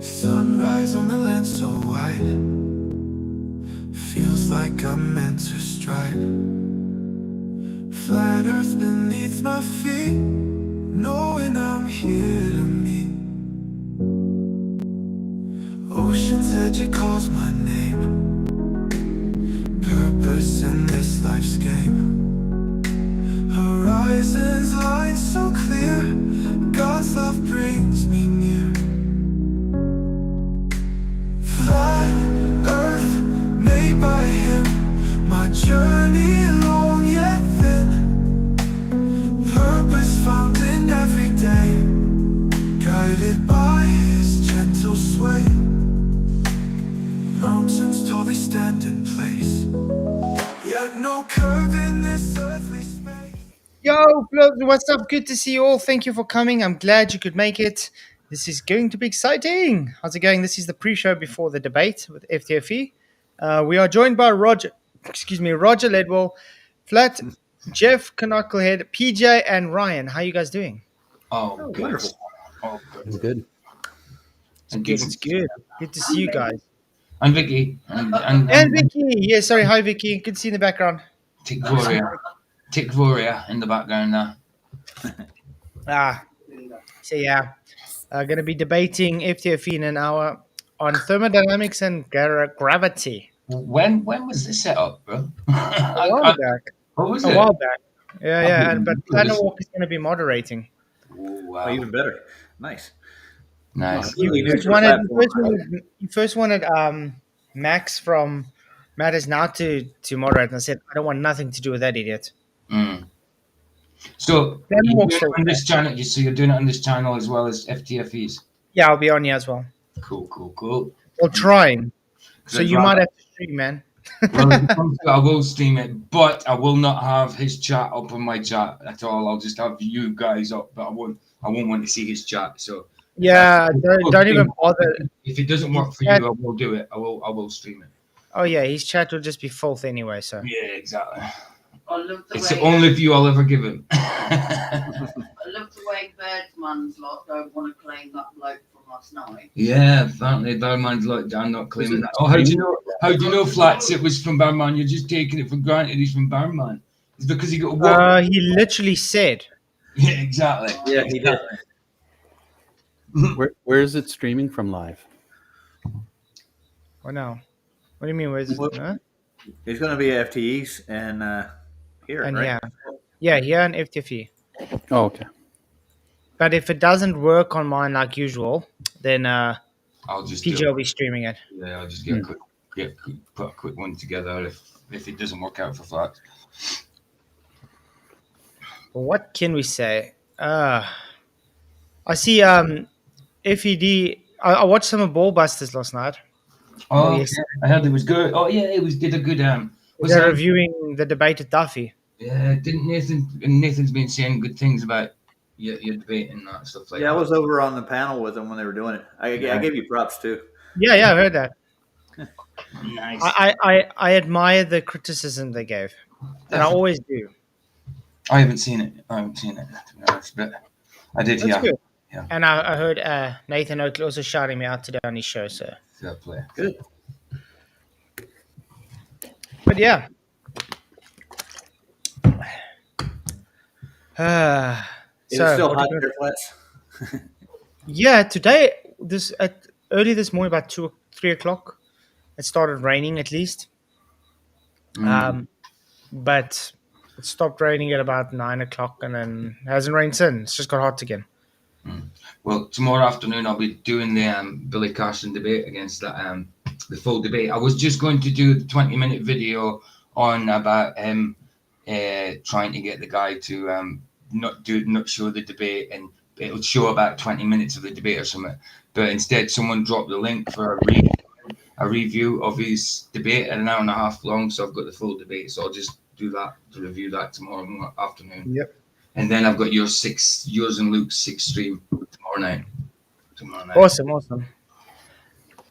Sunrise on the land so white, feels like I'm meant to strike. Flat earth beneath my feet, knowing I'm here to meet. Ocean's edge, it calls my name. Purpose in this life's game. Horizons line so clear, God's love brings me near. Flat earth made by him, my journey long yet thin. Purpose found in every day, guided by his gentle sway. Mountains tall, they stand in place, yet no curve in this earthly space. Yo, Flo, what's up? Good to see you all. Thank you for coming. I'm glad you could make it. This is going to be exciting. How's it going? This is the pre-show before the debate with FTFE. We are joined by Roger Ledwell, Flat, Jeff Knucklehead, PJ, and Ryan. How you guys doing? Oh, good. Wonderful. Oh, It's good. good. It's good. Good to see you guys. And Vicky. And Vicky. Yeah, sorry. Hi, Vicky. Good to see you in the background. Tikvoria in the background there. So yeah, going to be debating FTFE in an hour on thermodynamics and gravity. When was this set up, bro? A while back. What was A it? while back. Yeah. But Oh, Planet this- Walk is going to be moderating. Oh, wow. Oh, even better. Nice. Nice. Really new He to the first wanted Max from Matters Now to moderate, and I said I don't want nothing to do with that idiot. Mm. So Planet you're Walk's doing still it on this channel. So you're doing it on this channel as well as FTFEs. Yeah, I'll be on here as well. Cool. Well, trying. So I'd you rather- might have to stream, man. Well, if it comes to it, I will stream it, but I will not have his chat up on my chat at all. I'll just have you guys up, but I won't want to see his chat. So Yeah, don't even bother. if it doesn't work for you, I will do it. I will stream it. Oh yeah, his chat will just be filth anyway. So Yeah, exactly. I love the It's way the only view I'll ever give him. I love the way Birdman's lot don't want to claim that bloke from last night. Yeah, apparently Barman's like I'm not claiming that. Oh, how do you know? How do you know, Flats? It was from Barman. You're just taking it for granted. He's from Barman. It's because he got work. he literally said. Yeah, exactly. Yeah, he did. Where is it streaming from live? Oh no, what do you mean? Where's it? Huh? It's going to be FTEs and here, And right? yeah, here and FTFE. Oh, okay. But if it doesn't work on mine like usual, then I'll just PJ do will it. be streaming it. Yeah, I'll just get put a quick one together if it doesn't work out for Flats. Well, what can we say? I see. FED. I watched some of Ballbusters last night. Oh, yes. yeah, I heard it was good. Oh yeah, did a good was They're that- reviewing the debate at Duffy. Yeah, didn't Nathan's been saying good things about your debate and that stuff like Yeah, I that. was over on the panel with them when they were doing it. I gave you props too. Yeah, I heard that. Nice. I admire the criticism they gave, and I always do. I haven't seen it. To be honest, but I did That's hear. good. Yeah. And I heard Nathan Oakley also shouting me out today on his show. So, Fair play. Good. but yeah. Is it still what hot do you- there, Flats? Yeah, today early this morning about 3 o'clock, it started raining at least. But it stopped raining at about 9 o'clock, and then it hasn't rained since. It's just got hot again. Well, tomorrow afternoon I'll be doing the Billy Carson debate against that the full debate. I was just going to do the 20-minute video on about him trying to get the guy to not show the debate, and it'll show about 20 minutes of the debate or something. But instead, someone dropped the link for a review of his debate at an hour and a half long. So I've got the full debate. So I'll just do that to review that tomorrow afternoon. Yep. And then I've got yours and Luke's 6 stream tomorrow night. Awesome.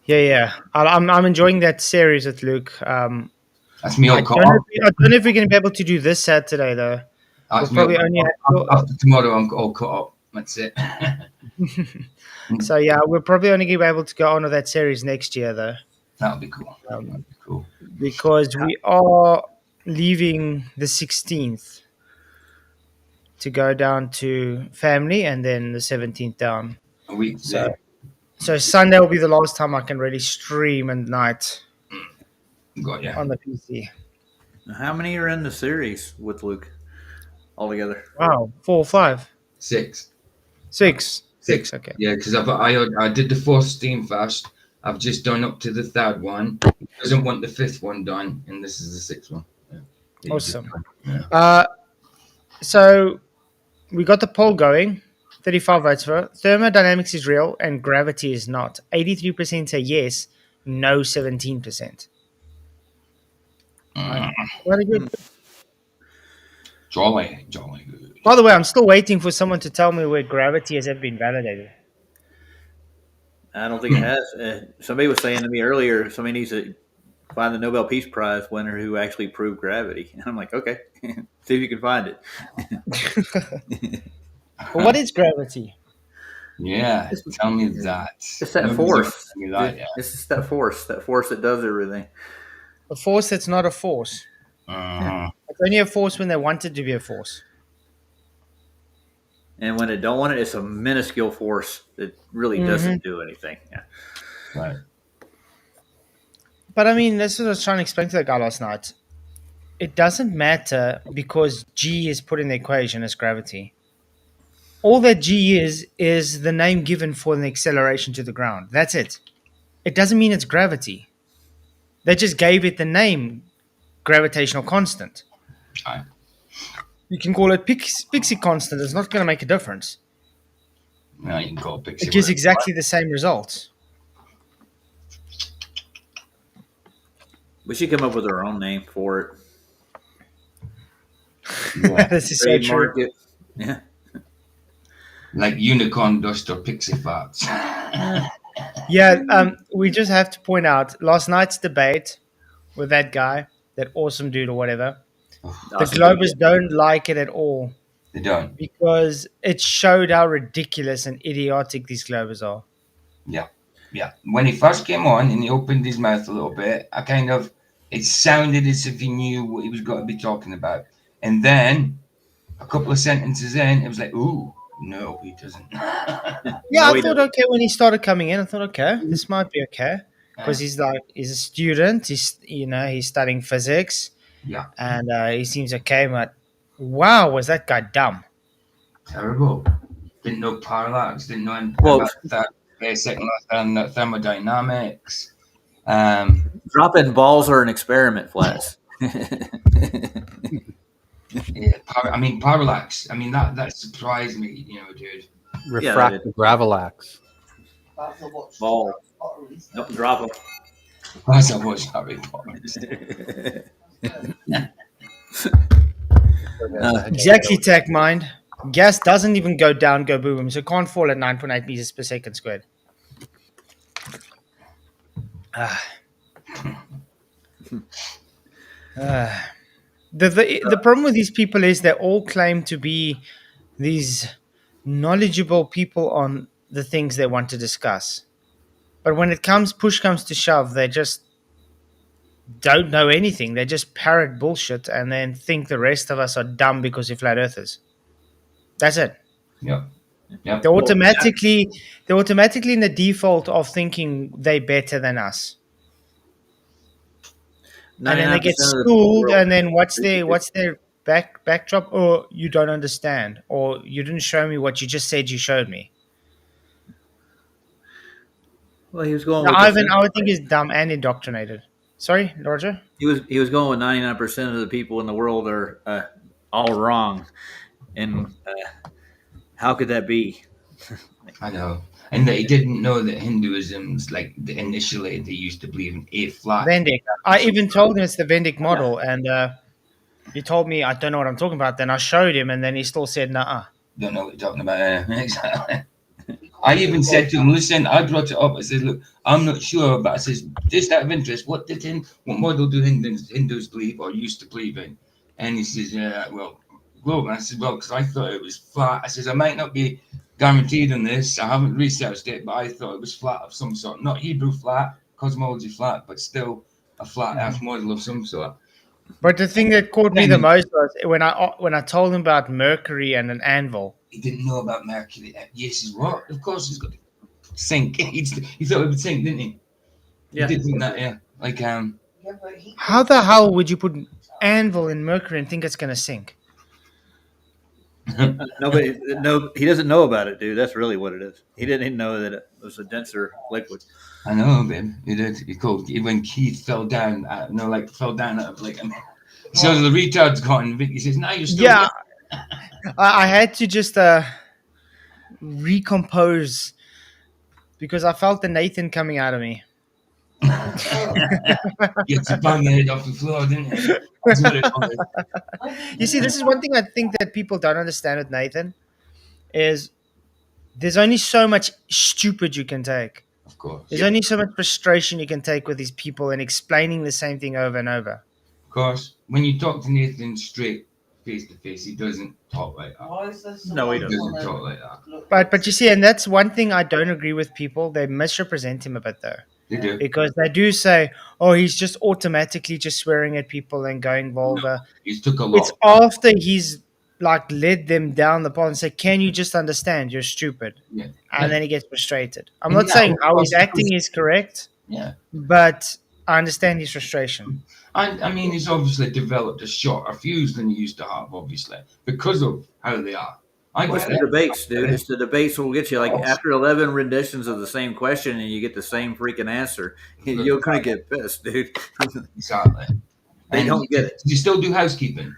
Yeah. I'm enjoying that series with Luke. That's me I all don't, caught know up. if I don't know if we're going to be able to do this Saturday, though. That's We'll me probably only after tomorrow. I'm all caught up. That's it. So, yeah, we're probably only going to be able to go on with that series next year, though, That'll be cool. That'll um, be cool. because we are leaving the 16th to go down to family and then the 17th down. A week So, today. so Sunday will be the last time I can really stream at night Got ya. on the PC. How many are in the series with Luke altogether? Wow, 4 or 5? 6. 6. 6, okay. Yeah, because I did the 4th Steam Fast. I've just done up to the 3rd one. He doesn't want the 5th one done, and this is the 6th one. Yeah. That you just Awesome. done. Yeah. So we got the poll going. 35 votes for it. Thermodynamics is real and gravity is not. 83% say yes, no 17%. Very good. Jolly good. By the way, I'm still waiting for someone to tell me where gravity has ever been validated. I don't think it has. Somebody was saying to me earlier, somebody needs to find the Nobel Peace Prize winner who actually proved gravity. And I'm like, okay, see if you can find it. Well, what is gravity? Yeah, tell me that. It's that Nobody's force. ever told me that yet. It's just that force that does everything. A force that's not a force. Uh-huh. It's only a force when they want it to be a force. And when it don't want it, it's a minuscule force that really doesn't do anything. Yeah. Right. But I mean, that's what I was trying to explain to that guy last night. It doesn't matter because G is put in the equation as gravity. All that G is the name given for an acceleration to the ground. That's it. It doesn't mean it's gravity. They just gave it the name gravitational constant. Right. You can call it Pixie constant. It's not going to make a difference. Now you can call Pixie. It gives whatever exactly the same results. We should come up with our own name for it. you want. This is so true. Trademark it. Yeah. Like unicorn dust or pixie farts. Yeah, we just have to point out last night's debate with that guy, that awesome dude or whatever. The Globers don't like it at all They don't. because it showed how ridiculous and idiotic these Globers are. Yeah. Yeah. When he first came on and he opened his mouth a little bit, it sounded as if he knew what he was going to be talking about. And then a couple of sentences in, it was like, ooh, no, he doesn't. Yeah, No, I he thought, doesn't. okay, when he started coming in, I thought, okay, this might be okay. Because he's a student, he's studying physics, Yeah. and he seems okay, but wow, was that guy dumb? Terrible. Didn't know parallax, didn't know anything Well, about that basic and thermodynamics. Dropping balls are an experiment, Flats. Yeah, parallax. I mean, that surprised me, dude. Refractive gravelax. That's a watch. Ball. Nope, drop them. As I was Harry Potter. Exactly, tech mind. Gas doesn't even go down, go boom, so it can't fall at 9.8 meters per second squared. The problem with these people is they all claim to be these knowledgeable people on the things they want to discuss. But when push comes to shove, they just don't know anything. They just parrot bullshit and then think the rest of us are dumb because we're flat earthers. That's it. Yep. Yep. They're automatically in the default of thinking they're better than us. And then they get schooled, and then what's their backdrop? Oh, you don't understand, or you didn't show me what you just said you showed me. Well, he was going. Now, with Ivan, I would think is dumb and indoctrinated. Sorry, Roger. He was going with 99% of the people in the world are all wrong, and how could that be? I know. And that he didn't know that Hinduism's initially they used to believe in a flat. Vendic. I even told him it's the Vendic model, and he told me I don't know what I'm talking about. Then I showed him, and then he still said, "Nah." Don't know what you're talking about. Exactly. I even said to him, listen, I brought it up. I said, look, I'm not sure, but I says, just out of interest, what model do Hindus believe or used to believe in? And he says, yeah, well, globe. And I said, well, because I thought it was flat. I says, I might not be guaranteed on this. I haven't researched it, but I thought it was flat of some sort. Not Hebrew flat, cosmology flat, but still a flat Earth model of some sort. But the thing that caught me the most was when I told him about Mercury and an anvil. He didn't know about Mercury. Yes, he's what? Of course he's got to sink. He thought it would sink, didn't he? Yeah. He did think that, yeah. Like, How the hell would you put anvil in Mercury and think it's going to sink? No, he doesn't know about it, dude. That's really what it is. He didn't even know that it was a denser liquid. I know, babe. He did. He called when Keith fell down. Fell down at like. So the retard's gone. He says, "No, you're still." Yeah, I had to just recompose because I felt the Nathan coming out of me. You had to bang the head off the floor, didn't you? That's what it was. You see, this is one thing I think that people don't understand with Nathan is there's only so much stupid you can take. Of course. There's only so much frustration you can take with these people and explaining the same thing over and over. Of course. When you talk to Nathan straight face to face, he doesn't talk like that. Why is there so No, he much doesn't on talk there? like that. Look, But you see, and that's one thing I don't agree with people. They misrepresent him a bit though. They do. Because they do say, oh, he's just automatically just swearing at people and going vulgar. He took a lot. It's after he's like led them down the path and say, can you just understand? You're stupid. Yeah. And then he gets frustrated. I'm And not yeah, saying of how course, he's acting is correct, Yeah. but I understand his frustration. I mean, he's obviously developed a shorter fuse than he used to have, obviously, because of how they are. Well, it's the debates, dude. It's the debates will get you. Like after 11 renditions of the same question, and you get the same freaking answer, you're gonna get pissed, dude. Exactly. They don't get it. Do you still do housekeeping?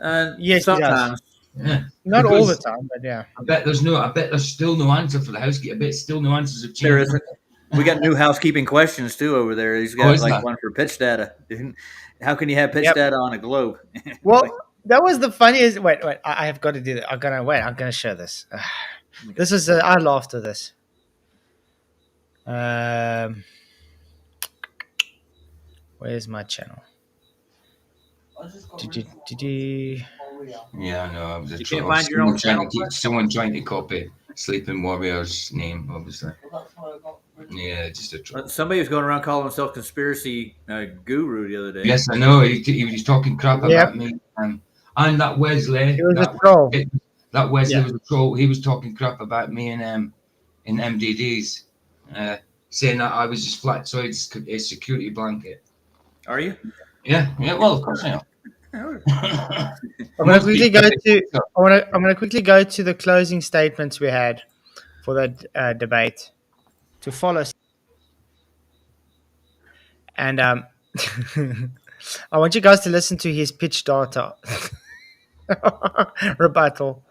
Yes, he does. Sometimes. Yeah. Not all the Because time, but yeah. I bet there's still no answer for the housekeeping. I bet still no answers have changed. There isn't. We got new housekeeping questions too over there. He's got like one for pitch data. Dude. How can you have pitch data on a globe? Well, that was the funniest. Wait, I have got to do that. I'm gonna show this. This is I laughed at this. Where's my channel? Yeah, I know. I was You can't find your own channel. Someone trying to copy Sleeping Warrior's name, obviously. Yeah, just a troll. Somebody was going around calling himself conspiracy guru the other day. Yes, I know. He was talking crap about me. And that Wesley. He was a troll. That Wesley was a troll. He was talking crap about me in MDDs, saying that I was just Flatzoid's security blanket. Are you? Yeah. Well, of course I am. I'm gonna quickly go to the closing statements we had for that debate to follow, and I want you guys to listen to his pitch data rebuttal.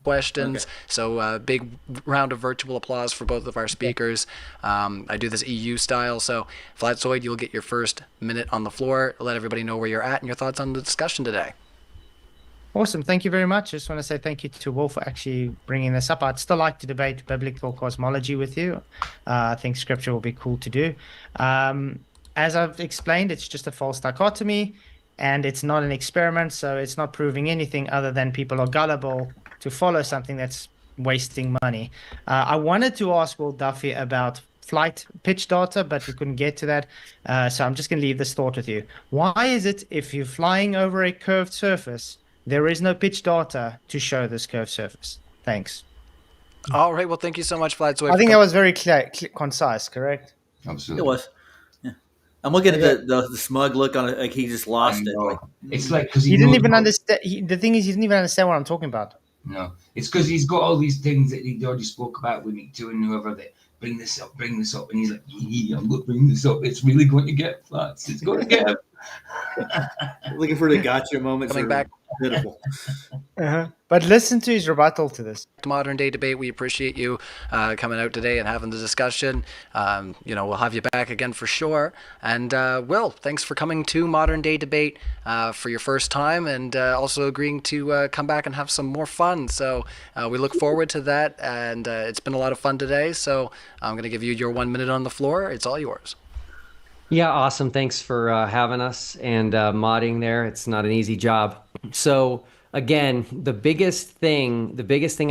Questions. Okay. So big round of virtual applause for both of our speakers. I do this EU style. So Flatzoid, you'll get your first minute on the floor. Let everybody know where you're at and your thoughts on the discussion today. Awesome. Thank you very much. I just want to say thank you to Will for actually bringing this up. I'd still like to debate biblical cosmology with you. I think scripture will be cool to do. As I've explained, it's just a false dichotomy and it's not an experiment. So it's not proving anything other than people are gullible to follow something that's wasting money. I wanted to ask Will Duffy about flight pitch data, but we couldn't get to that. So I'm just going to leave this thought with you. Why is it if you're flying over a curved surface, there is no pitch data to show this curved surface? Thanks. All right. Well, thank you so much, Flatzoid. I think that was very clear, concise, correct? Absolutely. It was. Yeah. I'm looking at the smug look on it, like he just lost it. Like, it's like because he didn't even understand. The thing is, he didn't even understand what I'm talking about. No, it's because he's got all these things that he already spoke about with me too, and whoever that bring this up, and he's like, yeah, I'm going to bring this up. It's really going to get flats. It's going to get Looking for the gotcha moments Coming are back. pitiful. But listen to his rebuttal to this. Modern day debate. We appreciate you coming out today and having the discussion. We'll have you back again for sure. And Will, thanks for coming to Modern Day Debate for your first time, and also agreeing to come back and have some more fun. So we look forward to that, and it's been a lot of fun today. So I'm going to give you your 1 minute on the floor. It's all yours. Yeah, awesome. Thanks for having us and modding there. It's not an easy job. So again, the biggest thing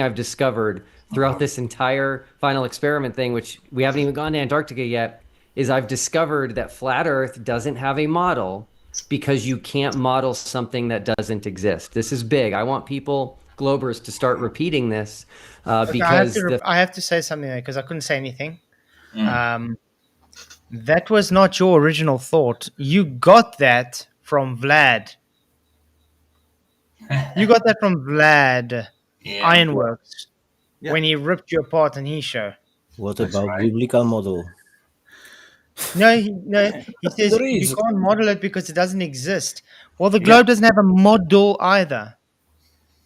I've discovered throughout this entire final experiment thing, which we haven't even gone to Antarctica yet, is I've discovered that flat Earth doesn't have a model because you can't model something that doesn't exist. This is big. I want people, Globers, to start repeating this because I have to say something there because I couldn't say anything. That was not your original thought. You got that from Vlad. You got that from Vlad Ironworks when he ripped you apart on his show. What about biblical model? No, he says There you is. can't model it because it doesn't exist. Well, the globe doesn't have a model either.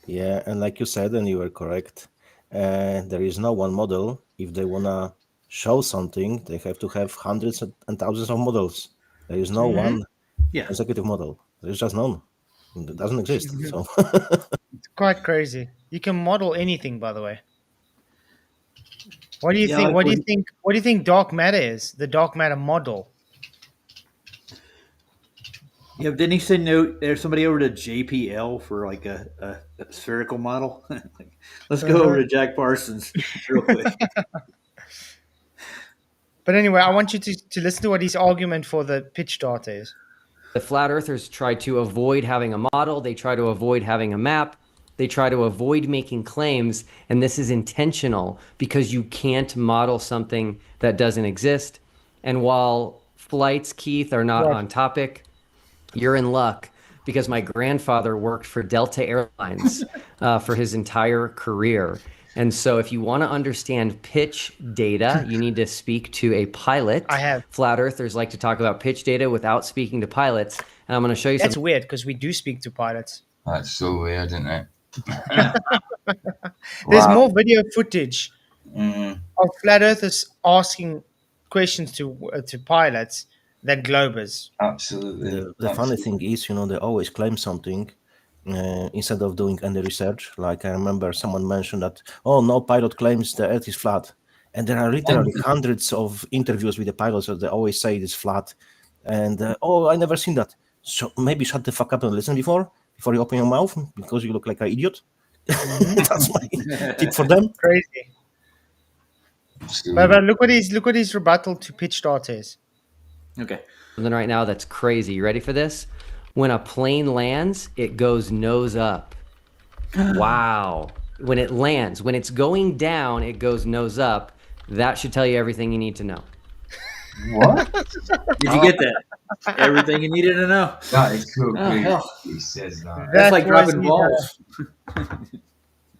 Yeah, and like you said, and you were correct, there is no one model. If they wanna show something, they have to have hundreds and thousands of models. There is no one consecutive model. There is just none. It doesn't exist. So It's quite crazy. You can model anything, by the way. What do you think? What do you think dark matter is? The dark matter model. Yeah, didn't he say no? There's somebody over to JPL for like a spherical model. Let's go over to Jack Parsons real quick. But anyway, I want you to listen to what his argument for the pitch data is. the flat earthers try to avoid having a model. They try to avoid having a map. They try to avoid making claims. And this is intentional because you can't model something that doesn't exist. And while flights, Keith, are not on topic, you're in luck because my grandfather worked for Delta Airlines for his entire career. And so if you want to understand pitch data, you need to speak to a pilot. I have. Flat earthers like to talk about pitch data without speaking to pilots. And I'm going to show you That's something. weird because we do speak to pilots. That's so weird, isn't it? There's more video footage Mm. of flat earthers asking questions to pilots than globers. Absolutely. the funny thing is, they always claim something instead of doing any research. Like I remember someone mentioned that, no pilot claims the Earth is flat. And there are literally hundreds of interviews with the pilots that they always say it is flat. And, I never seen that. So maybe shut the fuck up and listen before you open your mouth because you look like an idiot. That's my tip for them. Crazy. But look what his rebuttal to pitch data is. Okay. Something right now that's crazy. You ready for this? When a plane lands, it goes nose up. Wow. When it lands, when it's going down, it goes nose up. That should tell you everything you need to know. What? Did you get that? Everything you needed to know. That is so great. hell. He says that. That's like was dropping his, balls.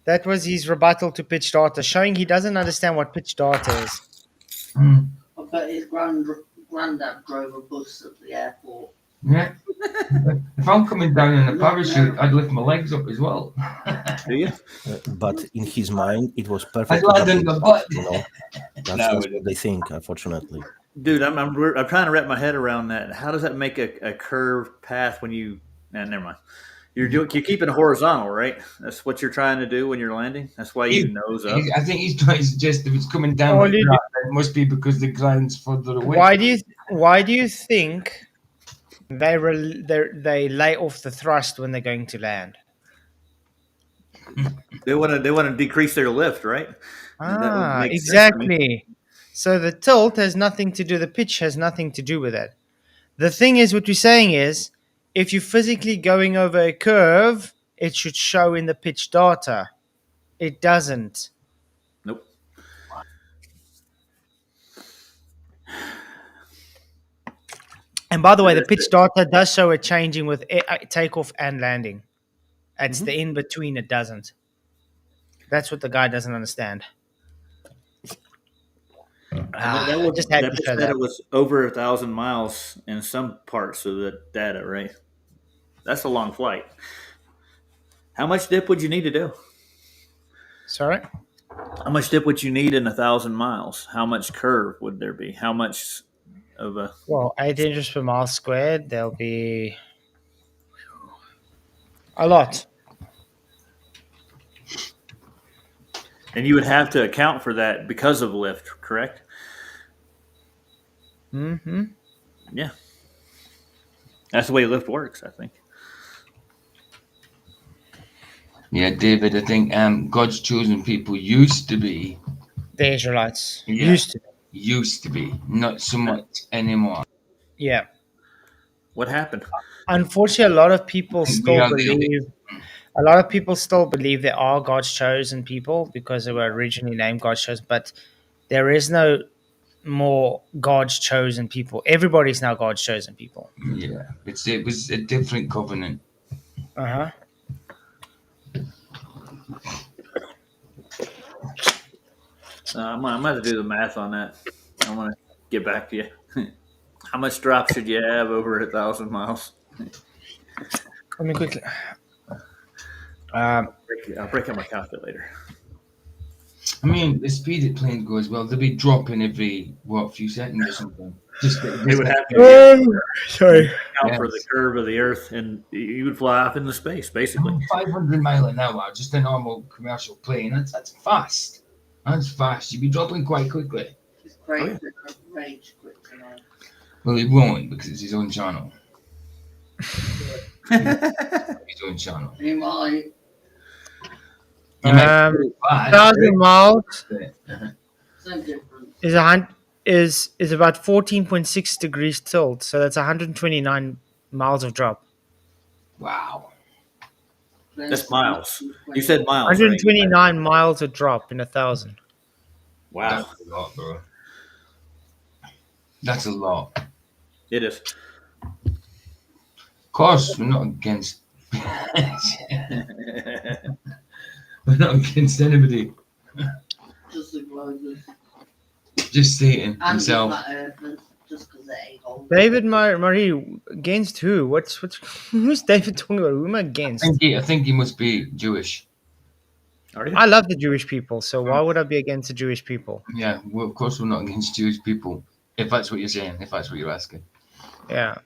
That was his rebuttal to pitch data, showing he doesn't understand what pitch data is. I bet his granddad drove a bus at the airport. Yeah. If I'm coming down in a parachute, I'd lift my legs up as well. Do you? But in his mind, it was perfect. I'd land in the butt. That's what they think, unfortunately. Dude, I'm trying to wrap my head around that. How does that make a curved path when you? Nah, never mind. You're keeping it horizontal, right? That's what you're trying to do when you're landing. That's why you nose up. I think he's trying to suggest if it's coming down like that, it must be because the ground's further away. Why do you think they lay off the thrust when they're going to land? They want to decrease their lift, right? Exactly. So the tilt has nothing to do. The pitch has nothing to do with that. The thing is, what we're saying is, if you're physically going over a curve, it should show in the pitch data. It doesn't. Nope. And by the way, the pitch data does show it changing with takeoff and landing. It's the in between it doesn't. That's what the guy doesn't understand. And I just had that to just show said that. it was over 1,000 miles in some parts of the data, right? That's a long flight. How much dip would you need to do? Sorry. How much dip would you need in 1,000 miles? How much curve would there be? How much of a? Well, 8 inches per mile squared. There'll be a lot. And you would have to account for that because of lift, correct? Mm-hmm. Yeah, that's the way lift works, I think. Yeah, David, I think God's chosen people used to be. The Israelites Yeah. used to be. Not so much anymore. Yeah. What happened? Unfortunately, a lot of people We still are the elite. believe. A lot of people still believe they are God's chosen people because they were originally named God's chosen, but there is no more God's chosen people. Everybody's now God's chosen people. Yeah, it was a different covenant. Uh huh. I'm gonna have to do the math on that. I'm gonna get back to you. How much drop should you have over 1,000 miles? Let me quickly. I'll break out my calculator. I mean, the speed at planes go as well. They'll be dropping every few seconds or something. They would have to Sorry. account for the curve of the Earth, and you would fly off into space, basically. 500 mile an hour, just a normal commercial plane. That's fast. That's fast. You'd be dropping quite quickly. It's great for rage quit tonight. Well, he won't because it's his own channel. His own channel. He might. 1,000 miles So different. is about 14.6 degrees tilt, so that's 129 miles of drop. Wow. That's miles. You said miles, right? 129 miles of drop in 1,000. Wow. That's a lot, bro. That's a lot. It is. Of course, we're not against. We're not against anybody. Just the globus. Just Satan And himself. flat earthers, just because they're old. David Marie, against who? Who's David talking about? Who am I against? I think he must be Jewish. Are you? I love the Jewish people, so why would I be against the Jewish people? Yeah, well, of course we're not against Jewish people. If that's what you're saying, if that's what you're asking. Yeah.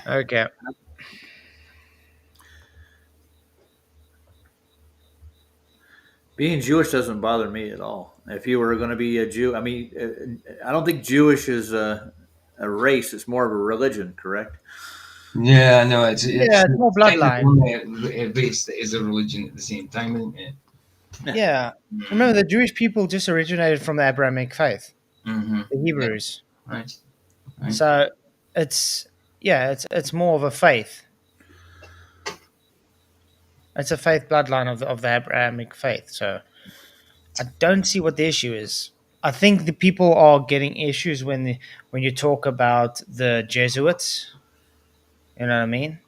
Okay. Being Jewish doesn't bother me at all. If you were going to be a Jew, I mean, I don't think Jewish is a race. It's more of a religion, correct? Yeah, no, it's more bloodline. A race that is a religion at the same time, isn't it? Yeah. Remember, the Jewish people just originated from the Abrahamic faith, Mm-hmm. the Hebrews. Right. So it's more of a faith. It's a faith bloodline of the Abrahamic faith. So I don't see what the issue is. I think the people are getting issues when you talk about the Jesuits. You know what I mean?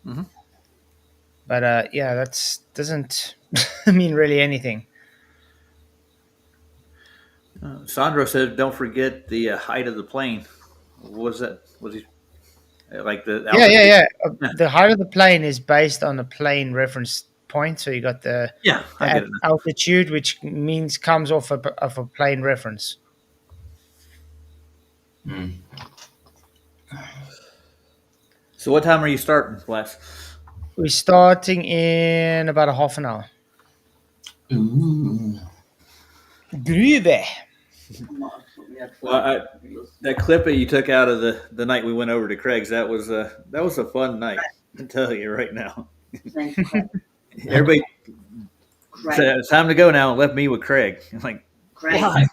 Mm-hmm. But that doesn't mean really anything. Sandro said, "Don't forget the height of the plane." What was that? Was he like the altitude? Yeah. The height of the plane is based on a plane reference point. So you got the I get it. altitude, which means comes off of a plane reference. Mm. So, what time are you starting, Flats? We're starting in about a half an hour. Ooh. Groovy. Well, that clip that you took out of the night we went over to Craig's, that was a fun night. I can tell you right now. Everybody said it's time to go now and left me with Craig. I'm like, Craig. why?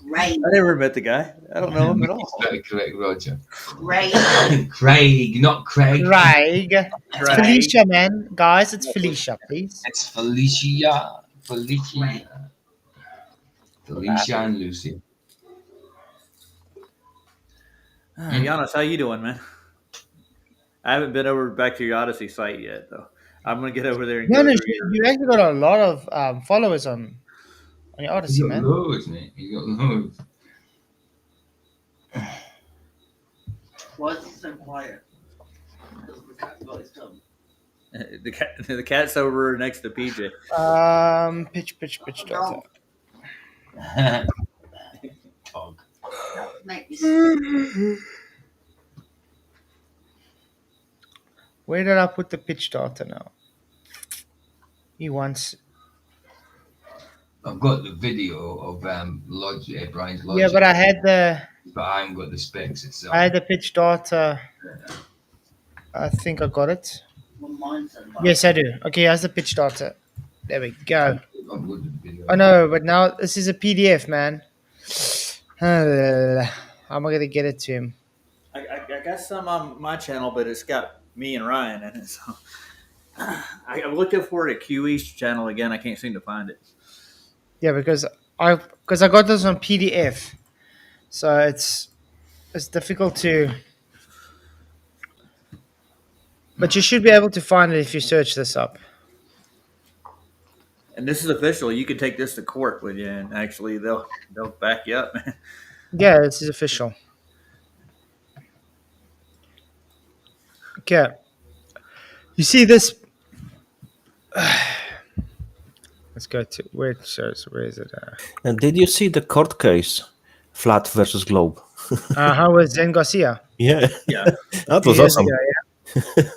Craig. I never met the guy. I don't know him at all. Correct, Roger. Craig. Craig, not Craig. Craig. It's Felicia, man. Guys, it's Felicia, please. It's Felicia. Felicia and Lucy. Giannis, how you doing, man? I haven't been over back to your Odyssey site yet, though. I'm gonna get over there and No, go no, through you actually got a lot of followers on your He's Odyssey, got man. loads, mate. He's got loads. Why is he so quiet? Does the cat got his tongue? the cat's over next to PJ. Pitch data. Dog. Make me Where did I put the pitch data now? He wants. I've got the video of Brian's logic, Yeah, but I had but I haven't got the specs itself. the pitch data. I think I got it. Well, mine said about Yes, I do. Okay, here's the pitch data. There we go. I've got the video. Oh no, but now this is a PDF, man. How am I gonna get it to him? I got some on my channel, but it's got me and Ryan in it. So I'm looking for it at QE's channel again. I can't seem to find it. Yeah, because I got this on PDF, so it's difficult to. But you should be able to find it if you search this up. And this is official. You could take this to court with you, and actually they'll back you up. Yeah, this is official. Okay. You see this? Let's go to where it shows. Where is it? And did you see the court case, Flat versus Globe? How was Zen Garcia? Yeah, Yeah. that was Years awesome. ago, yeah.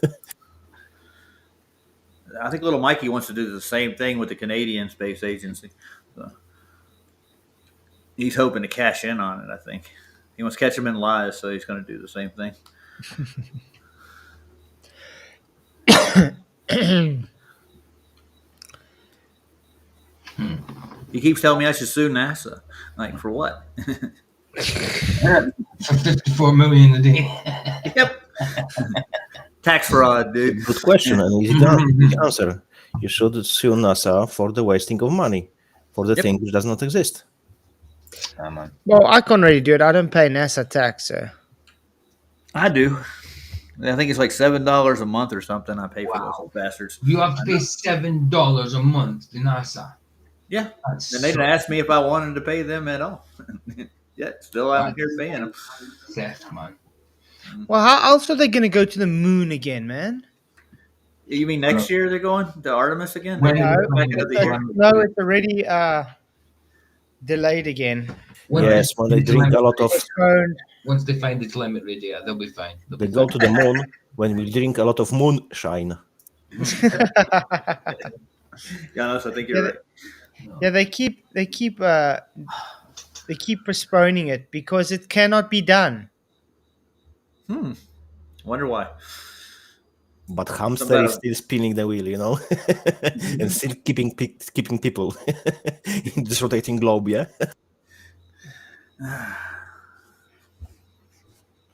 I think little Mikey wants to do the same thing with the Canadian Space Agency. So he's hoping to cash in on it, I think. He wants to catch him in lies, so he's going to do the same thing. He keeps telling me I should sue NASA. Like, for what? For 54 million a day. Yep. Tax fraud, dude. Good question and easy answer. You should sue NASA for the wasting of money for the thing which does not exist. Oh, man. Well, I can't really do it. I don't pay NASA tax, so. I do. I think it's like $7 a month or something I pay for those bastards. You have to pay $7 a month to NASA. Yeah. That's And they didn't ask me if I wanted to pay them at all. Yeah, still out here paying them. theft, man. Well, how else are they going to go to the moon again, man? You mean next year they're going to Artemis again? When- They're back into the year. No, it's already delayed again. Yes, when they drink a lot of, Postponed. Once they find the telemetry data, they'll be fine. they go to the moon when we drink a lot of moonshine. Giannis, I think you're right. Yeah, they keep postponing it because it cannot be done. Wonder why. But hamster is still spinning the wheel, you know, and still keeping people in this rotating globe, yeah?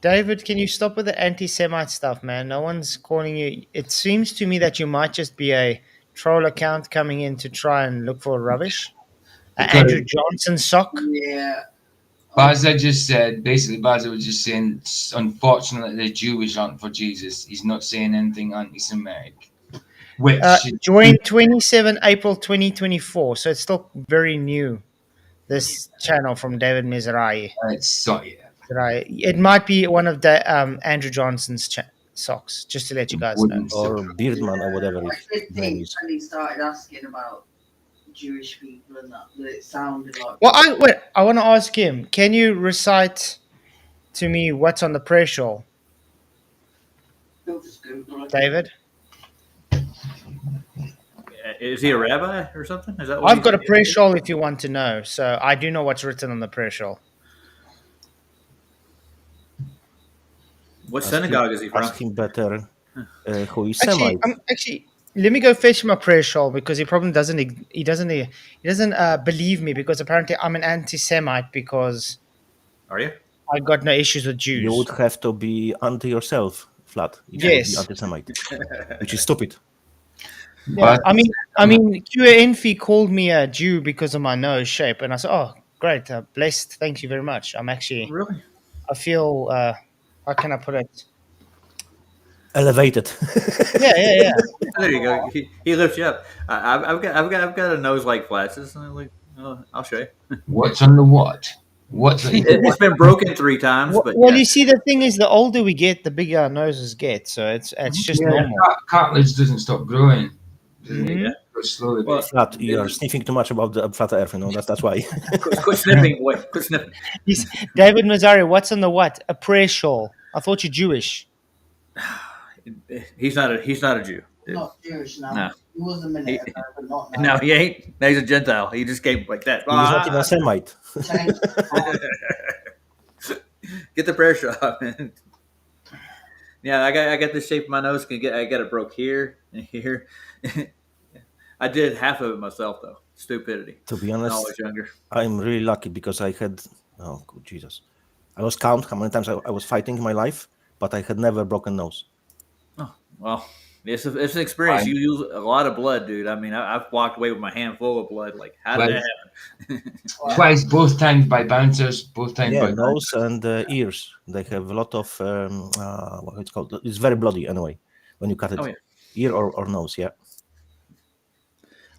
David, can you stop with the anti-Semite stuff, man? No one's calling you. It seems to me that you might just be a troll account coming in to try and look for rubbish. Andrew Johnson sock. Yeah. Baza just said, basically, Baza was just saying, unfortunately, the Jewish aren't for Jesus. He's not saying anything anti-Semitic. Which Joined 27 April 2024, so it's still very new. This channel from David Mizrahi. Right. It might be one of the Andrew Johnson's socks, just to let you guys know. Or Beardman or whatever I his did name think is. when he started asking about Jewish people and that it sounded like. Well, I want to ask him. Can you recite to me what's on the prayer shawl, He'll just Google it. David? Is he a rabbi or something? Is that what I've he's got a doing? prayer shawl if you want to know. So I do know what's written on the prayer shawl. What synagogue is he from? Ask him better who is Actually, Semite. let me go fetch my prayer shawl because he probably doesn't. He doesn't believe me because apparently I'm an anti-Semite because Are you? I got no issues with Jews. You would have to be anti yourself, Flat. If Yes. you would be anti-Semite, which is stupid. Yeah, I mean, QANFI called me a Jew because of my nose shape, and I said, "Oh, great, blessed. Thank you very much. I'm actually, Really? I feel, how can I put it? Elevated. Yeah. There you go. He lifts you up. I've got a nose like Flatz's. I'll show you. What's on the what? What's It's been broken 3 times, but Well, yeah. you see, the thing is, the older we get, the bigger our noses get. So it's just normal. Cartilage doesn't stop growing. Mhm. It goes slowly. Well, Flat, you are sniffing too much about the flat Earth. That's why. quit sniffing, boy. Quit sniffing. David Mazzari, what's on the what? A prayer shawl. I thought you're Jewish. He's not a Jew. Dude. Not Jewish, no. No. He was a minute ago, but not now. No, he ain't. No, he's a Gentile. He just came like that. He was not even a Semite. Change Get the prayer shop, man. Yeah, I got this shape of my nose. I got it broke here and here. I did half of it myself though. Stupidity. To be When I honest, was younger. I'm really lucky because I had, oh good Jesus, I lost count how many times I was fighting in my life, but I had never broken nose. Oh well, it's an experience. You use a lot of blood, dude. I mean, I've walked away with my hand full of blood. Like, how did that happen? Twice, both times by bouncers, both times Yeah, by nose and ears. They have a lot of what it's called. It's very bloody anyway when you cut it. Oh, yeah. Ear or nose, yeah.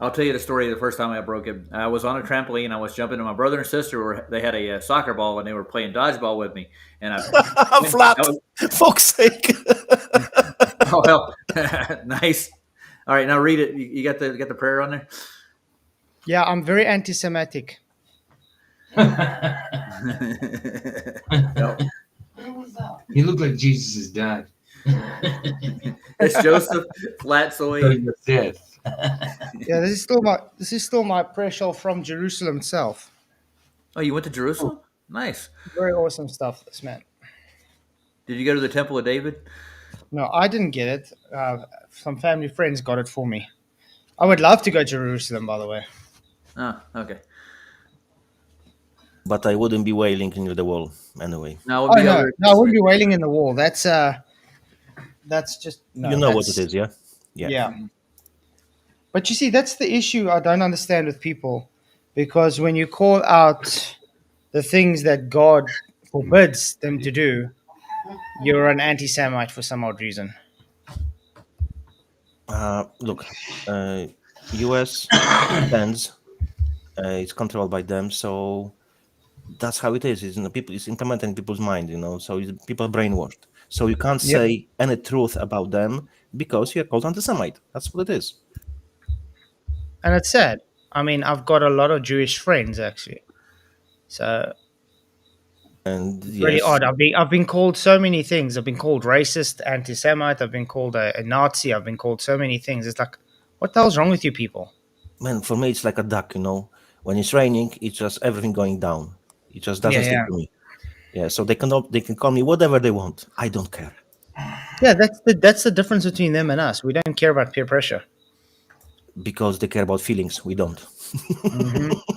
I'll tell you the story of the first time I broke it. I was on a trampoline. I was jumping, and my brother and sister they had a soccer ball, and they were playing dodgeball with me. And Flat, fuck's sake. Oh hell, nice. All right, now read it. You got the prayer on there. Yeah, I'm very anti-Semitic. No. Who was that? He looked like Jesus' dad. It's Joseph Flatzoid. Yeah, this is still my prayer shawl from Jerusalem itself. Oh, you went to Jerusalem? Nice. Very awesome stuff, this man. Did you go to the Temple of David? No, I didn't get it. Some family friends got it for me. I would love to go to Jerusalem, by the way. Oh, okay. But I wouldn't be wailing near the wall anyway. No, Oh, no, I wouldn't be wailing in the wall. That's just no, You know what that's- it is, yeah? Yeah. But you see, that's the issue I don't understand with people. Because when you call out the things that God forbids them to do, you're an anti-Semite for some odd reason. Look, US stands, it's controlled by them, so that's how it is. It's implemented in people's mind, so people are brainwashed. So you can't say any truth about them because you're called anti-Semite. That's what it is. And it's sad. I mean, I've got a lot of Jewish friends, actually. So And pretty yes, odd. I've been called so many things. I've been called racist, anti-Semite. I've been called a Nazi. I've been called so many things. It's like, what the hell's wrong with you people? man, for me it's like a duck. When it's raining, it's just everything going down. It just doesn't stick to me. Yeah, so they can call me whatever they want. I don't care. Yeah, that's the difference between them and us. We don't care about peer pressure. Because they care about feelings. We don't.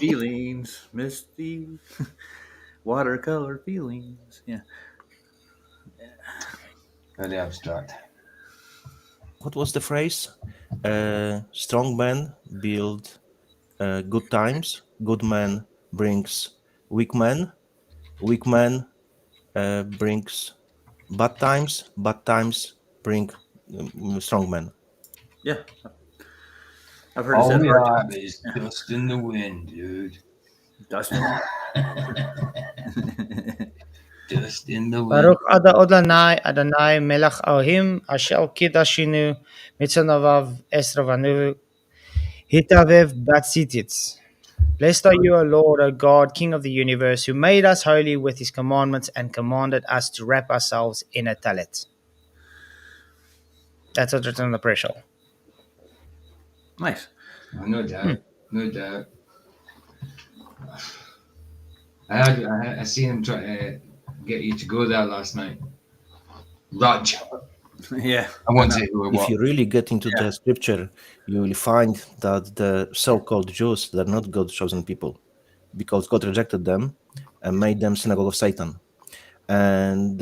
Feelings, misty, watercolor feelings. Yeah. Very abstract. What was the phrase? Strong men build good times. Good man brings weak men. Weak man brings bad times. Bad times bring strong men. Yeah. I've heard All it said. we have is dust in the wind, dude. Dust. Dust in the wind. Baruch Adonai Adonai Melech Elohim Asher Kidashinu Mitzvonav Esravanu Hitavev Batzititz. Blessed are you, O Lord, O God, King of the universe, who made us holy with his commandments and commanded us to wrap ourselves in a talit. That's what's written on the prayer shawl. Nice. No doubt. No doubt. I seen him try to get you to go there last night. Raj. Yeah. I won't say who it If was. you really get into the scripture, you will find that the so-called Jews, they're not God's chosen people, because God rejected them and made them synagogue of Satan. And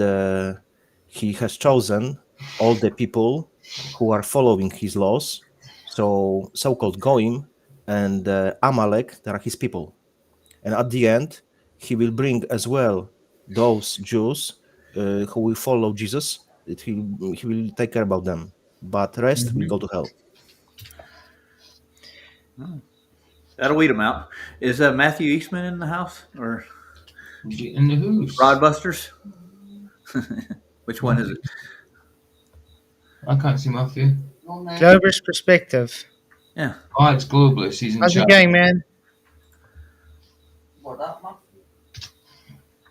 he has chosen all the people who are following his laws. So-called Goim and Amalek, they are his people. And at the end, he will bring as well those Jews who will follow Jesus. He will take care about them, but the rest will go to hell. That'll weed them out. Is Matthew Eastman in the house or In the house. Rodbusters? Which one is it? I can't see Matthew. Glober's perspective. Yeah. Oh, it's Globalist. He's in How's it chat. going, man? What that one?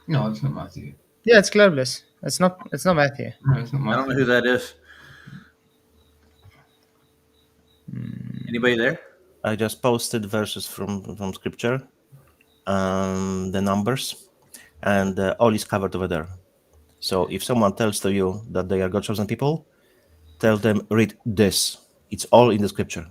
No, it's not Matthew. Yeah, it's Globalist. It's not Matthew. No, it's not Matthew. I don't know who that is. Anybody there? I just posted verses from scripture, the numbers, and all is covered over there. So if someone tells to you that they are God's chosen people, tell them, read this. It's all in the scripture.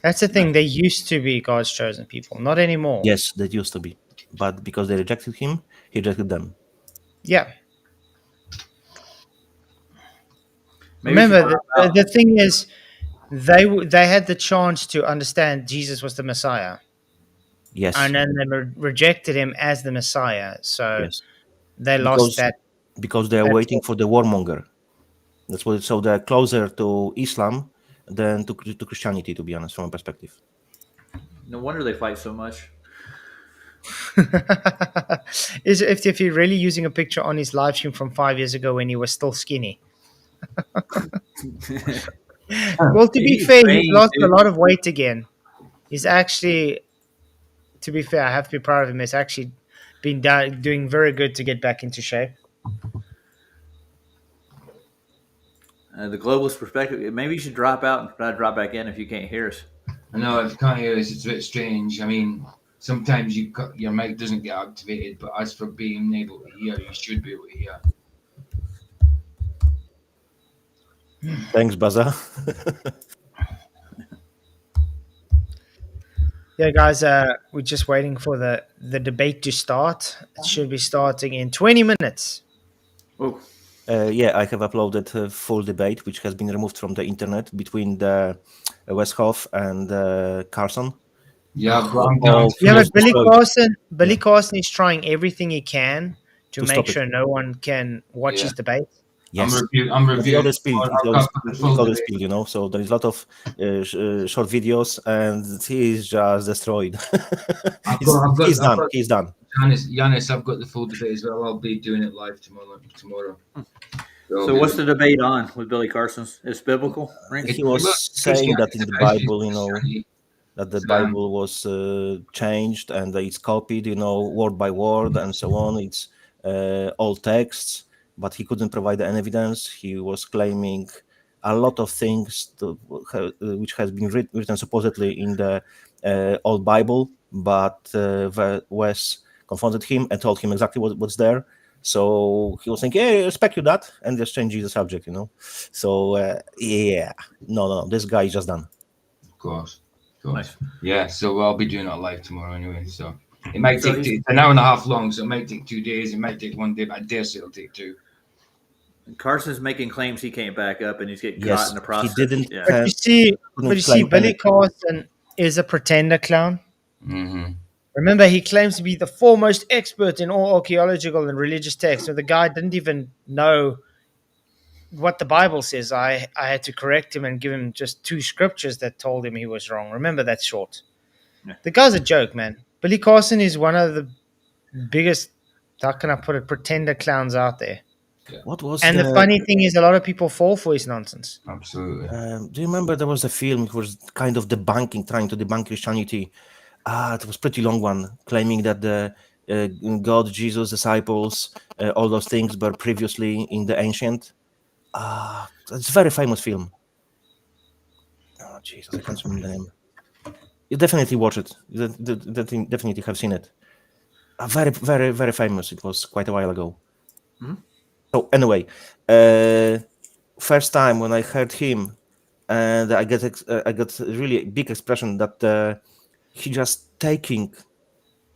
That's the thing. They used to be God's chosen people, not anymore. Yes, that used to be. But because they rejected him, he rejected them. Yeah. Maybe Remember, the thing is, they had the chance to understand Jesus was the Messiah, Yes. and then they rejected him as the Messiah. So Yes. they lost that. Because they are waiting for the warmonger. That's what. So they're closer to Islam than to Christianity, to be honest, from a perspective. No wonder they fight so much. Is FTFE really using a picture on his live stream from 5 years ago when he was still skinny? Well, to be fair, he's lost a lot of weight again. He's actually, to be fair, I have to be proud of him. He's actually been doing very good to get back into shape. The globalist perspective. Maybe you should drop out and try to drop back in if you can't hear us. I know if you can't hear us, it's a bit strange. I mean, sometimes your mic doesn't get activated, but as for being able to hear, you should be able to hear. Thanks, Baza. Yeah, guys, we're just waiting for the debate to start. It should be starting in 20 minutes. Oh. Yeah, I have uploaded a full debate, which has been removed from the internet between the Westhoff and Carson. Yeah, but Billy Carson is trying everything he can to make sure no one can watch his debate. Yes, I'm reviewing. You know, so there is a lot of short videos, and he's just destroyed. He's done. Yanis, I've got the full debate as well. I'll be doing it live tomorrow. So what's the debate on with Billy Carson? It's biblical, right? He was saying that in the Bible, you know, that the Bible was changed and that it's copied, you know, word by word and so on. It's all texts, but he couldn't provide any evidence. He was claiming a lot of things which has been written supposedly in the old Bible, but Wes confronted him and told him exactly what's there. So he was saying, "Yeah, I respect you that," and just changing the subject, you know. So yeah, no, this guy is just done. Of course. Nice. Yeah, so I'll be doing it live tomorrow anyway. So it might take it's an hour and a half long, so it might take 2 days. It might take 1 day, but I dare say it'll take 2. Carson's making claims he can't back up, and he's getting caught in the process. He didn't. Yeah. But you see, Billy Carson is a pretender clown. Mm-hmm. Remember, he claims to be the foremost expert in all archaeological and religious texts. So the guy didn't even know what the Bible says. I had to correct him and give him just 2 scriptures that told him he was wrong. Remember, that's short. Yeah. The guy's a joke, man. Billy Carson is one of the biggest, how can I put it, pretender clowns out there. Yeah. What was the funny thing is, a lot of people fall for his nonsense. Absolutely. Do you remember there was a film which was kind of trying to debunk Christianity? It was a pretty long one, claiming that the God, Jesus, disciples, all those things were previously in the ancient. It's a very famous film. Oh, Jesus, I can't remember the name. You definitely watch it. You definitely have seen it. Very, very, very famous. It was quite a while ago. Mm-hmm. So anyway, first time when I heard him, and I got a really big expression that he just taking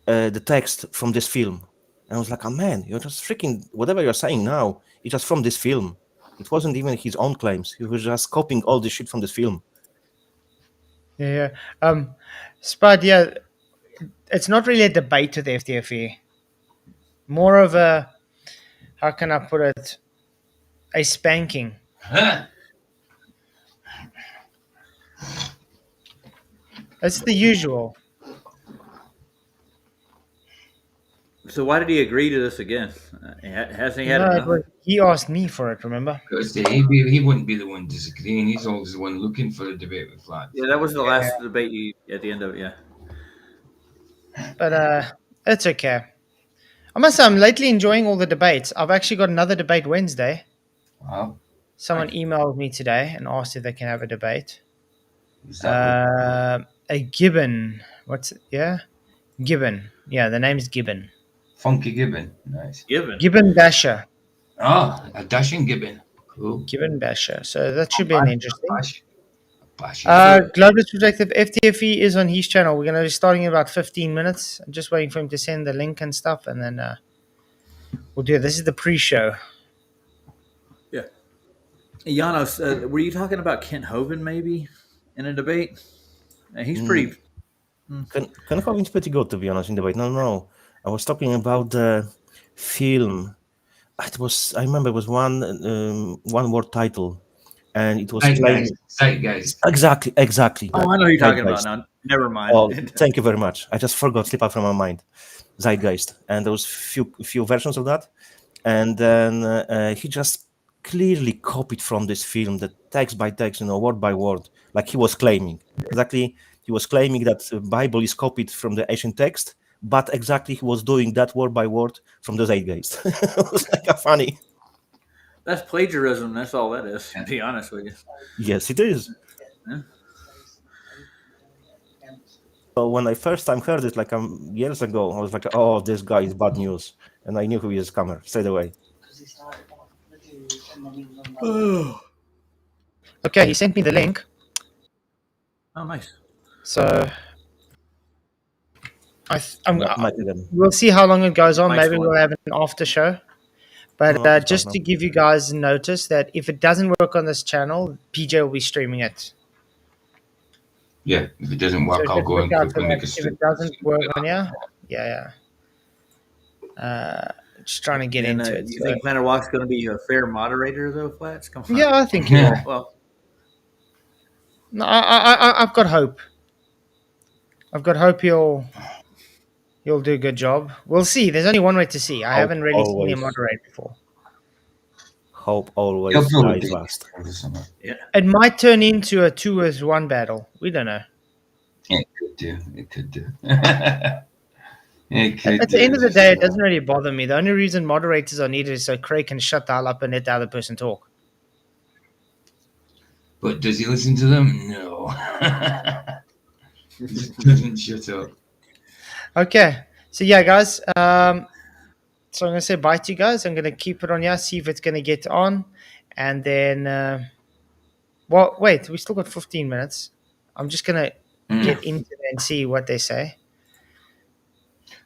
the text from this film. And I was like, oh man, you're just freaking, whatever you're saying now, it's just from this film. It wasn't even his own claims. He was just copying all this shit from this film. Yeah. Spud, yeah, it's not really a debate with the FTFE. More of a, how can I put it, a spanking. It's the usual. So why did he agree to this again? Hasn't he had No, enough? he asked me for it. Remember? Because he wouldn't be the one disagreeing. He's always the one looking for a debate with Flats. Yeah, that was the Yeah. last debate you at the end of it. Yeah. But it's okay. I must say, I'm lately enjoying all the debates. I've actually got another debate Wednesday. Wow. Someone Nice. emailed me today and asked if they can have a debate. Is that what? A Gibbon. What's it? Yeah? Gibbon. Yeah, the name is Gibbon. Funky Gibbon. Nice. Given. Gibbon Basher. Ah, a dashing Gibbon. Cool. Gibbon Basher. So that should be an interesting. Bash. Globalist Protective FTFE is on his channel. We're going to be starting in about 15 minutes. I'm just waiting for him to send the link and stuff, and then we'll do it. This is the pre-show. Yeah. Janos, were you talking about Kent Hovind maybe in a debate? He's pretty. Ken Hovind pretty good, to be honest, in debate. No. I was talking about the film. I remember it was one word title, and it was playing. Zeitgeist. Exactly. Oh, I know who you're talking about Zeitgeist. now. Never mind. Oh, thank you very much. I just forgot, slip out from my mind. Zeitgeist, and there was few versions of that, and then he just clearly copied from this film, the text by text, word by word, like he was claiming. Exactly, he was claiming that the Bible is copied from the ancient text, but exactly he was doing that word by word from the Zeitgeist. It was like funny. That's plagiarism. That's all that is, to be honest with you. Yes, it is. Yeah. So when I first time heard it, like years ago, I was like, "Oh, this guy is bad news," and I knew who he is coming straight away. Okay, he sent me the link. Oh, nice. So Mike again. we'll see how long it goes on. Mike's Maybe one. we'll have an after show. But No, just no. to give you guys notice that if it doesn't work on this channel, PJ will be streaming it. Yeah, if it doesn't work, So I'll just go look and out click for on that. make a If it doesn't work on here, yeah. Just trying to get And, into it. you So. think Planner Walk's going to be a fair moderator, though, Flats? Come on. Yeah, I think he will. Well, No, I've got hope. I've got hope he'll do a good job. We'll see. There's only one way to see. I Hope haven't really seen him always. moderate before. Hope He'll always probably dies do last. yeah. It might turn into a 2-1 battle. We don't know. It could do. It could do. At the end of the day, it doesn't really bother me. The only reason moderators are needed is so Craig can shut the hell up and let the other person talk. But does he listen to them? No. He just doesn't shut up. Okay. So yeah, guys. So I'm gonna say bye to you guys. I'm gonna keep it on here, see if it's gonna get on, and then. Well, wait. We still got 15 minutes. I'm just gonna get into it and see what they say.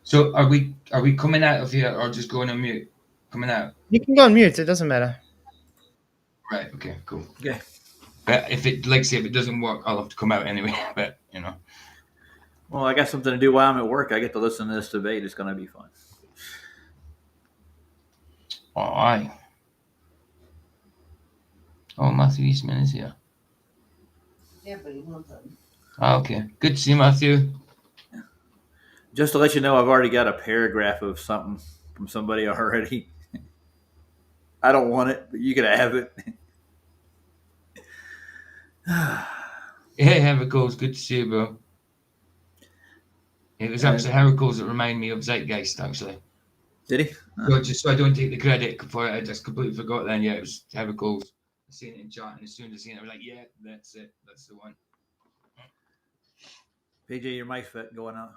So are we coming out of here or just going on mute? Coming out. You can go on mute. It doesn't matter. Right. Okay. Cool. Okay. But if it, like, say, if it doesn't work, I'll have to come out anyway. But Well, I got something to do while I'm at work. I get to listen to this debate. It's going to be fun. All right. Oh, Matthew Eastman is here. Yeah, but he wasn't. Okay. Good to see you, Matthew. Just to let you know, I've already got a paragraph of something from somebody already. I don't want it, but you can have it. Hey, Heracles. Good to see you, bro. It was actually Heracles that reminded me of Zeitgeist, actually. Did he? So just so I don't take the credit for it, I just completely forgot then. Yeah, it was Heracles. I seen it in chat, and as soon as I seen it, I was like, yeah, that's it. That's the one. PJ, your mic's going out.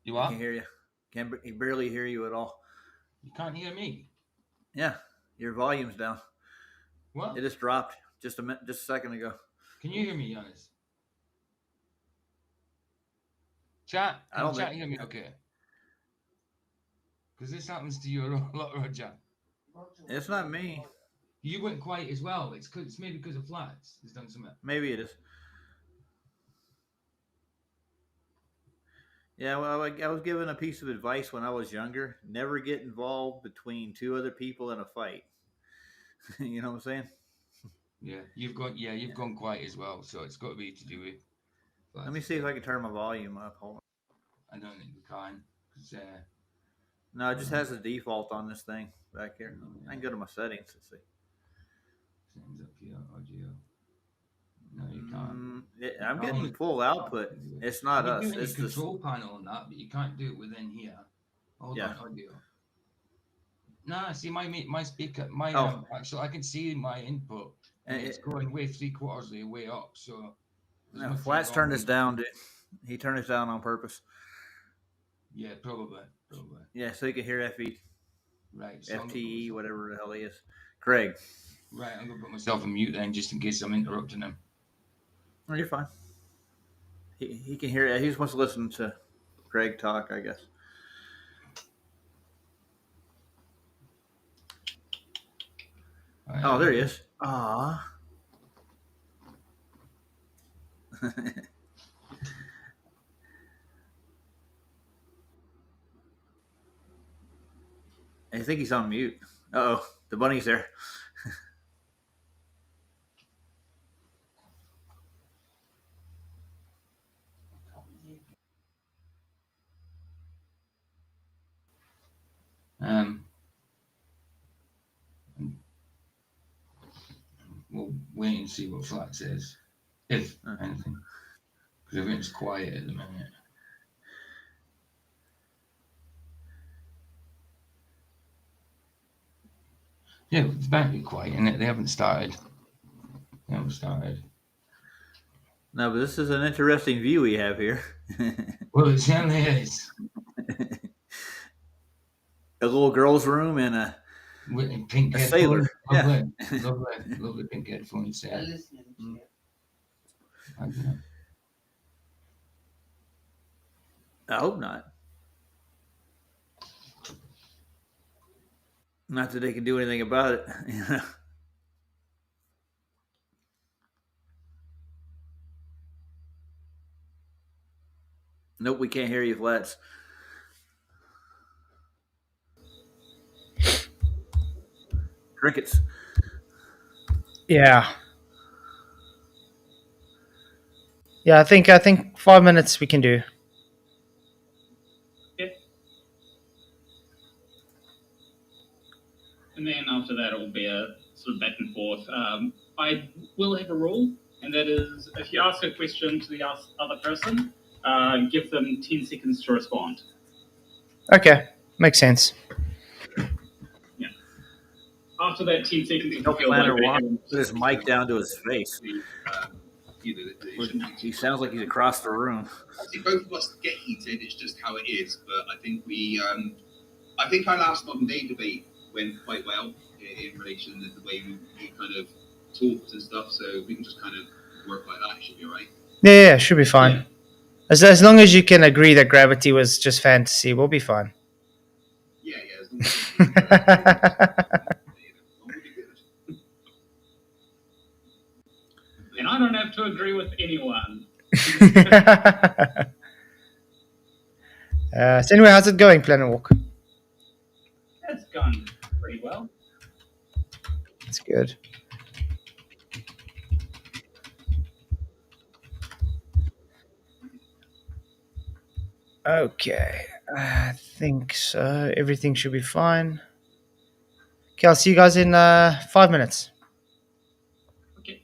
You are? Can't hear you. Can barely hear you at all. You can't hear me? Yeah, your volume's down. What? It just dropped just a second ago. Can you hear me, Giannis? Chat, can don't chat think- hear me okay? Because this happens to you a lot, Roger. It's not me. You went quiet as well. It's maybe because of Flats. It's done something. Maybe it is. Yeah, well, I was given a piece of advice when I was younger. Never get involved between two other people in a fight. You know what I'm saying? Yeah, you've gone quiet as well, so it's got to be to do with Let me see if I can turn my volume up. Hold on. I don't think we can. 'Cause, No, it just has the default on this thing back here. I can go to my settings and see. settings up here, audio. No, you can't. I'm getting full output. It's not you us. can do it in It's the the control panel on that, but you can't do it within here. Hold on, audio. Nah, see my speaker, actually I can see my input, and it's going way 3/4 of the way up. So no, Flat's turned this down, dude. He turned this down on purpose. Yeah, probably. Yeah, so you can hear FE. Right. So FTE, whatever the hell he is. Craig. Right, I'm gonna put myself on mute then, just in case I'm interrupting him. Oh, you're fine. He can hear it. He just wants to listen to Craig talk, I guess. Right, there he is. Ah. I think he's on mute. Uh-oh, the bunny's there. We'll wait and see what Flat says, if anything, because everything's quiet at the minute. Yeah, it's about to be quiet, isn't it? They haven't started. No, but this is an interesting view we have here. Well, it certainly is. A little girl's room and a pink sailor. Lovely, lovely pink headphones. Yeah. I hope not. Not that they can do anything about it. Nope, we can't hear you, Flats. Crickets. Yeah. I think 5 minutes we can do. Okay. And then after that, it will be a sort of back and forth. I will have a rule, and that is if you ask a question to the other person, give them 10 seconds to respond. Okay, makes sense. Yeah. After that 10 seconds, you feel like put his mic down to his face. He sounds like he's across the room. I think both of us get heated. It's just how it is. But I think I think our last modern day debate went quite well in relation to the way we kind of talked and stuff. So we can just kind of work like that. It should be all right. Yeah, should be fine. Yeah. As long as you can agree that gravity was just fantasy, we'll be fine. Yeah. As long as and I don't have to agree with anyone. So anyway, how's it going, Planet Walk? It's gone pretty well. That's good. Okay, I think so. Everything should be fine. Okay, I'll see you guys in 5 minutes. Okay.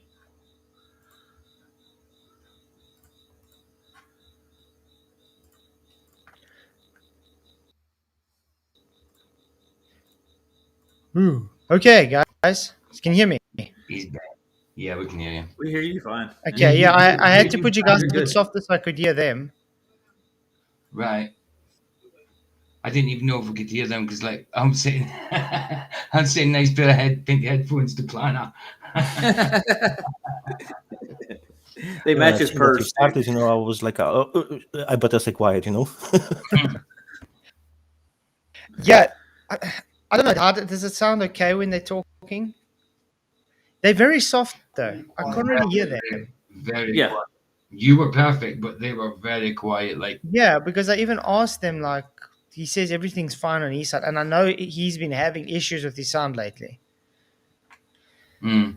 Ooh. Okay, guys, can you hear me? He's back. Yeah, we can hear you. We hear you fine. Okay, yeah, I had to put you guys a bit softer so I could hear them. Right. I didn't even know if we could hear them because, like, I'm saying nice pair of pink headphones to Planner. They match his purse. Started, I was like, I better stay quiet, Yeah, I don't know. Does it sound okay when they're talking? They're very soft, though. I can't really hear them. Very quiet. You were perfect, but they were very quiet. Like, yeah, because I even asked them, like, he says everything's fine on his side, and I know he's been having issues with his sound lately. Well,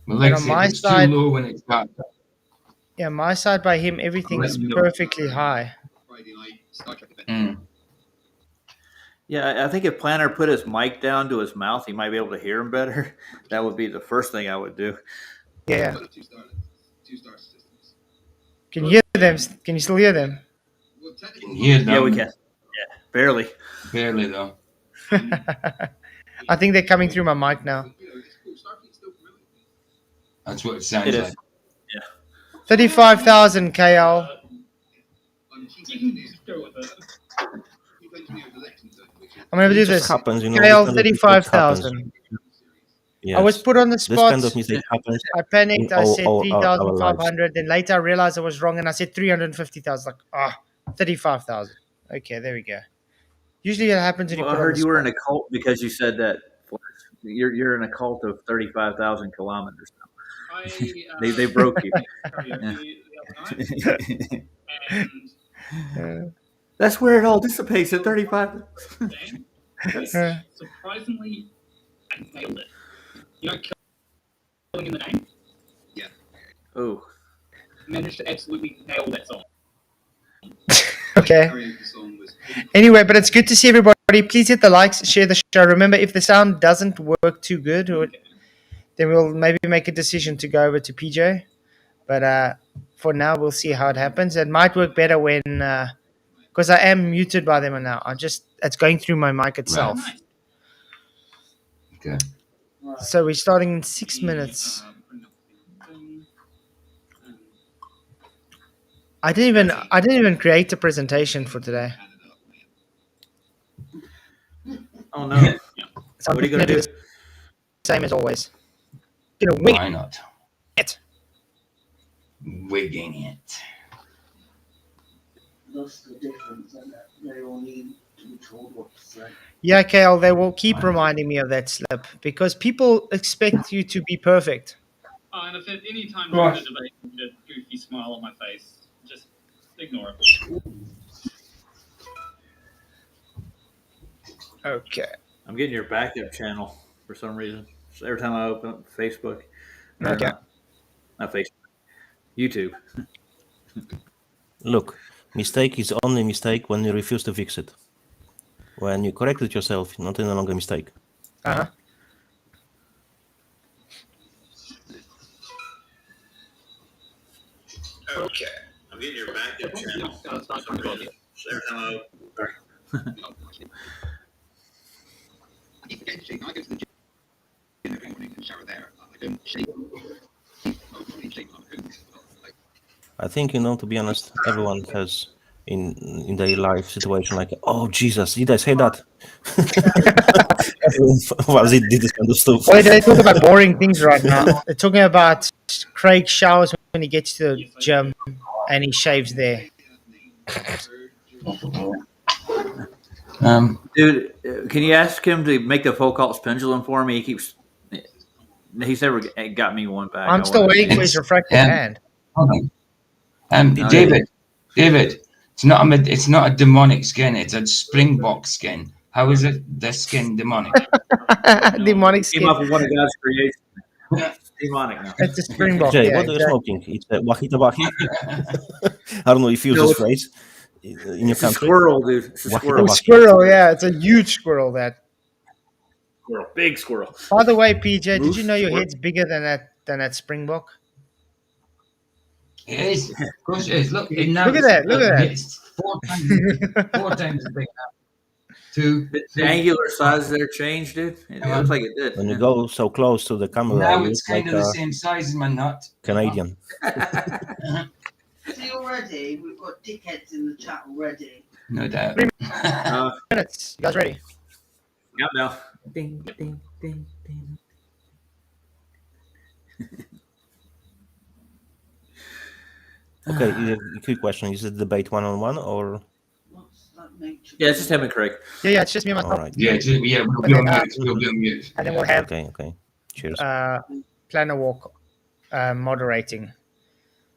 like I said, it's too low when it starts. Yeah, my side by him, everything's perfectly high. Friday night Star Trek event. Mm. Yeah, I think if Planner put his mic down to his mouth, he might be able to hear him better. That would be the first thing I would do. Yeah. Two-star systems. Can you hear them? Can you still hear them? Well, You can technically, hear them. Yeah, we can. Yeah, barely. Barely though. I think they're coming through my mic now. you know, it's cool. Starfleet's still brilliant. That's what it sounds It is. like. 35,000 KL. I'm chief You can engineer. just go with it. Chief engineer of Lexington, which is I'm going to do It just this. happens, you know. KL, this kind of mistake happens. 35,000. Yes. I was put on the This spot. kind of mistake happens. I panicked. in I all- said all our lives. 3,500. Then later I realized I was wrong and I said 350,000. Like, 35,000. Okay, there we go. Usually it happens when you Well, put I on heard the you were in spot. a cult because you said that. You're in a cult of 35,000 kilometers. They broke you. Karaoke the other night, and That's where it all dissipates at 35. Dan, surprisingly, I nailed it. You know, killing in the name. Oh, Managed to absolutely nail that song. Okay. karaoke song was Anyway, but it's good to see everybody. Please hit the likes, share the show. Remember, if the sound doesn't work too good, then we'll maybe make a decision to go over to PJ. But for now, we'll see how it happens. It might work better when, because I am muted by them now. It's going through my mic itself. Right. Okay. So we're starting in 6 minutes. I didn't even create a presentation for today. oh no! So I'm What are you gonna gonna do do? the same as always. Gonna wing Why not? it. Wigging it. That's the difference, and they all need to be told what to say. Yeah, KL, they will keep reminding me of that slip because people expect you to be perfect. And if at any time Right. during the debate you get a goofy smile on my face, just ignore it. Okay. I'm getting your backup channel for some reason. So every time I open up Facebook, or Okay. not Facebook, YouTube. Look, mistake is only mistake when you refuse to fix it. When you correct it yourself, not any longer mistake. Uh-huh. Okay. I'm getting your backup channel. So every time I I keep forgetting to shake. I go to the gym every morning and shower there. I don't shake. I don't shake on the I think, to be honest, everyone has in their life situation like, oh Jesus, did I say that? Everyone did this kind of stuff. Wait, they talk about boring things right now. They're talking about Craig showers when he gets to the gym and he shaves there. Dude, can you ask him to make the Foucault's pendulum for me? He's never got me one back. I'm still waiting for his refractive hand. Hold on. David, it's not a demonic skin. It's a springbok skin. How is it the skin demonic? Demonic Came skin. up with one of God's creations. Demonic now. It's a springbok. Jay, Yeah, what are you exactly. smoking? It's a wahita wahi. I don't know if you use this phrase in your It's a country. squirrel, dude. It's a Wahita squirrel. wahi. Squirrel, yeah, it's a huge squirrel. That. Squirrel. Big squirrel. By the way, PJ, did Moose you know your squirrel. head's bigger than that springbok? It is. Of course it is. Look at that, look at that. It's four times as big now. The angular size there changed, dude. It looks like it did. When you go so close to the camera, Now you it's look kind like of the a same size as my nut. Canadian. See, already, we've got dickheads in the chat already. No doubt. Minutes. You guys ready? Yep, now. Ding, ding, ding, ding. Okay, a quick question. Is it debate one-on-one or? What's that nature? Yeah, it's just him and Craig. Yeah, it's just me and myself. All right. Yeah, we'll be on mute. We'll be on mute. And then we'll have Okay. Cheers. Planner Walk moderating.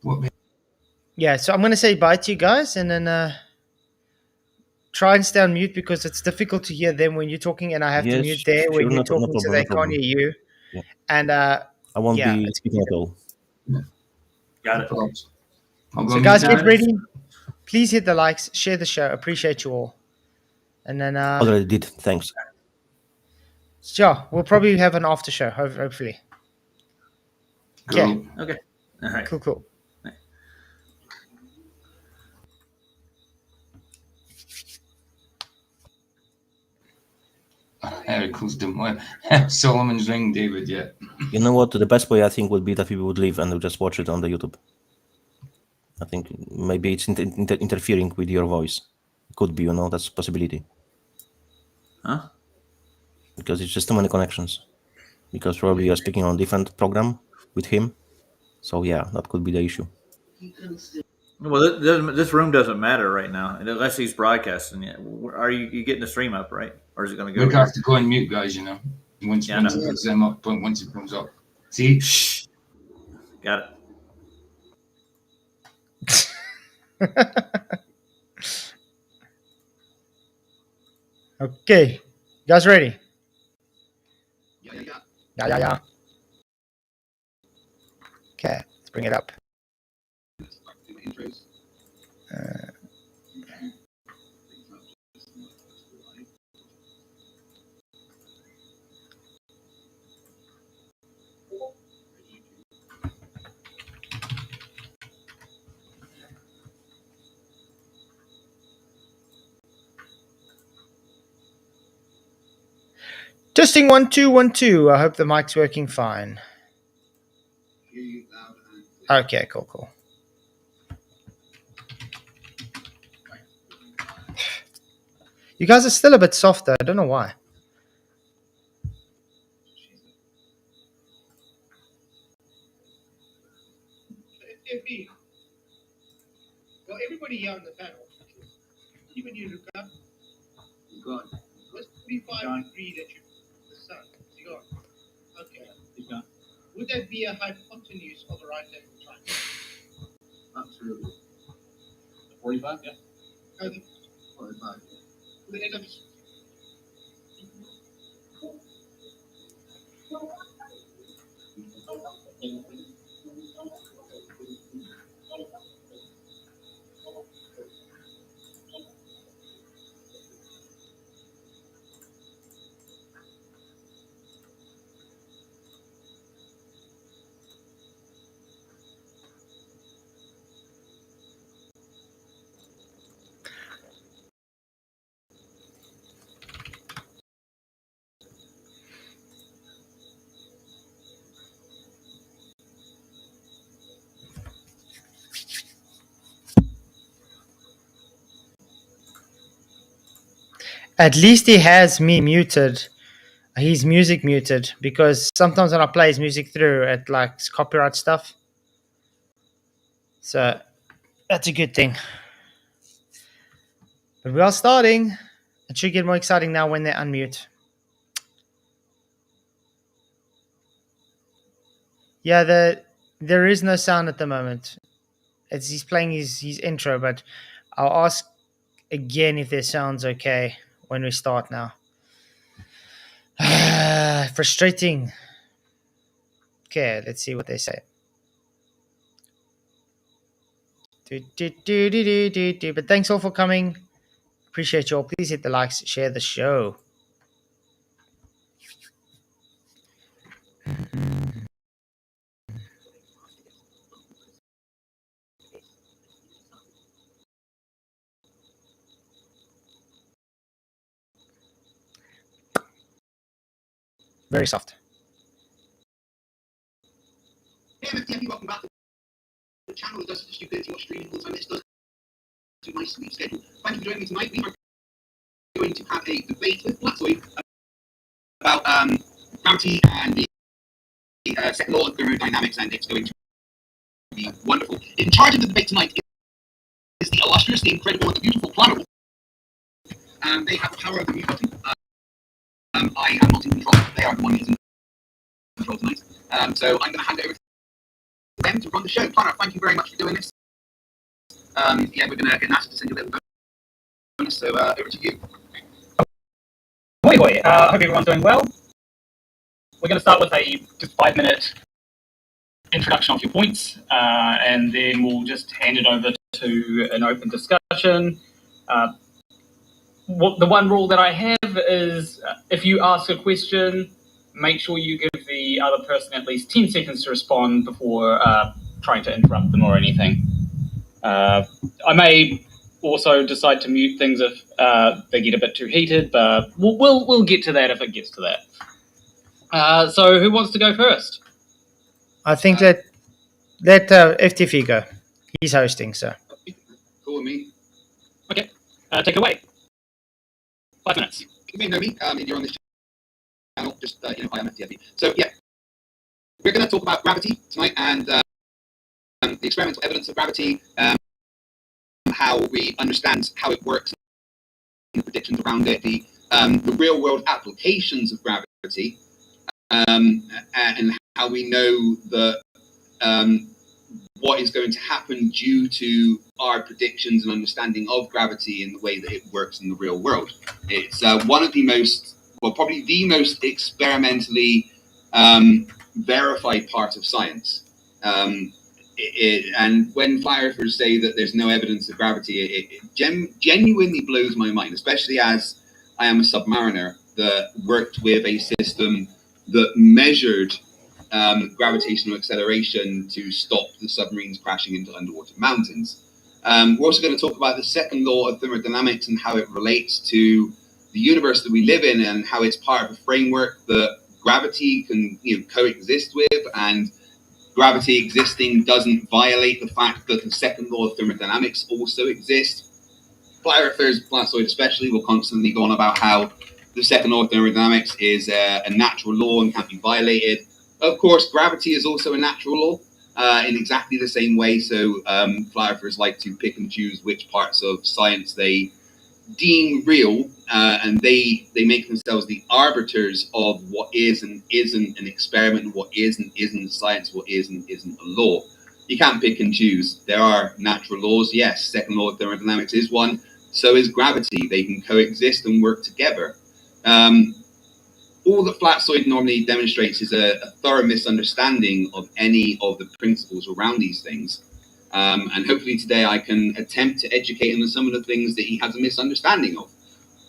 What? Yeah, so I'm going to say bye to you guys and then try and stay on mute because it's difficult to hear them when you're talking and I have to Yes, mute there when sure, you're no talking problem, so no they problem. can't hear you. Yeah. And I won't yeah, be speaking at all. Got it. Problems. So guys, get ready. Please hit the likes, share the show. Appreciate you all. And then already did. Thanks. Sure, we'll probably have an after show, hopefully. Cool. Okay. All right. Cool. Eric calls them Solomon's ring, David. Yeah. You know what? The best way I think would be that people would leave and would just watch it on the YouTube. I think maybe it's interfering with your voice. Could be, that's a possibility. Huh? Because it's just too many connections. Because probably you're speaking on a different program with him. So yeah, that could be the issue. Well, this room doesn't matter right now unless he's broadcasting it. Are you getting the stream up, right? Or is it going to go? We have to go and mute, guys. Once it puts them up, once it comes up. See? Shh. Got it. Okay, you guys ready? Yeah. Okay, let's bring it up. Testing 1 2 1 2. I hope the mic's working fine. Okay, cool. You guys are still a bit softer. I don't know why. FTFE. Well, everybody here on the panel, even you, Luca, what's 35 degree that you the sun? Is he gone? Okay. He's gone. Would that be a hypotenuse of a right angle triangle? Absolutely. 45, yeah. 45. The end of it. At least he has me muted. His music muted, because sometimes when I play his music through, it likes copyright stuff. So that's a good thing. But we are starting. It should get more exciting now when they unmute. Yeah, there is no sound at the moment. He's playing his intro, but I'll ask again if their sound's okay when we start now. Frustrating. Okay, let's see what they say. But thanks all for coming. Appreciate you all. Please hit the likes, share the show. Very soft. Hey, FTFE, welcome back to the channel. It does stupidity or streaming all the time. It does to my sleep schedule. Thank you for joining me tonight. We are going to have a debate with Flatzoid about gravity and the second law of thermodynamics, and it's going to be wonderful. In charge of the debate tonight is the illustrious, the incredible, and the beautiful Planet. They have the power of the mute button. I am not in control. They are the one who's in control tonight. So I'm going to hand it over to them to run the show. Clara, thank you very much for doing this. Yeah, we're going to get Nasa to send you a little bonus, so over to you. Hoi hoi, hope everyone's doing well. We're going to start with a just 5-minute introduction of your points, and then we'll just hand it over to an open discussion. The one rule that I have is if you ask a question, make sure you give the other person at least 10 seconds to respond before trying to interrupt them or anything. I may also decide to mute things if they get a bit too heated, but we'll get to that if it gets to that. So who wants to go first? I think let FTFE go. He's hosting, so. Cool with me. Okay, take it away. 5 minutes. You may know me if you're on this channel. Just I am FTFE. So yeah, we're going to talk about gravity tonight and the experimental evidence of gravity, how we understand how it works, the predictions around it, the real world applications of gravity, and how we know that what is going to happen due to our predictions and understanding of gravity in the way that it works in the real world. It's one of the most, well, probably the most experimentally verified part of science. And when flat earthers say that there's no evidence of gravity, it genuinely blows my mind, especially as I am a submariner that worked with a system that measured gravitational acceleration to stop the submarines crashing into underwater mountains. We're also going to talk about the second law of thermodynamics and how it relates to the universe that we live in and how it's part of a framework that gravity can coexist with, and gravity existing doesn't violate the fact that the second law of thermodynamics also exists. Flat earthers, Flatzoid especially, will constantly go on about how the second law of thermodynamics is a natural law and can't be violated. Of course, gravity is also a natural law in exactly the same way. So flat earthers like to pick and choose which parts of science they deem real, and they make themselves the arbiters of what is and isn't an experiment, what is and isn't science, what is and isn't a law. You can't pick and choose. There are natural laws. Yes, second law of thermodynamics is one. So is gravity. They can coexist and work together. All that Flatzoid normally demonstrates is a thorough misunderstanding of any of the principles around these things. And hopefully today I can attempt to educate him on some of the things that he has a misunderstanding of.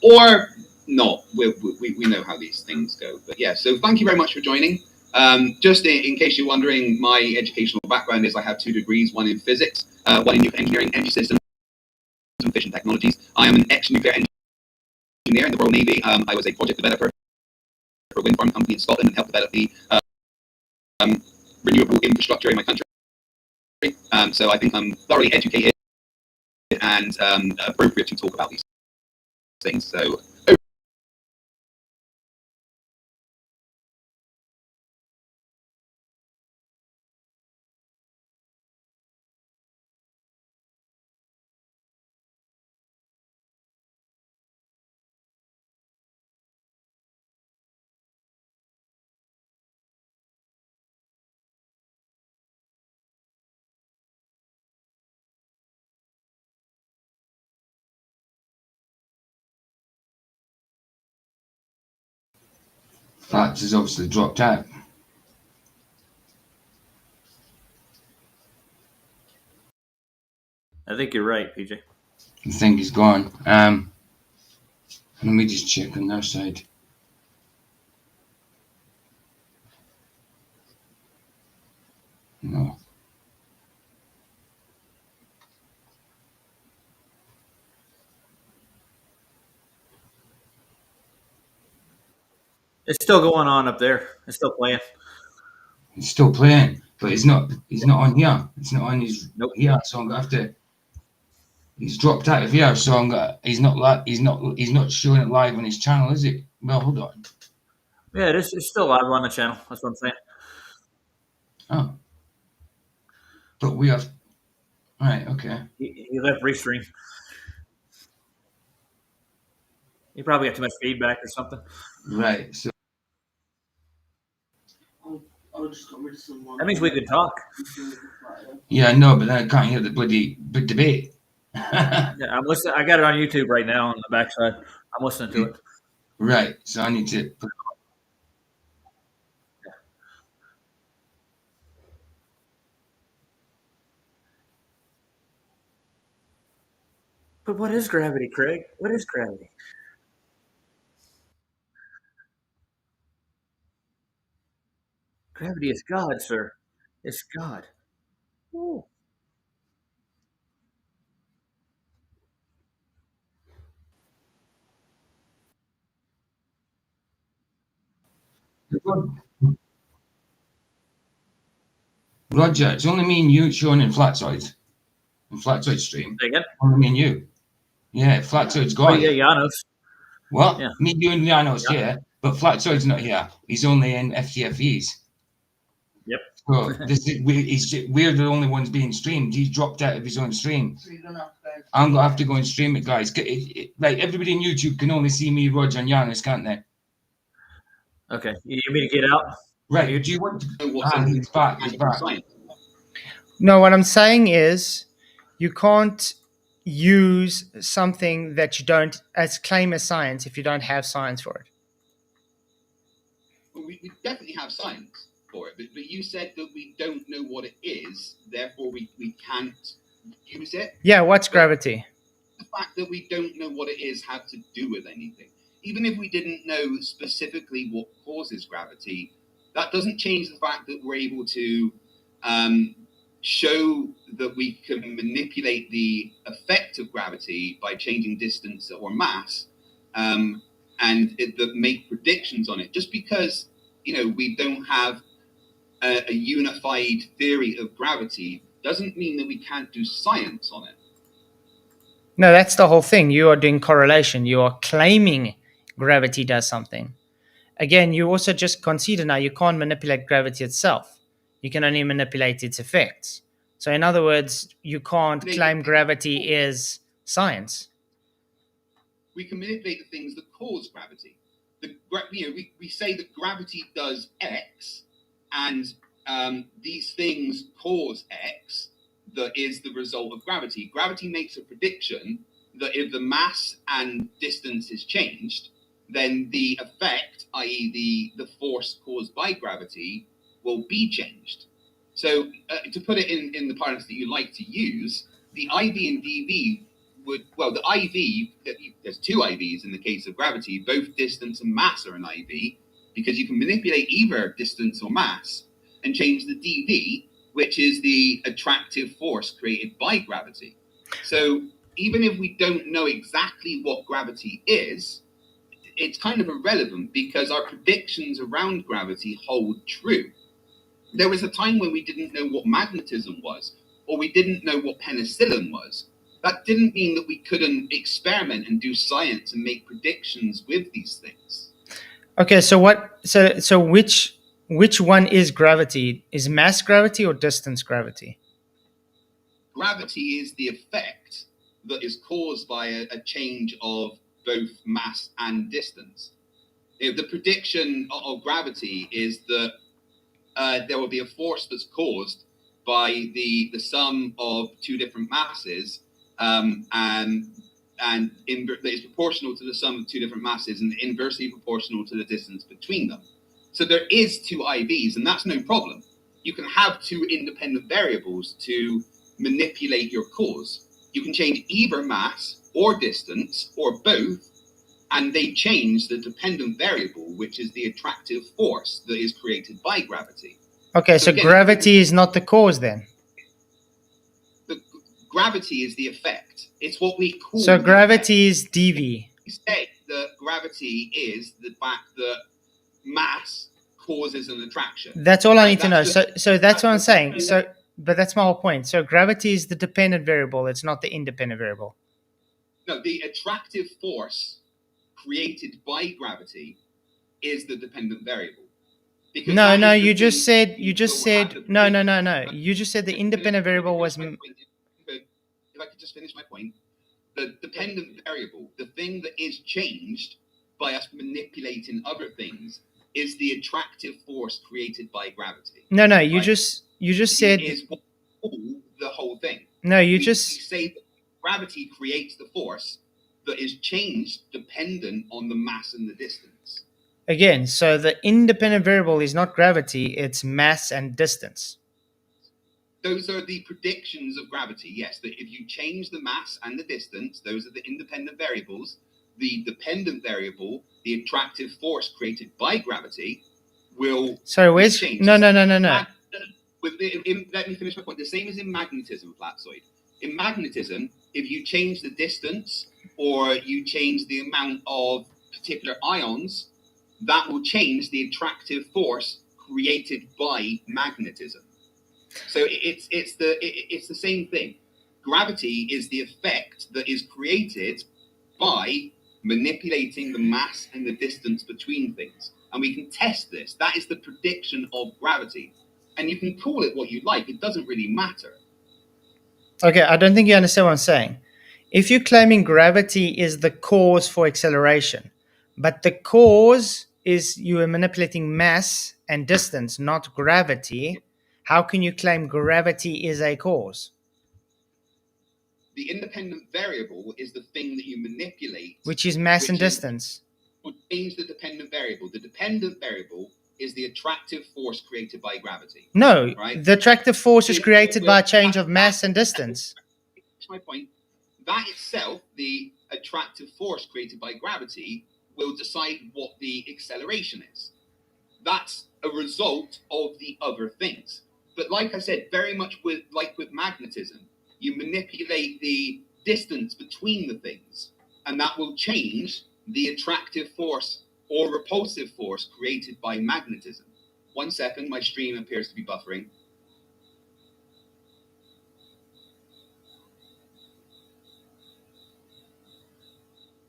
Or not. We know how these things go. But yeah, so thank you very much for joining. Just in case you're wondering, my educational background is I have 2 degrees, one in physics, one in nuclear engineering, energy systems, and fission technologies. I am an ex-nuclear engineer in the Royal Navy. I was a project developer for a wind farm company in Scotland and helped develop the renewable infrastructure in my country. So I think I'm thoroughly educated and appropriate to talk about these things. So. Flats has obviously dropped out. I think you're right, PJ. I think he's gone. Let me just check on their side. No. It's still going on up there. It's still playing. He's still playing, but he's not on here. It's not on his here, so I'm gonna have to. He's dropped out of here, so I'm gonna. He's not showing it live on his channel, is it? Well, hold on. Yeah, it's still live on the channel. That's what I'm saying. Oh, but we have. Right. Okay. He left restream. You probably got too much feedback or something. Right. So. That means we could talk. Yeah, no, but then I can't hear the bloody debate. Yeah, I'm listening. I got it on YouTube right now on the backside. I'm listening to it. Right. So I need to. But what is gravity, Craig? What is gravity? Gravity is God, sir. It's God. Ooh. Roger, it's only me and you showing in Flatzoid. In Flatzoid stream. Say again? Only me and you. Yeah, Flatzoid's Oh, got yeah, it. Janos. What? Yeah. Me, you, and Janos here, but Flatzoid's not here. He's only in FTFEs. Yep. So we're the only ones being streamed. He's dropped out of his own stream. So you're gonna have to go. I'm gonna have to go and stream it, guys. Like everybody on YouTube can only see me, Roger, and Janos, can't they? Okay. You need me to get out? Right. Do you want to? know what's He's back. He's back. science. No, what I'm saying is you can't use something that you don't as claim as science if you don't have science for it. Well, we definitely have science for it, but you said that we don't know what it is, therefore we can't use it. Yeah, what's gravity? The fact that we don't know what it is have to do with anything. Even if we didn't know specifically what causes gravity, that doesn't change the fact that we're able to show that we can manipulate the effect of gravity by changing distance or mass, and that make predictions on it. Just because we don't have a unified theory of gravity doesn't mean that we can't do science on it. No, that's the whole thing. You are doing correlation. You are claiming gravity does something. Again, you also just consider now you can't manipulate gravity itself. You can only manipulate its effects. So in other words, you can't claim gravity is science. We can manipulate the things that cause gravity. We say that gravity does X, and these things cause X that is the result of gravity. Gravity makes a prediction that if the mass and distance is changed, then the effect, i.e. the force caused by gravity, will be changed. So to put it in the parlance that you like to use, the IV and dV the IV, there's two IVs in the case of gravity, both distance and mass are an IV, because you can manipulate either distance or mass and change the dV, which is the attractive force created by gravity. So even if we don't know exactly what gravity is, it's kind of irrelevant because our predictions around gravity hold true. There was a time when we didn't know what magnetism was, or we didn't know what penicillin was. That didn't mean that we couldn't experiment and do science and make predictions with these things. Okay, so which one is gravity? Is mass gravity or distance gravity? Gravity is the effect that is caused by a change of both mass and distance. The prediction of gravity is that there will be a force that's caused by the sum of two different masses, and that is proportional to the sum of two different masses and inversely proportional to the distance between them. So there is two IVs, and that's no problem. You can have two independent variables to manipulate your cause. You can change either mass or distance or both, and they change the dependent variable, which is the attractive force that is created by gravity. Okay, so again, gravity is not the cause then? Gravity is the effect. It's what we call. So gravity is dV. We say that gravity is the fact that mass causes an attraction. That's all I need to know. So that's what I'm saying. But that's my whole point. So gravity is the dependent variable. It's not the independent variable. No, the attractive force created by gravity is the dependent variable. No, you just said no. You just said the independent variable was. If I could just finish my point, the dependent variable, the thing that is changed by us manipulating other things, is the attractive force created by gravity. No, you just said is the whole thing. No, we say that gravity creates the force that is changed dependent on the mass and the distance. Again, so the independent variable is not gravity, it's mass and distance. those are the predictions of gravity. Yes, that if you change the mass and the distance, those are the independent variables. The dependent variable, the attractive force created by gravity, will change. No. Let me finish my point. The same as in magnetism, Flatzoid. In magnetism, if you change the distance or you change the amount of particular ions, that will change the attractive force created by magnetism. So it's the same thing. Gravity is the effect that is created by manipulating the mass and the distance between things. And we can test this. That is the prediction of gravity. And you can call it what you like. It doesn't really matter. Okay, I don't think you understand what I'm saying. If you're claiming gravity is the cause for acceleration, but the cause is you are manipulating mass and distance, not gravity, how can you claim gravity is a cause? The independent variable is the thing that you manipulate. Which is mass and distance. Would change the dependent variable. The dependent variable is the attractive force created by gravity. No, right? The attractive force is created by a change of mass and distance. That's my point. That itself, the attractive force created by gravity, will decide what the acceleration is. That's a result of the other things. But like I said, very much with magnetism, you manipulate the distance between the things, and that will change the attractive force or repulsive force created by magnetism. 1 second, my stream appears to be buffering.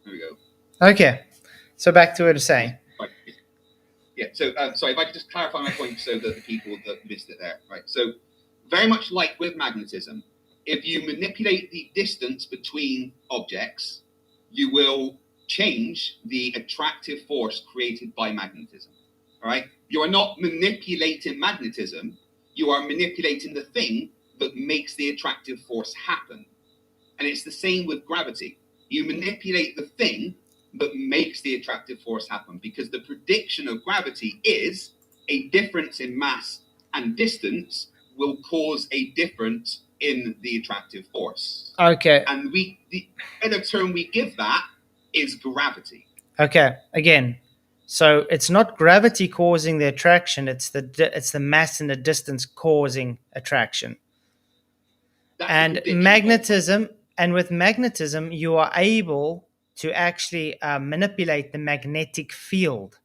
There we go. Okay, so back to what I was saying. Right. Yeah, so sorry, if I could just clarify my point so that the people that missed it there, right? So very much like with magnetism, if you manipulate the distance between objects, you will change the attractive force created by magnetism, all right? You are not manipulating magnetism, you are manipulating the thing that makes the attractive force happen. And it's the same with gravity. You manipulate the thing that makes the attractive force happen, because the prediction of gravity is a difference in mass and distance will cause a difference in the attractive force. Okay. And the other term we give that is gravity. Okay, again, so it's not gravity causing the attraction, it's the mass and the distance causing attraction. And magnetism, and with magnetism, you are able to actually manipulate the magnetic field.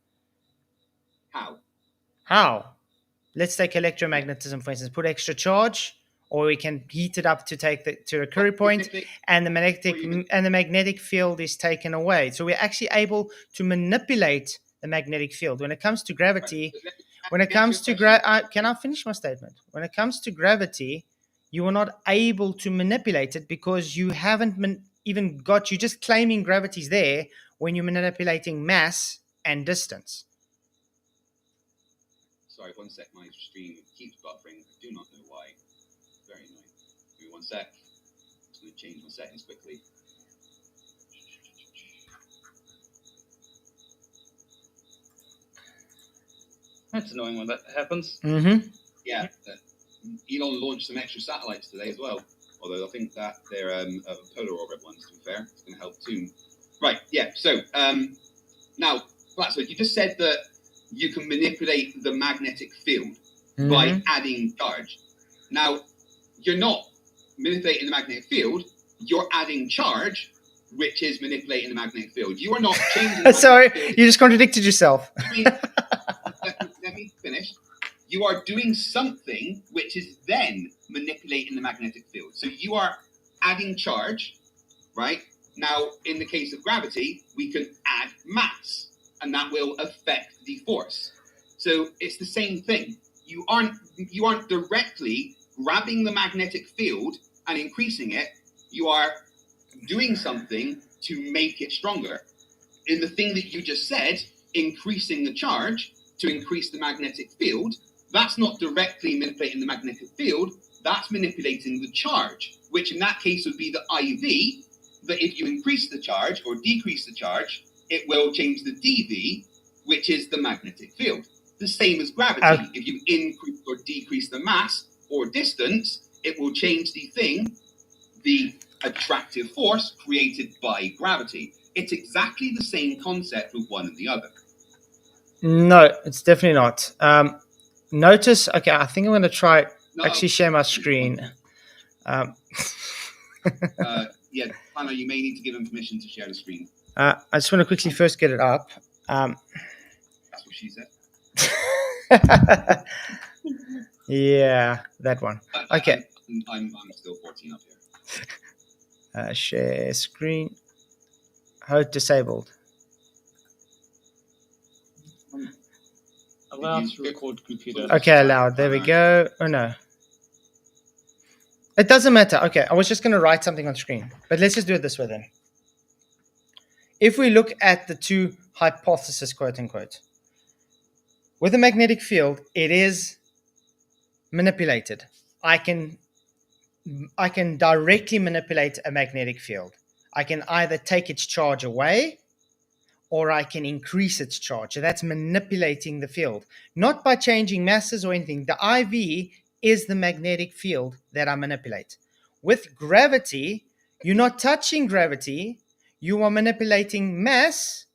How? Let's take electromagnetism, for instance. Put extra charge, or we can heat it up to take to a Curie point, and the magnetic field is taken away. So we're actually able to manipulate the magnetic field. When it comes to gravity, can I finish my statement? When it comes to gravity, you are not able to manipulate it because you haven't you're just claiming gravity's there when you're manipulating mass and distance. Sorry, 1 sec, my stream keeps buffering. I do not know why. Very annoying. Give me 1 sec. I'm just going to change my settings quickly. That's annoying when that happens. Mm-hmm. Yeah, Elon launched some extra satellites today as well. Although I think that they're polar orbit ones, to be fair. It's going to help too. Right, yeah. So now, Flatzoid, you just said that you can manipulate the magnetic field by adding charge. Now, you're not manipulating the magnetic field, you're adding charge, which is manipulating the magnetic field. You are not changing the Sorry, field. you just contradicted yourself. Let me finish. You are doing something which is then manipulating the magnetic field. So you are adding charge, right? Now, in the case of gravity, we can add mass, and that will affect the force. So it's the same thing. You aren't directly grabbing the magnetic field and increasing it. You are doing something to make it stronger. In the thing that you just said, increasing the charge to increase the magnetic field, that's not directly manipulating the magnetic field, that's manipulating the charge, which in that case would be the IV, that if you increase the charge or decrease the charge, it will change the dV, which is the magnetic field. The same as gravity. If you increase or decrease the mass or distance, it will change the thing, the attractive force created by gravity. It's exactly the same concept with one and the other. No, it's definitely not. Notice, okay, I think I'm going to try actually share my screen. Yeah, Hannah, you may need to give him permission to share the screen. I just want to quickly first get it up. That's what she said. Yeah, that one. Okay. I'm still 14 up here. Share screen. Hold disabled. Allow to record computer. Okay, allowed. There we go. Oh no. It doesn't matter. Okay, I was just going to write something on screen. But let's just do it this way then. If we look at the two hypotheses, quote unquote, with a magnetic field, it is manipulated. I can directly manipulate a magnetic field. I can either take its charge away or I can increase its charge. So that's manipulating the field. Not by changing masses or anything. The IV is the magnetic field that I manipulate. With gravity, you're not touching gravity. You are manipulating mass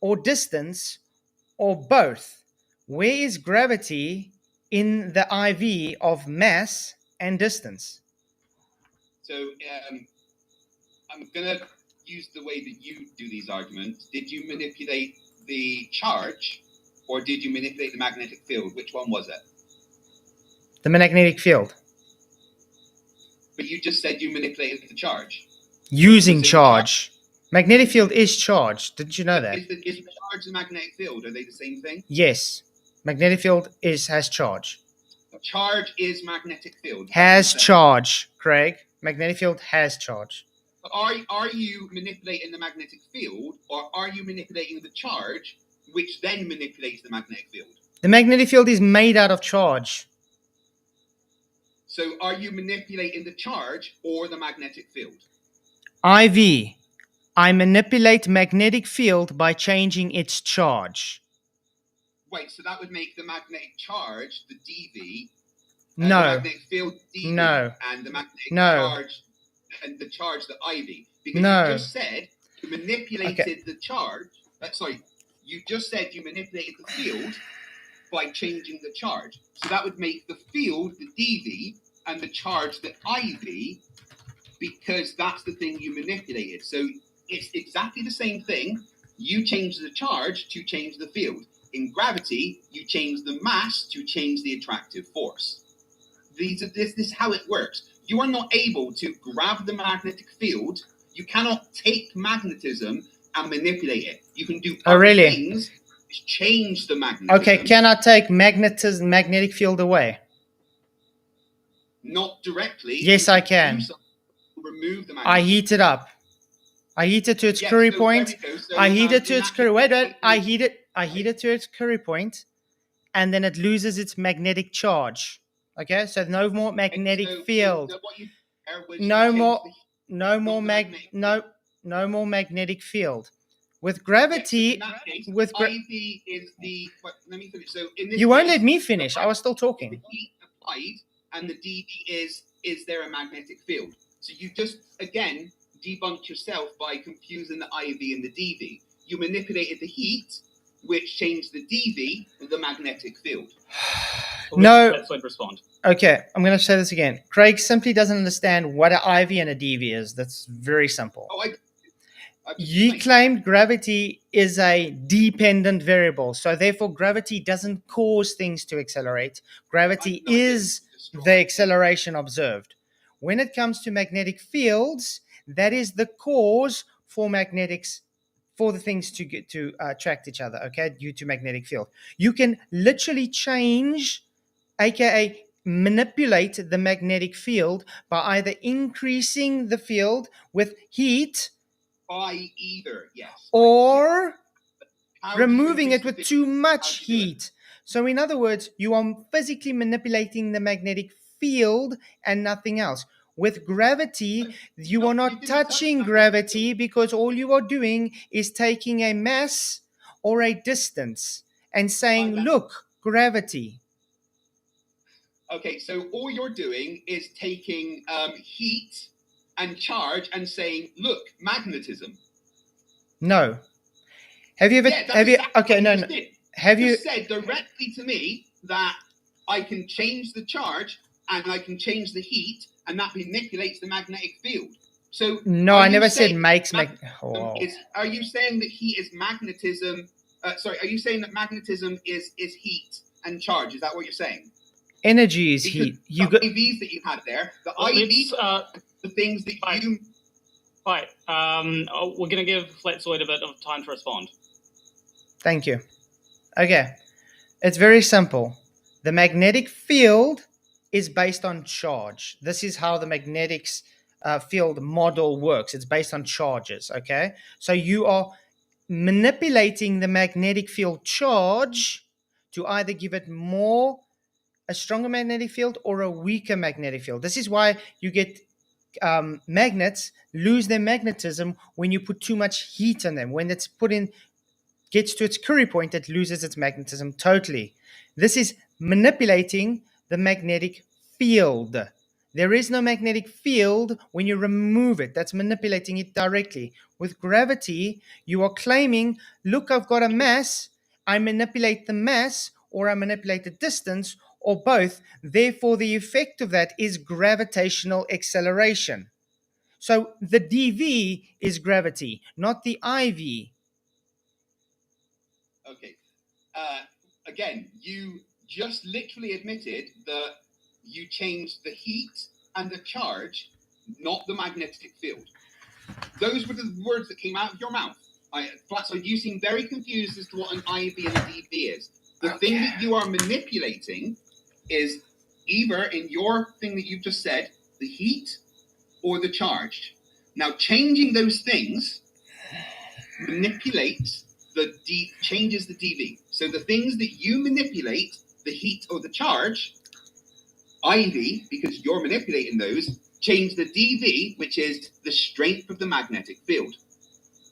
or distance or both. Where is gravity in the IV of mass and distance? So I'm going to use the way that you do these arguments. Did you manipulate the charge or did you manipulate the magnetic field? Which one was it? The magnetic field. But you just said you manipulated the charge. Using charge. Magnetic field is charged. Didn't you know that? Is the charge the magnetic field? Are they the same thing? Yes. Magnetic field has charge. Charge is magnetic field. Has charge, Craig. Magnetic field has charge. Are you manipulating the magnetic field or are you manipulating the charge which then manipulates the magnetic field? The magnetic field is made out of charge. So are you manipulating the charge or the magnetic field? IV. I manipulate magnetic field by changing its charge. Wait, so that would make the magnetic charge the dV. No. The magnetic field dV. No. And the magnetic No. charge and the charge the IV. Because No. you just said you manipulated the charge. You just said you manipulated the field by changing the charge. So that would make the field the dV and the charge the IV because that's the thing you manipulated. So it's exactly the same thing. You change the charge to change the field. In gravity, you change the mass to change the attractive force. This is how it works. You are not able to grab the magnetic field. You cannot take magnetism and manipulate it. You can do other things which change the magnetism. Okay, can I take magnetic field away? Not directly. Yes, I can. Remove the magnetic I heat it up. I heat it to its curry point. I heat it to its curry. Wait. I heat it to its curry point, and then it loses its magnetic charge. Okay, so no more magnetic field. No more magnetic field. With gravity, IV is the. Let me finish. So in this you won't let me finish. I was still talking. The heat applied, and the dV is there a magnetic field? So you just again debunked yourself by confusing the IV and the dV. You manipulated the heat, which changed the dV, the magnetic field. No. Let's respond. Okay, I'm going to say this again. Craig simply doesn't understand what an IV and a dV is. That's very simple. You claimed gravity is a dependent variable, so therefore gravity doesn't cause things to accelerate. Gravity is the acceleration observed. When it comes to magnetic fields, that is the cause for magnetics, for the things to get to attract each other, okay, due to magnetic field. You can literally change, aka manipulate the magnetic field by either increasing the field with heat or removing it with too much heat. So in other words, you are physically manipulating the magnetic field and nothing else. With gravity, you are not touching gravity because all you are doing is taking a mass or a distance and saying, look, gravity. Okay, so all you're doing is taking heat and charge and saying, look, magnetism. No. Have you ever? Yeah, that's have you? exactly Okay, what no, you no. just did. Have You you? just said directly to me that I can change the charge and I can change the heat, and that manipulates the magnetic field. So No, I never said makes. Are you saying that heat is magnetism? Sorry, are you saying that magnetism is heat and charge? Is that what you're saying? Energy is Because heat. the IVs that you had there, the IVs, the things that you. Right. We're going to give Flatzoid a bit of time to respond. Thank you. Okay. It's very simple. The magnetic field is based on charge. This is how the magnetics field model works. It's based on charges. Okay. So you are manipulating the magnetic field charge to either give it a stronger magnetic field or a weaker magnetic field. This is why you get magnets lose their magnetism when you put too much heat on them. When it's gets to its Curie point, it loses its magnetism totally. This is manipulating the magnetic field. There is no magnetic field when you remove it. That's manipulating it directly. With gravity, you are claiming, look, I've got a mass. I manipulate the mass, or I manipulate the distance, or both. Therefore, the effect of that is gravitational acceleration. So the dV is gravity, not the IV. Okay. Again, you just literally admitted that you changed the heat and the charge, not the magnetic field. Those were the words that came out of your mouth. Flatzoid, you seem very confused as to what an IV and a dV is. The thing that you are manipulating is either in your thing that you've just said, the heat or the charge. Now, changing those things manipulates changes the dV. So the things that you manipulate, the heat or the charge, IV, because you're manipulating those, change the dV, which is the strength of the magnetic field.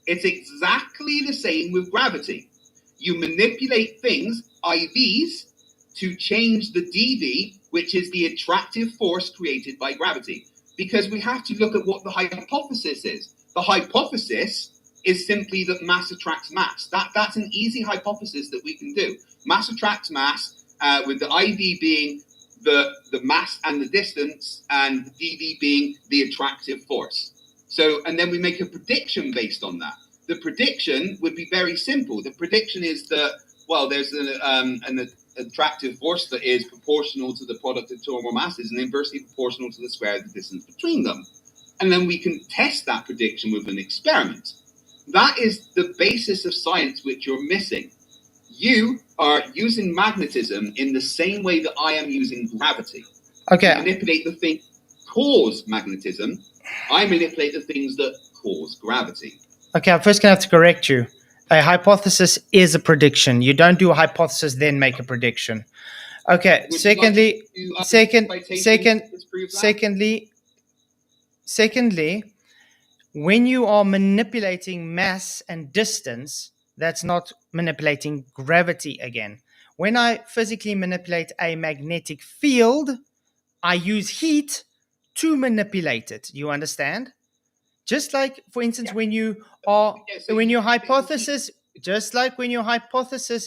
It's exactly the same with gravity. You manipulate things, IVs, to change the dV, which is the attractive force created by gravity. Because we have to look at what the hypothesis is. The hypothesis is simply that mass attracts mass. That's an easy hypothesis that we can do. Mass attracts mass, with the IV being the mass and the distance, and the dV being the attractive force. So, and then we make a prediction based on that. The prediction would be very simple. The prediction is that, well, there's an attractive force that is proportional to the product of two or more masses and inversely proportional to the square of the distance between them. And then we can test that prediction with an experiment. That is the basis of science which you're missing. You are using magnetism in the same way that I am using gravity. Okay. You manipulate the things that cause magnetism. I manipulate the things that cause gravity. Okay, I'm first going to have to correct you. A hypothesis is a prediction. You don't do a hypothesis, then make a prediction. Okay, secondly, when you are manipulating mass and distance, that's not manipulating gravity again. When I physically manipulate a magnetic field, I use heat to manipulate it. You understand? Just like, for instance, when your hypothesis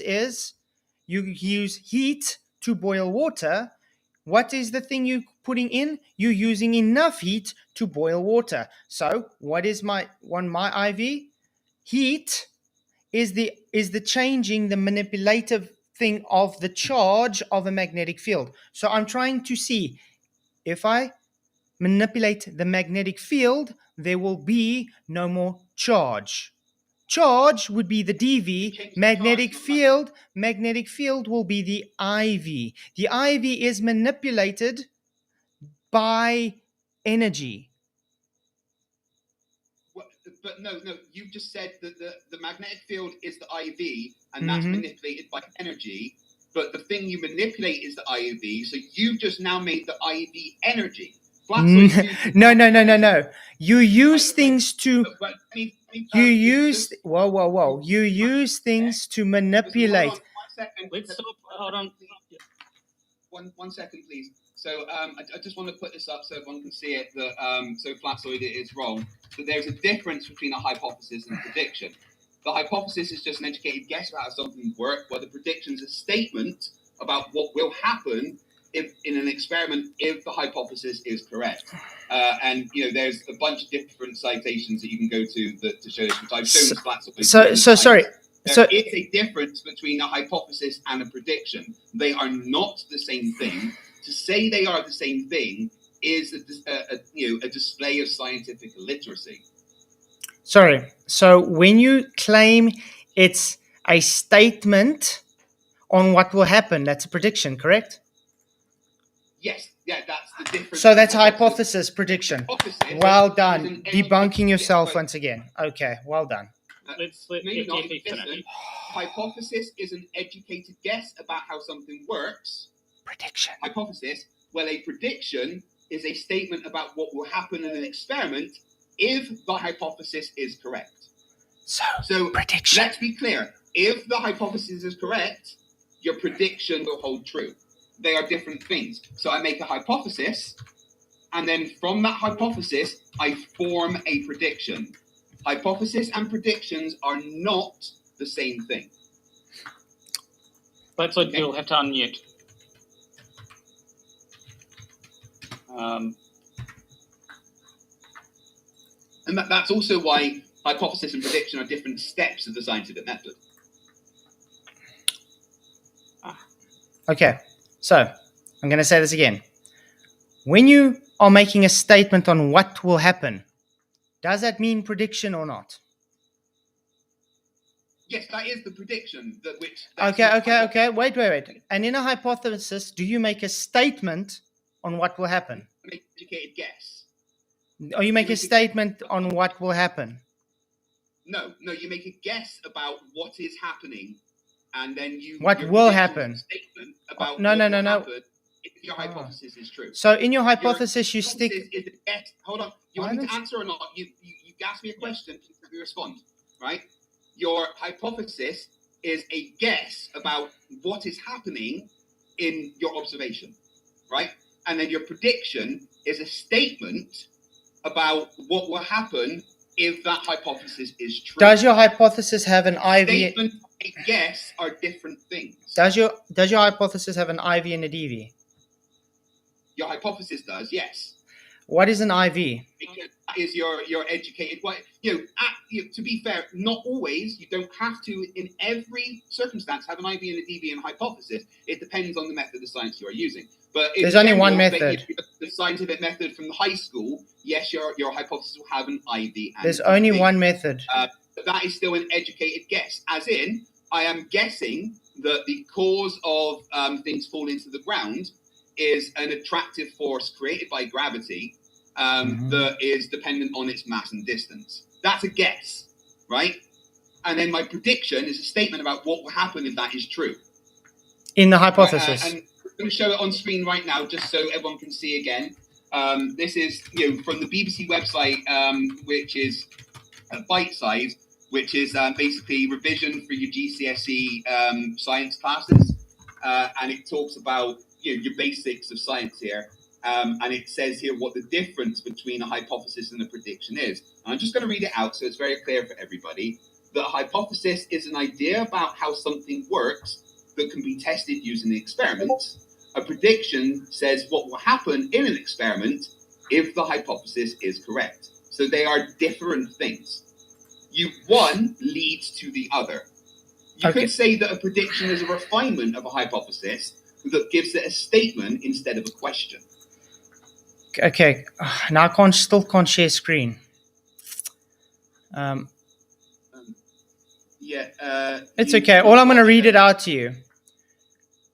is you use heat to boil water, what is the thing you're putting in? You're using enough heat to boil water. So what is my IV? Heat is the changing, the manipulative thing of the charge of a magnetic field. So I'm trying to see if I manipulate the magnetic field, there will be no more charge. Charge would be the dV, magnetic field will be the IV. The IV is manipulated by energy. But no, you just said that the magnetic field is the IV, and that's manipulated by energy. But the thing you manipulate is the IV, so you've just now made the IV energy. No. You use things to. You use things to manipulate. Let's stop. Hold on. one second, please. So I just want to put this up so everyone can see it. That so Flatzoid is wrong. But there's a difference between a hypothesis and a prediction. The hypothesis is just an educated guess about how something works, while the prediction is a statement about what will happen if in an experiment if the hypothesis is correct. And there's a bunch of different citations that you can go to to show this, which I've shown this Flatzoid. So sorry. There is a difference between a hypothesis and a prediction. They are not the same thing. To say they are the same thing is a display of scientific illiteracy. Sorry. So when you claim it's a statement on what will happen, that's a prediction, correct? Yes. Yeah, that's the difference. So that's hypothesis, prediction. Hypothesis Well done. Debunking yourself once again. Okay, well done. Let's let maybe not. FTFE finish. Hypothesis is an educated guess about how something works. Prediction. Hypothesis. Well, a prediction is a statement about what will happen in an experiment if the hypothesis is correct. So prediction. Let's be clear. If the hypothesis is correct, your prediction will hold true. They are different things. So I make a hypothesis, and then from that hypothesis, I form a prediction. Hypothesis and predictions are not the same thing. That's what you'll have to unmute. And that's also why hypothesis and prediction are different steps of the scientific method. Okay, so I'm going to say this again. When you are making a statement on what will happen, does that mean prediction or not? Yes, that is the prediction. Okay. Wait. And in a hypothesis, do you make a statement on what will happen? Make an educated guess. Or you make a statement on what will happen? No, you make a guess about what is happening, and then you. What will happen? Statement about no. If your hypothesis is true. So in your hypothesis, you stick. Is a guess. Hold on. You want me to answer or not? You ask me a question. Let me respond. Right. Your hypothesis is a guess about what is happening in your observation, right? And then your prediction is a statement about what will happen if that hypothesis is true. Does your hypothesis have an IV? Statement and guess are different things. Does your hypothesis have an IV and a DV? Your hypothesis does, yes. What is an IV? Because that is your educated way. To be fair, not always. You don't have to, in every circumstance, have an IV and a DV and a hypothesis. It depends on the method of science you are using. But there's only one method. The scientific method from the high school, yes, your hypothesis will have an IV. And there's only one method. But that is still an educated guess. As in, I am guessing that the cause of things falling to the ground is an attractive force created by gravity that is dependent on its mass and distance. That's a guess, right? And then my prediction is a statement about what will happen if that is true. In the hypothesis. And I'm going to show it on screen right now, just so everyone can see again. This is from the BBC website, which is Bite Size, which is basically revision for your GCSE science classes, and it talks about your basics of science here, and it says here what the difference between a hypothesis and a prediction is. And I'm just going to read it out so it's very clear for everybody. That a hypothesis is an idea about how something works that can be tested using the experiment. A prediction says what will happen in an experiment if the hypothesis is correct. So they are different things. One leads to the other. You could say that a prediction is a refinement of a hypothesis that gives it a statement instead of a question. Okay, now I still can't share screen. It's okay. All I'm going to read it out to you.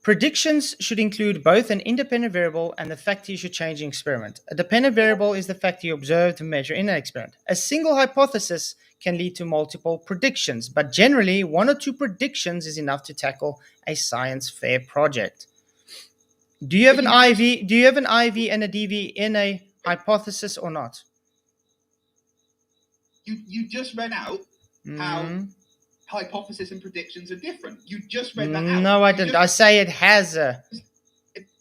Predictions should include both an independent variable and the factor you should change in experiment. A dependent variable is the factor you observe to measure in an experiment. A single hypothesis can lead to multiple predictions, but generally 1 or 2 predictions is enough to tackle a science fair project. Do you have an IV? Do you have an IV and a DV in a hypothesis or not? You just read out how hypothesis and predictions are different. You just read that out. No, I didn't. I say it has a.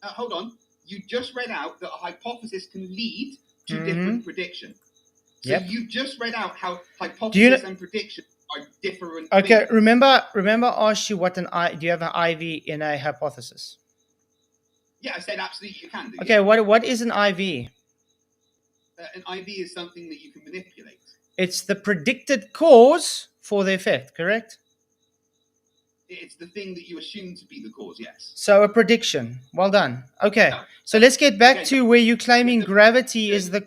hold on. You just read out that a hypothesis can lead to different prediction. So you just read out how hypothesis and prediction are different. Okay, things. remember I asked you what do you have an IV in a hypothesis? Yeah, I said absolutely you can do. Okay, what is an IV? An IV is something that you can manipulate. It's the predicted cause for the effect, correct? It's the thing that you assume to be the cause, yes. So a prediction. Well done. Okay, so let's get back to where you're claiming gravity is the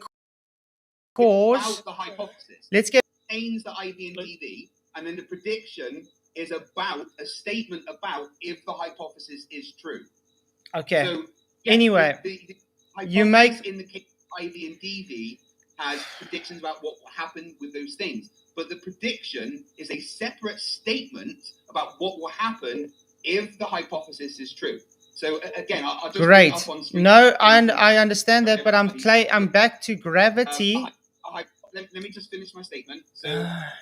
cause. About the hypothesis. Let's get contains the IV and DV, and then the prediction is about a statement about if the hypothesis is true. Okay. So, yes, anyway, the you make in the case of IV and DV has predictions about what will happen with those things, but the prediction is a separate statement about what will happen if the hypothesis is true. So again, I'll just great. Up on screen. No, I understand that, but I'm back to gravity. Let me just finish my statement. So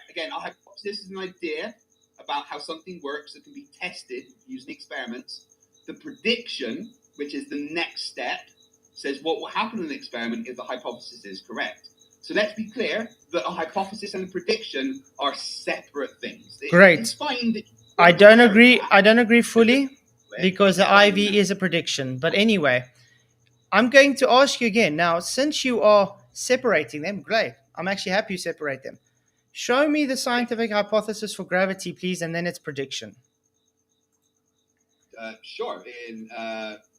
again, our hypothesis is an idea about how something works that can be tested using experiments. The prediction, which is the next step, says what will happen in an experiment if the hypothesis is correct. So let's be clear that a hypothesis and a prediction are separate things. Great. It's fine that I don't agree fully because the IV is a prediction. But anyway, I'm going to ask you again. Now, since you are separating them, great. I'm actually happy you separate them. Show me the scientific hypothesis for gravity, please, and then its prediction. Sure. Do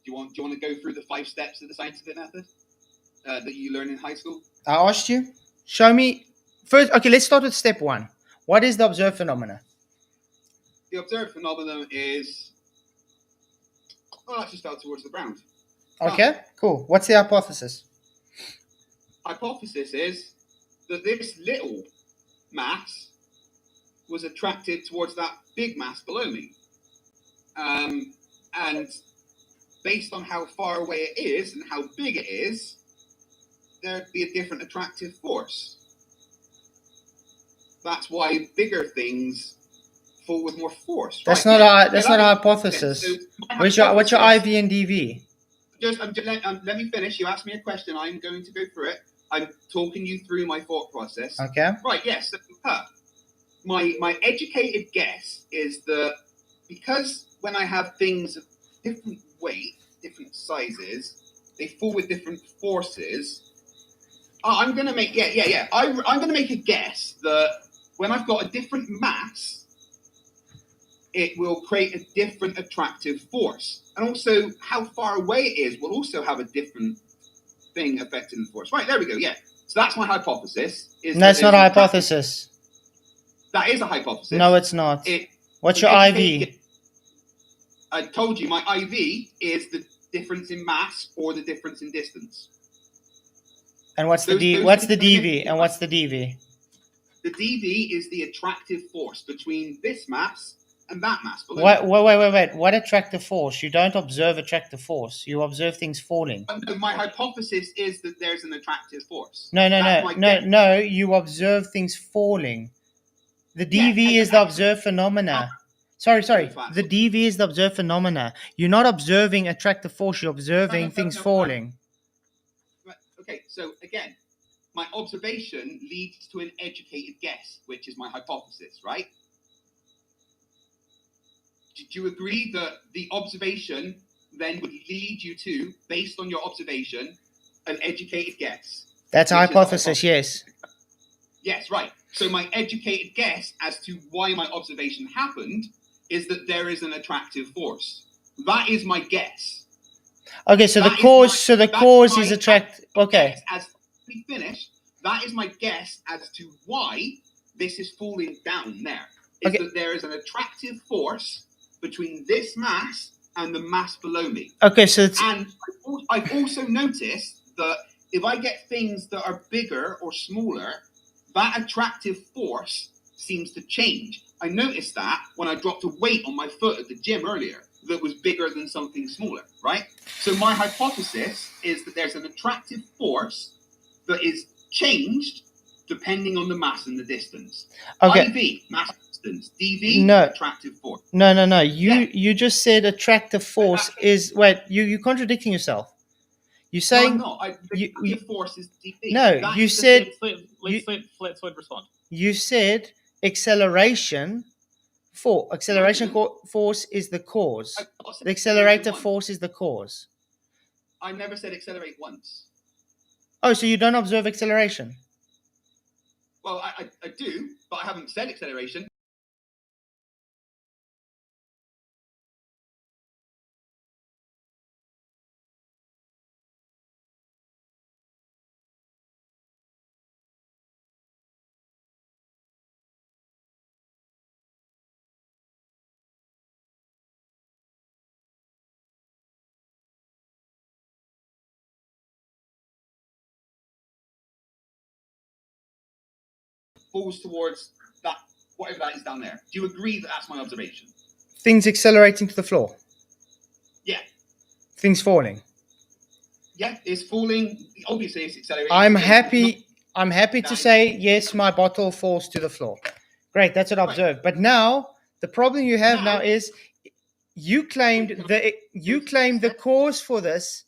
you want to go through the 5 steps of the scientific method that you learn in high school? I asked you. Show me first. Okay, let's start with step 1. What is the observed phenomena? The observed phenomenon is. Oh, that just fell towards the ground. Okay, cool. What's the hypothesis? Hypothesis is that this little mass was attracted towards that big mass below me. And based on how far away it is and how big it is, there'd be a different attractive force. That's why bigger things fall with more force. That's right? not a hypothesis. So what's your IV and DV? Let me finish. You asked me a question. I'm going to go through it. I'm talking you through my thought process. Okay. Right. Yes. So, my educated guess is that because when I have things of different weight, different sizes, they fall with different forces. I'm going to make I'm going to make a guess that when I've got a different mass, it will create a different attractive force, and also how far away it is will also have a different thing affecting the force. Right, there we go. Yeah. So that's my hypothesis. That's not a hypothesis. That is a hypothesis. No, it's not. What's your IV? I told you my IV is the difference in mass or the difference in distance. And what's the DV? And what's the DV? The DV is the attractive force between this mass and that mass. Wait. What attractive force? You don't observe attractive force. You observe things falling. My hypothesis is that there's an attractive force. No. You observe things falling. The DV is the observed phenomena. Sorry. The DV is the observed phenomena. You're not observing attractive force. You're observing things falling. Okay, so again, my observation leads to an educated guess, which is my hypothesis, right? Did you agree that the observation then would lead you to, based on your observation, an educated guess? That's a hypothesis, yes. Yes, right. So my educated guess as to why my observation happened is that there is an attractive force. That is my guess. Okay, so the cause is attract. Okay. As we finish, that is my guess as to why this is falling down there. Is that there is an attractive force between this mass and the mass below me. Okay, so and I've also noticed that if I get things that are bigger or smaller, that attractive force seems to change. I noticed that when I dropped a weight on my foot at the gym earlier that was bigger than something smaller, right? So my hypothesis is that there's an attractive force that is changed depending on the mass and the distance. Okay. IV, mass distance. dV, No. attractive force. No. Yeah. You just said attractive force is. Wait, you're contradicting yourself. You're saying. No, I'm not. The attractive force is dV. No, That you is the said. Let's let Flatzoid respond. You said acceleration. Acceleration force is the cause. The accelerator force is the cause. I never said accelerate once. Oh, so you don't observe acceleration? Well, I do, but I haven't said acceleration. Falls towards that, whatever that is down there. Do you agree that that's my observation? Things accelerating to the floor. Yeah. Things falling. Yeah, it's falling. Obviously, it's accelerating. I'm happy to say yes. My bottle falls to the floor. Great, that's what I observed. But now the problem you have now is you claimed the cause for this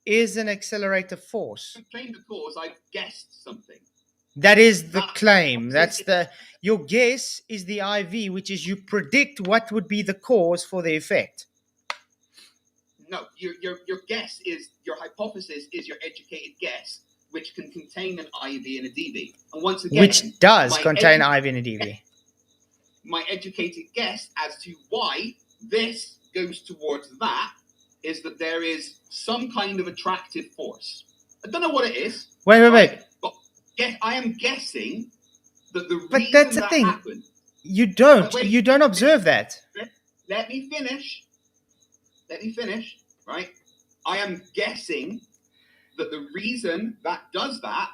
is an accelerator force. I claimed the cause. I guessed something. That is the claim. Your guess is the IV, which is you predict what would be the cause for the effect. No, your guess is your hypothesis is your educated guess, which can contain an IV and a dV. And once again, which does contain IV and a dV. My educated guess as to why this goes towards that is that there is some kind of attractive force. I don't know what it is. Wait. But I am guessing that the but reason that's the that thing. happened. You don't observe that. Let me finish. Right? I am guessing that the reason that does that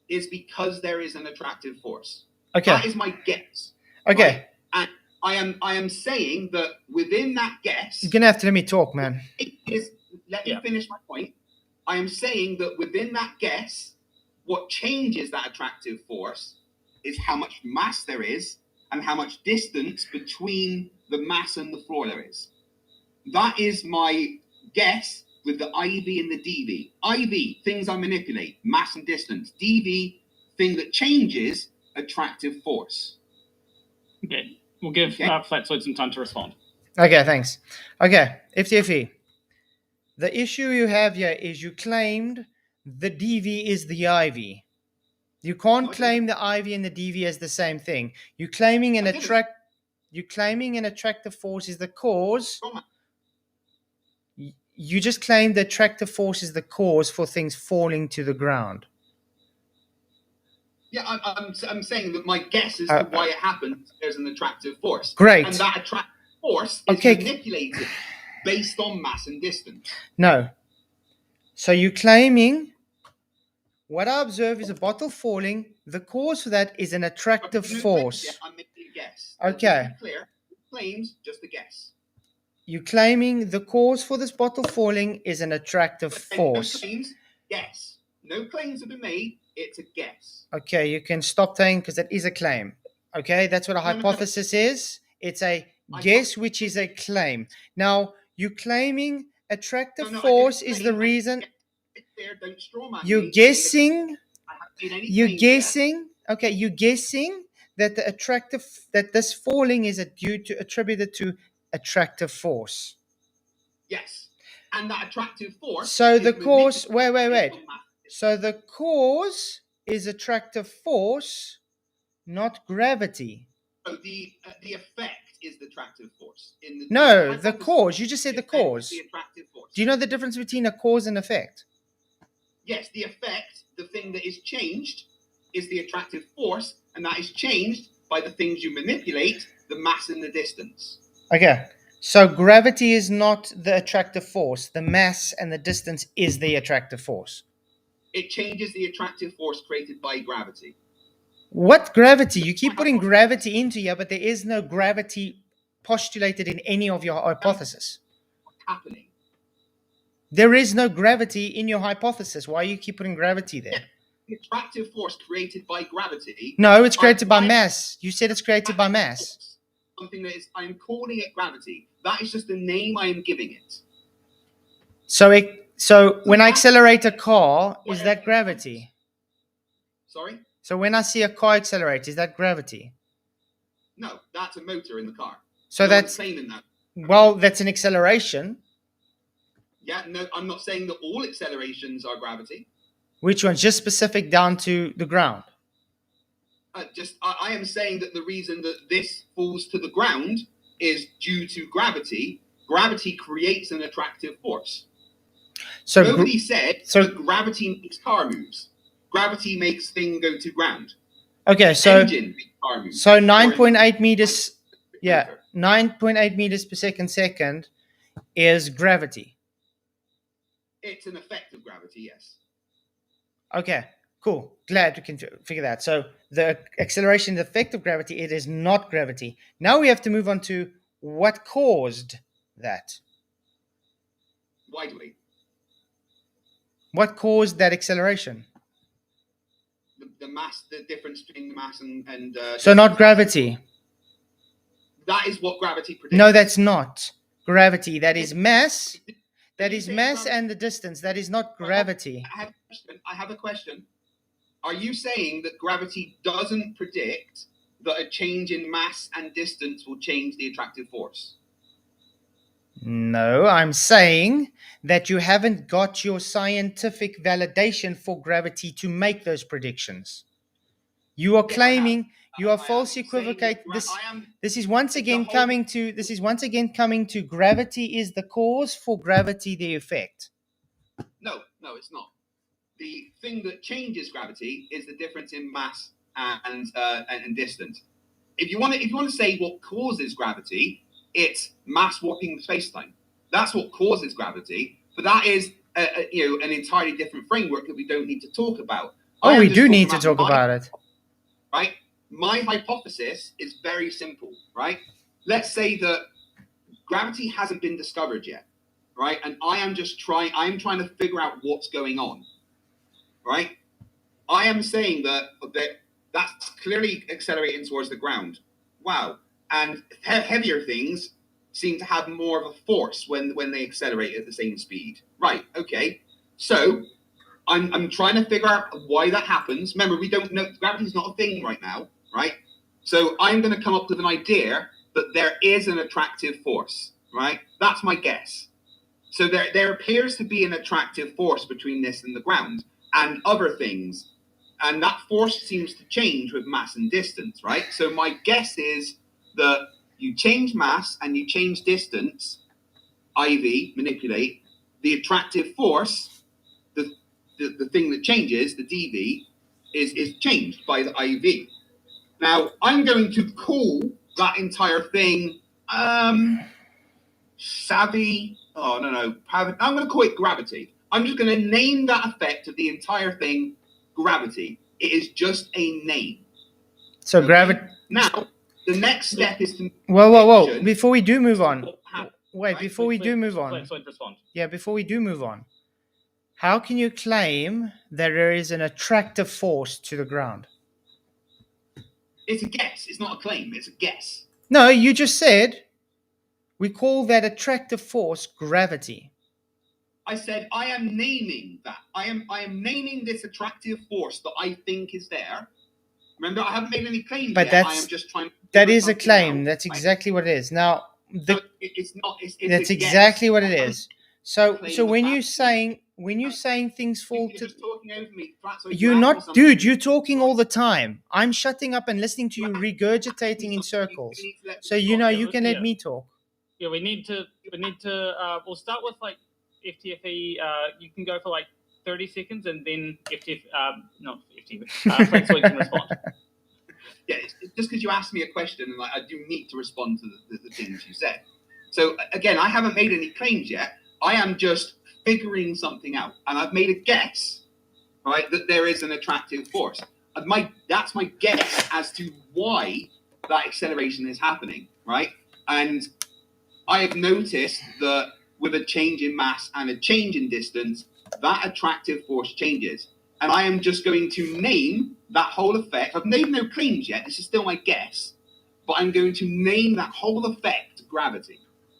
is because there is an attractive force. Okay. That is my guess. Okay. Right? And I am saying that within that guess, you're gonna have to let me talk, man. Let me finish my point. I am saying that within that guess, what changes that attractive force is how much mass there is and how much distance between the mass and the floor there is. That is my guess with the IV and the dV. IV, things I manipulate, mass and distance. dV, thing that changes, attractive force. Okay, we'll give Flatzoid some time to respond. Okay, thanks. Okay, FTFE. The issue you have here is you claimed the dV is the IV. You can't claim the IV and the dV as the same thing. You're claiming an attractive force is the cause. You just claimed the attractive force is the cause for things falling to the ground. Yeah, I'm saying that my guess is why it happens. There's an attractive force. Great. And that attractive force is manipulated based on mass and distance. No. So you're claiming what I observe is a bottle falling. The cause for that is an attractive force. I'm making a guess. Okay. To be clear, claims just a guess. You're claiming the cause for this bottle falling is an attractive force. No claims, guess. No claims have been made. It's a guess. Okay, you can stop saying because that is a claim. Okay, that's what a hypothesis is. It's a guess, which is a claim. Now, you're claiming attractive force is the reason. You're guessing. You're guessing. Okay, you're guessing that that this falling is attributed to attractive force. Yes, and that attractive force. So the cause. Wait. So the cause is attractive force, not gravity. So the effect is the attractive force. No, the cause. You just said the cause. The attractive force. Do you know the difference between a cause and effect? Yes, the effect, the thing that is changed, is the attractive force, and that is changed by the things you manipulate, the mass and the distance. Okay. So gravity is not the attractive force. The mass and the distance is the attractive force. It changes the attractive force created by gravity. What gravity? You keep putting gravity into here, but there is no gravity postulated in any of your hypothesis. What's happening? There is no gravity in your hypothesis. Why do you keep putting gravity there? attractive force created by gravity. No, it's created by mass. You said it's created by mass. Something that is, I'm calling it gravity. That is just the name I am giving it. So when I accelerate a car, is that gravity? Sorry? So when I see a car accelerate, is that gravity? No, that's a motor in the car. So no that's saying that. Well, that's an acceleration. Yeah, no, I'm not saying that all accelerations are gravity. Which one's just specific down to the ground? I am saying that the reason that this falls to the ground is due to gravity. Gravity creates an attractive force. So nobody said that gravity makes car moves. Gravity makes thing go to ground. Okay, so Engine makes car moves. So 9.8 meters, 9.8 meters per second is gravity. It's an effect of gravity, yes. Okay, cool. Glad we can figure that. So the acceleration, the effect of gravity, it is not gravity. Now we have to move on to what caused that. Why do we? What caused that acceleration? The mass, the difference between the mass and so not gravity. That is what gravity predicts. No, that's not gravity. That is mass. That is mass and the distance. That is not gravity. I have a question. Are you saying that gravity doesn't predict that a change in mass and distance will change the attractive force? No, I'm saying that you haven't got your scientific validation for gravity to make those predictions. You are claiming, you are false equivocate. This is once again coming to gravity is the cause, for gravity the effect. No, it's not. The thing that changes gravity is the difference in mass and distance. If you want to say what causes gravity, it's mass warping space-time. That's what causes gravity. But that is an entirely different framework that we don't need to talk about. Oh, we do need to talk about it. Right? My hypothesis is very simple, right? Let's say that gravity hasn't been discovered yet, right? And I'm trying to figure out what's going on, right? I am saying that's clearly accelerating towards the ground. Wow. And heavier things seem to have more of a force when they accelerate at the same speed. Right, okay. So I'm trying to figure out why that happens. Remember, we don't know, gravity's not a thing right now, right? So I'm going to come up with an idea that there is an attractive force, right? That's my guess. So there appears to be an attractive force between this and the ground and other things. And that force seems to change with mass and distance, right? So my guess is that you change mass and you change distance, IV, manipulate, the attractive force, the thing that changes, the dV, is changed by the IV. Now, I'm going to call that entire thing savvy. Oh, no. I'm going to call it gravity. I'm just going to name that effect of the entire thing gravity. It is just a name. So gravity. Now, the next step is to. Whoa. Before we do move on. Before we do move on. Yeah, before we do move on. How can you claim that there is an attractive force to the ground? It's a guess. It's not a claim. It's a guess. No, you just said we call that attractive force gravity. I said I am naming that. I am naming this attractive force that I think is there. Remember, I haven't made any claims yet. I am just trying. That is a claim. That's exactly what it is. Now, it's not. That's exactly what it is. So when you're saying things fall to, you're just talking over me. You're not, dude. You're talking all the time. I'm shutting up and listening to you regurgitating in circles. So you can let me talk. Yeah, we need to. We'll start with like FTFE. You can go for like 30 seconds, and then Flatzoid can respond. Yeah, it's just because you asked me a question, and I do need to respond to the things you said. So again, I haven't made any claims yet. I am just figuring something out, and I've made a guess, right, that there is an attractive force. That's my guess as to why that acceleration is happening, right? And I have noticed that with a change in mass and a change in distance, that attractive force changes. and I am just going to name that whole effect. I've made no claims yet. This is still my guess, but I'm going to name that whole effect gravity.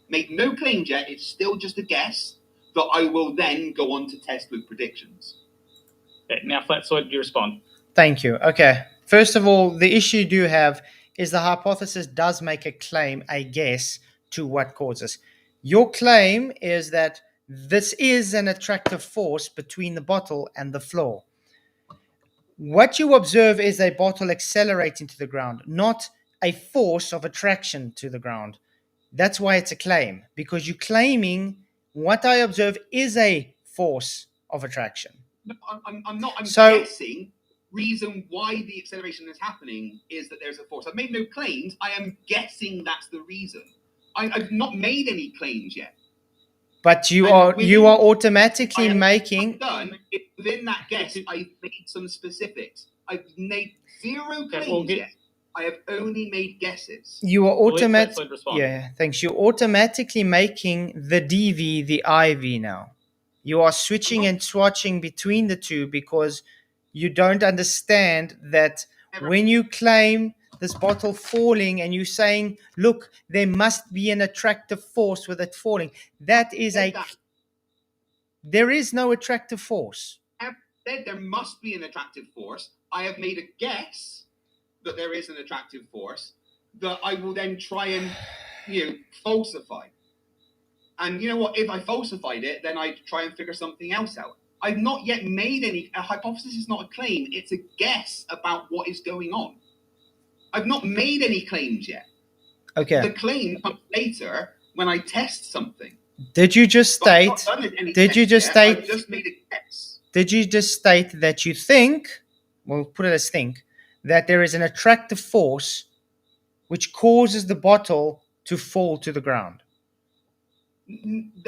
Make no claims yet. It's still just a guess that I will then go on to test with predictions. Okay, now, Flatzoid, you respond. Thank you. Okay. First of all, the issue you do have is the hypothesis does make a claim, a guess, to what causes. Your claim is that this is an attractive force between the bottle and the floor. What you observe is a bottle accelerating to the ground, not a force of attraction to the ground. That's why it's a claim, because you're claiming what I observe is a force of attraction. No, I'm not. I'm So- guessing reason why the acceleration is happening is that there's a force. I've made no claims. I am guessing that's the reason. I've not made any claims yet. But you And are within- automatically I am making. done. Within that guess, I've made some specifics. I've made zero claims we'll get- yet. I have only made guesses. You are We'll let automatic. Flatzoid respond. Yeah, thanks. You're automatically making the DV the IV now. You are switching and swatching between the two because you don't understand that when you claim this bottle falling and you're saying, look, there must be an attractive force with it falling. That is a. There is no attractive force. I have said there must be an attractive force. I have made a guess that there is an attractive force that I will then try and, falsify. And you know what? If I falsified it, then I'd try and figure something else out. I've not yet made any. A hypothesis is not a claim. It's a guess about what is going on. I've not made any claims yet. Okay. The claim comes later when I test something. Did you just But I've not state? done any Did you tests just yet. state? I've just made a guess. Did you just state that you think, we'll put it as think, that there is an attractive force which causes the bottle to fall to the ground?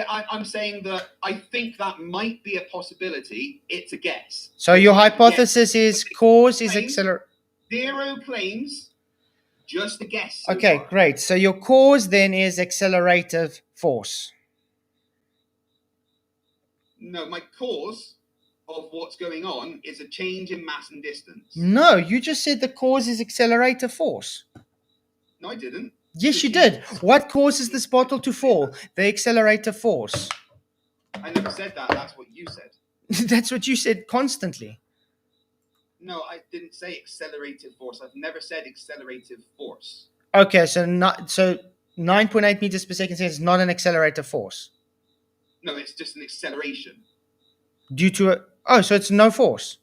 I'm saying that I think that might be a possibility. It's a guess. So your It's a hypothesis guess. is cause is Claim, accelerate. Zero claims, just a guess. so Okay, far. great. So your cause then is accelerative force. No, my cause of what's going on is a change in mass and distance. No, you just said the cause is accelerative force. No, I didn't. Yes, you did. What causes this bottle to fall? The accelerative force. I never said that. That's what you said. That's what you said constantly. No, I didn't say accelerative force. I've never said accelerative force. Okay, so 9.8 meters per second is not an accelerative force. No, it's just an acceleration. Due to so it's no force.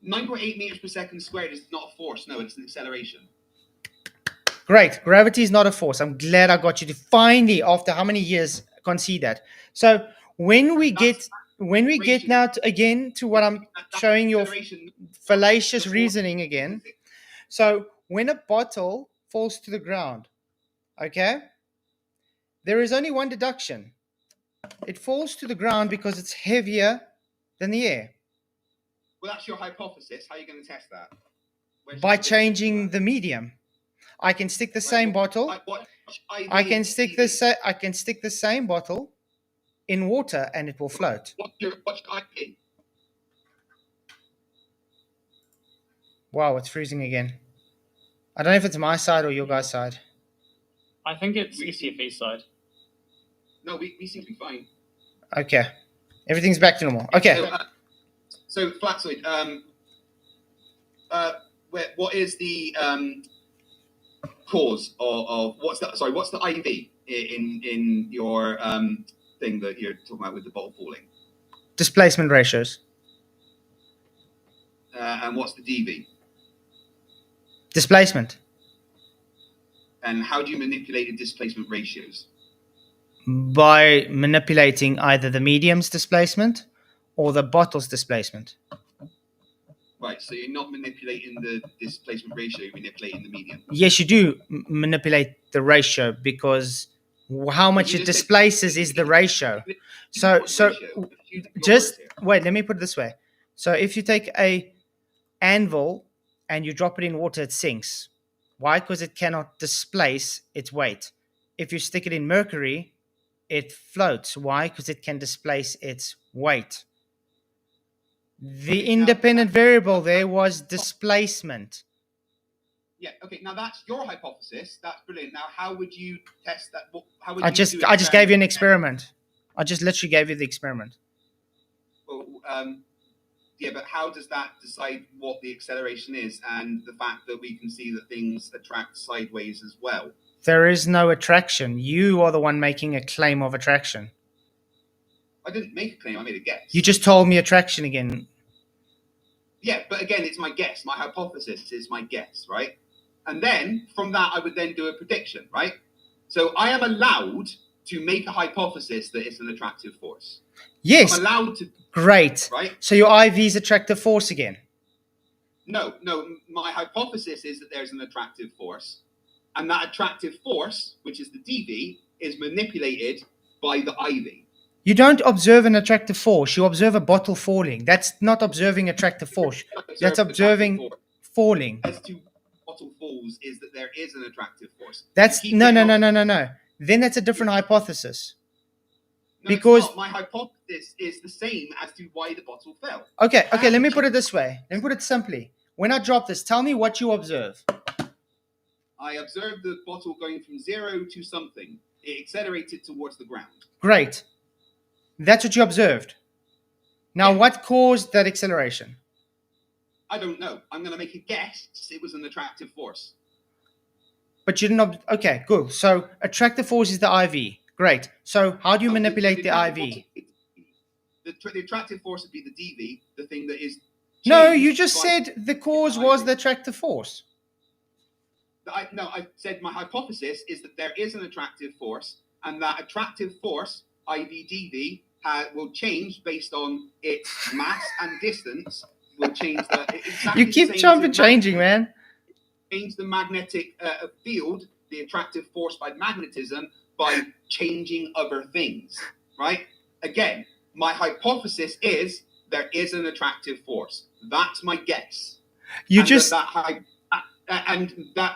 9.8 meters per second squared is not a force. No, it's an acceleration. Great. Gravity is not a force. I'm glad I got you to finally, after how many years, concede that. So when we get now again to what I'm showing your fallacious reasoning again. So when a bottle falls to the ground, okay, there is only one deduction. It falls to the ground because it's heavier than the air. Well, that's your hypothesis. How are you going to test that? By changing the medium. I can stick the same bottle. I can stick the same bottle in water and it will float. What's your IP? Wow, it's freezing again. I don't know if it's my side or your guys' side. I think it's FTFE side. No, we seem to be fine. Okay. Everything's back to normal. Okay. So Flatzoid, what is the cause of what's the IV in your thing that you're talking about with the bottle falling? Displacement ratios. And what's the DV? Displacement. And how do you manipulate the displacement ratios? By manipulating either the medium's displacement or the bottle's displacement. Right, so you're not manipulating the displacement ratio, you're manipulating the medium. Yes, you do manipulate the ratio because how much it displaces is the ratio. So just wait, let me put it this way. So if you take a anvil and you drop it in water, it sinks. Why? Because it cannot displace its weight. If you stick it in mercury, it floats. Why? Because it can displace its weight. The independent variable there was displacement. Yeah, okay, now that's your hypothesis. That's brilliant. Now, how would you test that? How would I you just do gave you an experiments? experiment. I just literally gave you the experiment. Well, yeah, but how does that decide what the acceleration is and the fact that we can see that things attract sideways as well? There is no attraction. You are the one making a claim of attraction. I didn't make a claim, I made a guess. You just told me attraction again. Yeah, but again, it's my guess. My hypothesis is my guess, right? And then from that, I would then do a prediction, right? So I am allowed to make a hypothesis that it's an attractive force. Yes. I'm allowed to. Great. Right? So your IV is attractive force again. No. My hypothesis is that there's an attractive force. And that attractive force, which is the dV, is manipulated by the IV. You don't observe an attractive force. You observe a bottle falling. That's not observing attractive force. That's observing falling. As to bottle falls is that there is an attractive force. That's no. Then that's a different hypothesis. No, because it's not. My hypothesis is the same as to why the bottle fell. Okay, let me put it this way. Let me put it simply. When I drop this, tell me what you observe. I observed the bottle going from 0 to something. It accelerated towards the ground. Great. That's what you observed. Now, what caused that acceleration? I don't know. I'm going to make a guess. It was an attractive force. But you didn't. Okay, good. So, attractive force is the IV. Great. So, how do you manipulate the IV? The attractive force would be the dV, the thing that is. No, you just said the cause was the attractive force. I said my hypothesis is that there is an attractive force, and that attractive force, IV dV, will change based on its mass and distance. Will change exactly you keep changing, man. Change the magnetic field, the attractive force by magnetism, by changing other things, right? Again, my hypothesis is there is an attractive force. That's my guess.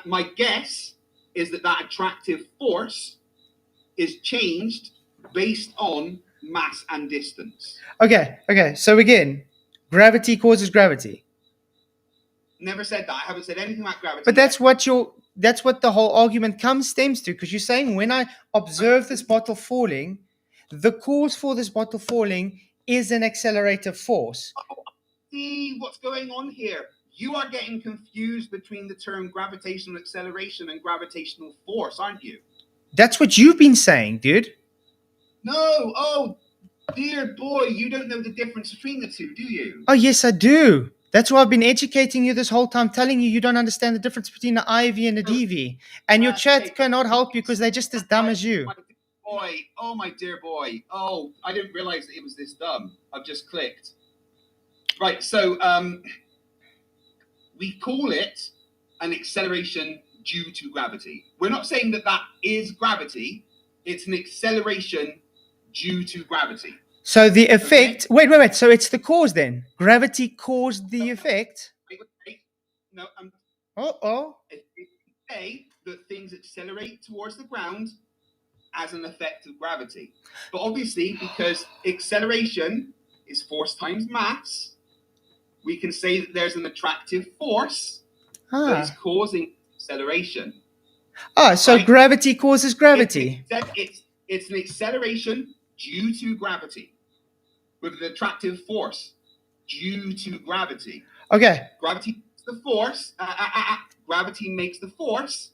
My guess is that attractive force is changed based on mass and distance. Okay. So again, gravity causes gravity. Never said that. I haven't said anything about gravity. But that's what the whole argument stems to, because you're saying when I observe this bottle falling, the cause for this bottle falling is an accelerative force. See what's going on here. You are getting confused between the term gravitational acceleration and gravitational force, aren't you? That's what you've been saying, dude. No. Oh, dear boy, you don't know the difference between the two, do you? Oh, yes, I do. That's why I've been educating you this whole time, telling you don't understand the difference between the IV and the DV. And your chat cannot help you because they're just as dumb as you. Oh, my dear boy. Oh, I didn't realize that it was this dumb. I've just clicked. Right, so we call it an acceleration due to gravity. We're not saying that is gravity. It's an acceleration due to gravity. So the effect... Okay. Wait. So it's the cause then. Gravity caused the effect? Wait. No, If we say that things accelerate towards the ground as an effect of gravity. But obviously, because acceleration is force times mass, we can say that there's an attractive force that is causing acceleration. So right? Gravity causes gravity. It's an acceleration due to gravity with an attractive force due to gravity. Okay. Gravity makes the force. Gravity makes the force,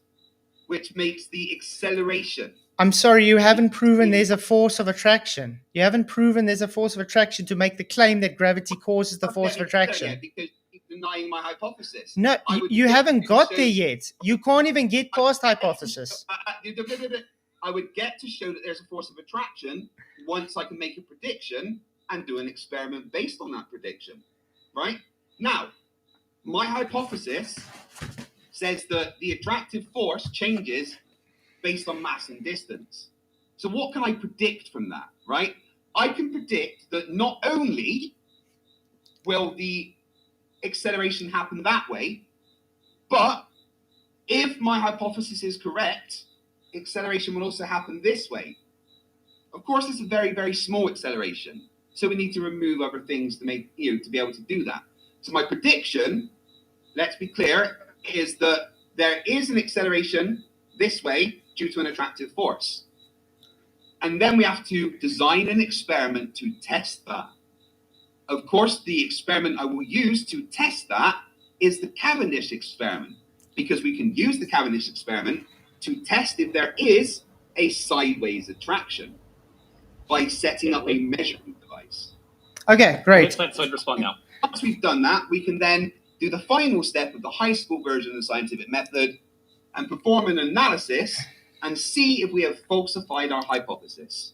which makes the acceleration. I'm sorry, you haven't proven there's a force of attraction. You haven't proven there's a force of attraction to make the claim that gravity causes the force of attraction. Yeah, because you're denying my hypothesis. No, you haven't got there yet. You can't even get past hypothesis. I would get to show that there's a force of attraction once I can make a prediction and do an experiment based on that prediction, right? Now, my hypothesis says that the attractive force changes based on mass and distance. So what can I predict from that, right? I can predict that not only will the acceleration happen that way, but if my hypothesis is correct, acceleration will also happen this way. Of course, it's a very, very small acceleration. So we need to remove other things to make, to be able to do that. So my prediction, let's be clear, is that there is an acceleration this way due to an attractive force. And then we have to design an experiment to test that. Of course, the experiment I will use to test that is the Cavendish experiment, because we can use the Cavendish experiment to test if there is a sideways attraction by setting up a measurement device. Okay, great. Let's respond now. Once we've done that, we can then do the final step of the high school version of the scientific method and perform an analysis and see if we have falsified our hypothesis.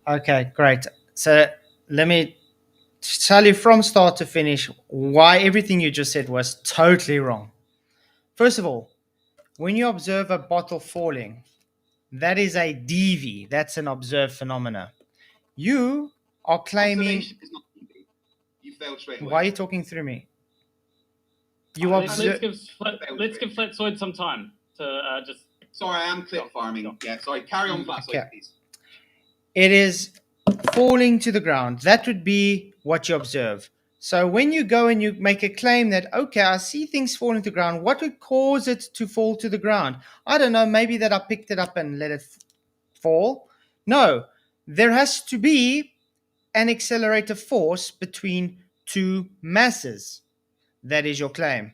Okay, great. So let me tell you from start to finish why everything you just said was totally wrong. First of all, when you observe a bottle falling, that is a DV. That's an observed phenomena. You are claiming... Observation is not DV. You failed straight away. Why are you talking through me? Let's give Flatzoid some time to just... Sorry, I am clip farming. Yeah, sorry. Carry on, Flatzoid, please. It is falling to the ground. That would be what you observe. So when you go and you make a claim that, okay, I see things falling to the ground, what would cause it to fall to the ground? I don't know, maybe that I picked it up and let it fall. No, there has to be an accelerator force between two masses. That is your claim.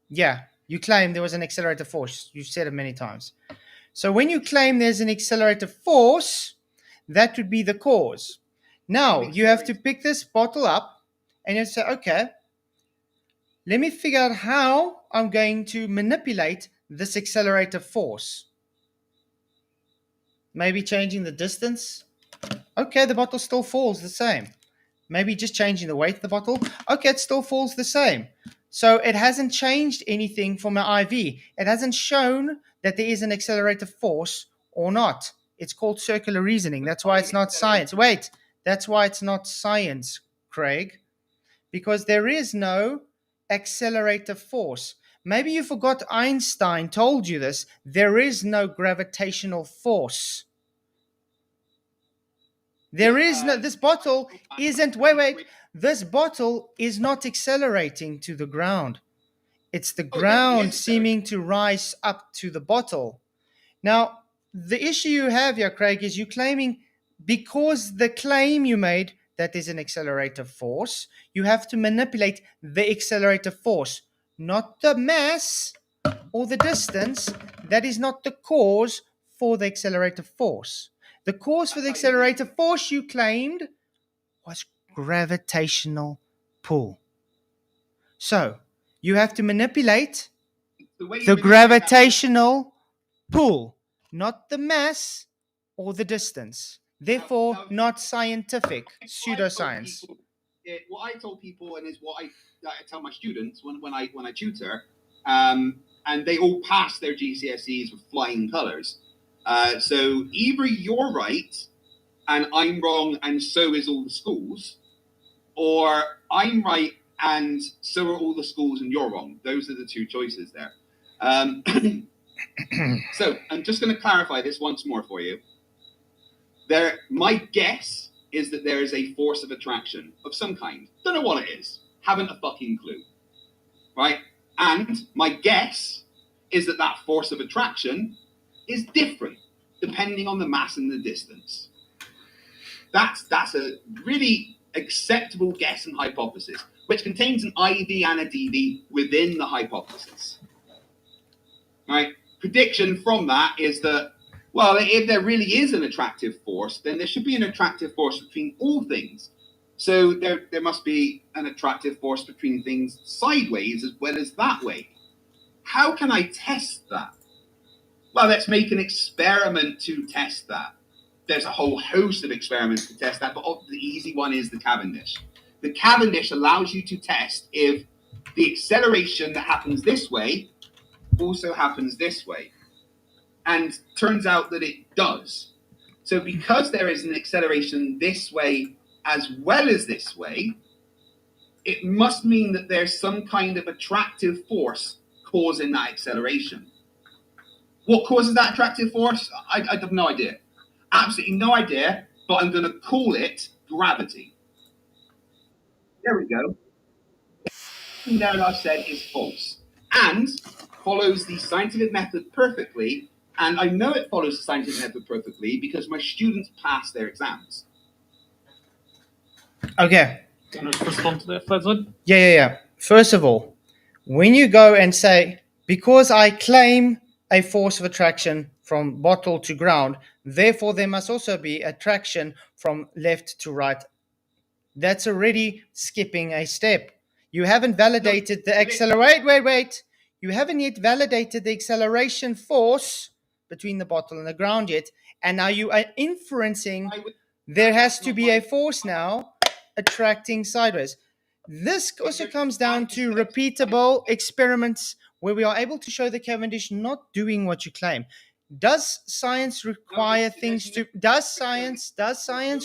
Yeah, you claim there was an accelerator force. You've said it many times. So when you claim there's an accelerator force, that would be the cause. Now, you have to pick this bottle up and you say, okay, let me figure out how I'm going to manipulate this accelerator force. Maybe changing the distance. Okay, the bottle still falls the same. Maybe just changing the weight of the bottle. Okay, it still falls the same. So it hasn't changed anything for my IV. It hasn't shown that there is an accelerator force or not. It's called circular reasoning. That's why it's not science. Wait, that's why it's not science, Craig. Because there is no accelerator force. Maybe you forgot Einstein told you this. There is no gravitational force. There is no, this bottle isn't, wait, this bottle is not accelerating to the ground. It's the ground seeming to rise up to the bottle. Now, the issue you have here, Craig, is you claiming, because the claim you made that there's an accelerator force, you have to manipulate the accelerator force, not the mass or the distance. That is not the cause for the accelerator force. The cause for the accelerator force you claimed was gravitational pull. So you have to manipulate the gravitational pull, not the mass or the distance. Therefore, not scientific, pseudoscience. What I told people, and is what I tell my students when I tutor, and they all pass their GCSEs with flying colours. So either you're right and I'm wrong and so is all the schools, or I'm right and so are all the schools and you're wrong. Those are the two choices there. So I'm just going to clarify this once more for you. My guess is that there is a force of attraction of some kind. Don't know what it is. Haven't a fucking clue. Right? And my guess is that that force of attraction is different depending on the mass and the distance. That's a really acceptable guess and hypothesis, which contains an IV and a DV within the hypothesis. Right? Prediction from that is that, well, if there really is an attractive force, then there should be an attractive force between all things. So there must be an attractive force between things sideways as well as that way. How can I test that? Well, let's make an experiment to test that. There's a whole host of experiments to test that, but the easy one is the Cavendish. The Cavendish allows you to test if the acceleration that happens this way also happens this way. And turns out that it does. So because there is an acceleration this way as well as this way, it must mean that there's some kind of attractive force causing that acceleration. What causes that attractive force? I have no idea. Absolutely no idea, but I'm going to call it gravity. There we go. Everything there that I've said is false and follows the scientific method perfectly. And I know it follows the scientific method perfectly because my students pass their exams. Okay. Can I just respond to that, Flatzoid? Yeah. First of all, when you go and say, because I claim a force of attraction from bottle to ground, therefore there must also be attraction from left to right, that's already skipping a step. You haven't validated the acceleration. Wait. You haven't yet validated the acceleration force between the bottle and the ground yet. And now you are inferencing there has to be a force now attracting sideways. This also comes down to repeatable experiments where we are able to show the Cavendish not doing what you claim. Does science require things to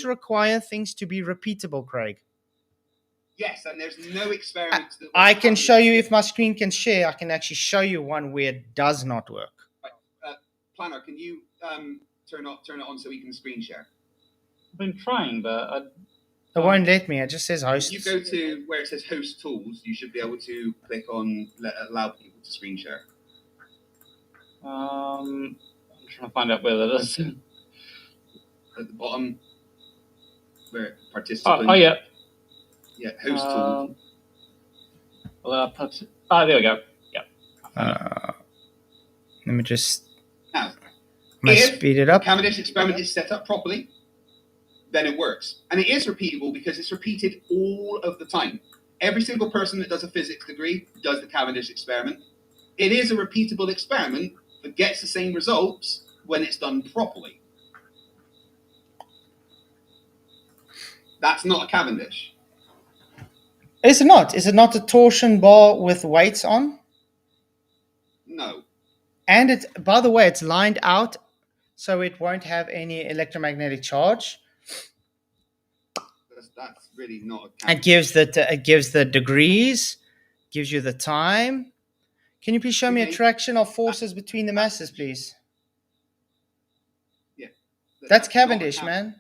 require things to be repeatable, Craig? Yes, and there's no experiments that I can show you if my screen can share. I can actually show you one where it does not work. Planner, can you turn it on so we can screen share? I've been trying, but it won't let me. It just says hosts. If you go to where it says host tools, you should be able to click on allow people to screen share. I'm trying to find out where that is. At the bottom, where participants. Oh yeah. Yeah, host tools. There we go. Yeah. Let me just Now, speed it up. Cavendish experiment is set up properly, then it works. And it is repeatable because it's repeated all of the time. Every single person that does a physics degree does the Cavendish experiment. It is a repeatable experiment that gets the same results when it's done properly. That's not a Cavendish. Is it not? Is it not a torsion bar with weights on? No. And it, by the way, it's lined out so it won't have any electromagnetic charge. That's really not a Cavendish. It gives the degrees, gives you the time. Can you please show me attraction of forces between the masses, please? Yeah. That's Cavendish, man.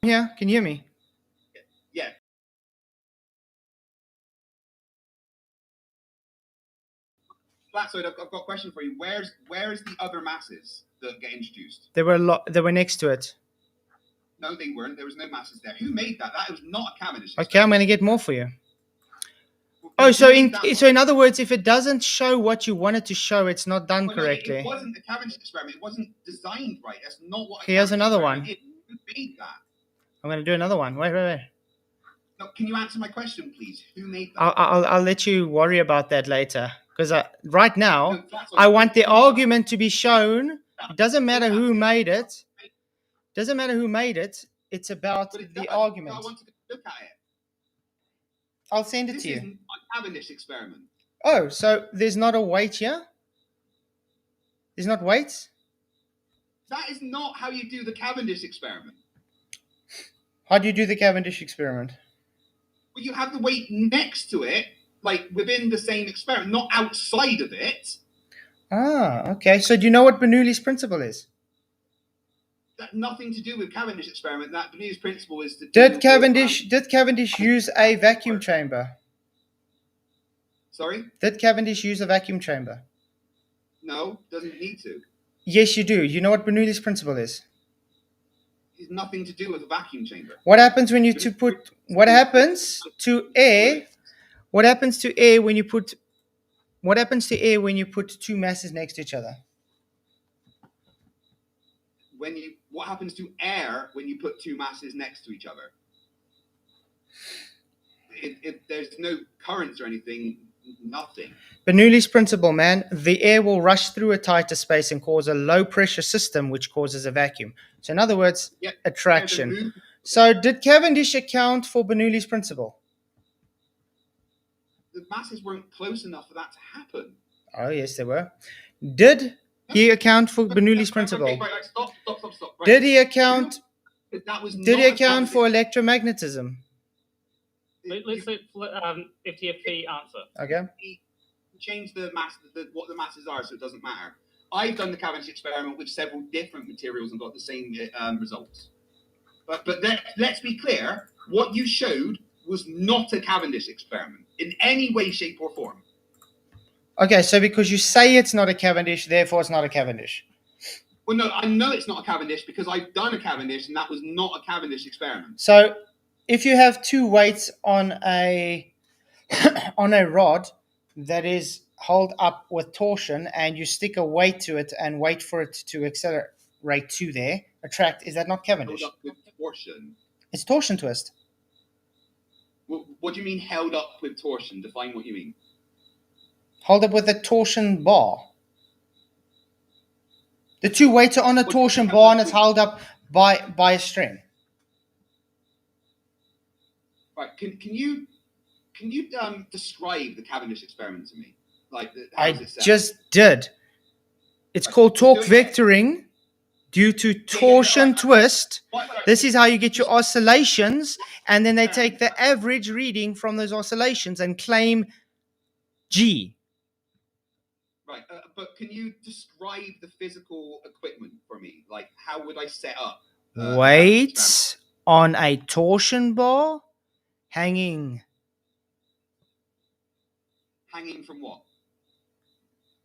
Yeah, can you hear me? Yeah. Flatzoid, I've got a question for you. Where's the other masses that get introduced? They were next to it. No, they weren't. There was no masses there. Who made that? That was not a Cavendish experiment. Okay, I'm going to get more for you. Oh, so in other words, if it doesn't show what you wanted to show, it's not done correctly. It wasn't a Cavendish experiment. It wasn't designed right. That's not what. Here's another one. Who made that? I'm going to do another one. Wait. No, can you answer my question, please? Who made that? I'll let you worry about that later. Because right now, I want the argument to be shown. It doesn't matter who made it. Doesn't matter who made it. It's about the argument. I want to look at it. I'll send it to you. This isn't a Cavendish experiment. Oh, so there's not a weight here? There's not weights? That is not how you do the Cavendish experiment. How do you do the Cavendish experiment? Well, you have the weight next to it, like within the same experiment, not outside of it. Ah, okay. So do you know what Bernoulli's principle is? That nothing to do with Cavendish experiment. That Bernoulli's principle is to. Did Cavendish use a vacuum chamber? Sorry? Did Cavendish use a vacuum chamber? No, doesn't need to. Yes, you do. You know what Bernoulli's principle is? It's nothing to do with a vacuum chamber. What happens when what happens to air? What happens to air when you put two masses next to each other? What happens to air when you put two masses next to each other? There's no currents or anything, nothing. Bernoulli's principle, man. The air will rush through a tighter space and cause a low pressure system, which causes a vacuum. So in other words, attraction. So did Cavendish account for Bernoulli's principle? The masses weren't close enough for that to happen. Oh, yes, they were. Did he account for Bernoulli's principle? Okay, right, stop. Stop. Right. Did he account? That was Did not he a account for Cavendish. electromagnetism? Let's let FTFE answer. Okay. Change the mass, what the masses are, so it doesn't matter. I've done the Cavendish experiment with several different materials and got the same results. But let's be clear, what you showed was not a Cavendish experiment in any way, shape, or form. Okay, so because you say it's not a Cavendish, therefore it's not a Cavendish. Well, no, I know it's not a Cavendish because I've done a Cavendish and that was not a Cavendish experiment. So if you have two weights on a on a rod that is held up with torsion and you stick a weight to it and wait for it to accelerate to there, attract, is that not Cavendish? Held up with torsion. It's torsion twist. What do you mean held up with torsion? Define what you mean. Hold up with a torsion bar. The two weights are on a torsion bar and it's held up by a string. Right. Can you describe the Cavendish experiment to me? Like I just did. It's called torque vectoring due to torsion twist. This is how you get your oscillations, and then they take the average reading from those oscillations and claim G. Right, but can you describe the physical equipment for me? Like, how would I set up? Weights on a torsion bar hanging. Hanging from what?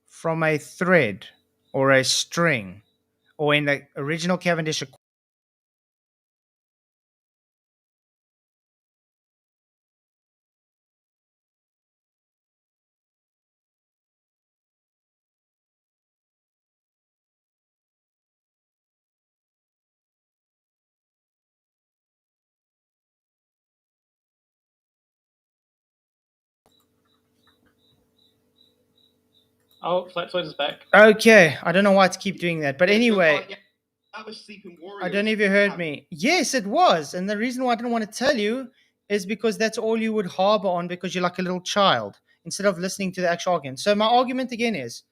From a thread or a string, or in the original Cavendish. Oh, Flatzoid is back. Okay, I don't know why to keep doing that, but anyway, That was Sleeping Warriors. I don't know if you heard me. Yes, it was, and the reason why I didn't want to tell you is because that's all you would harbor on because you're like a little child instead of listening to the actual argument. So my argument again is,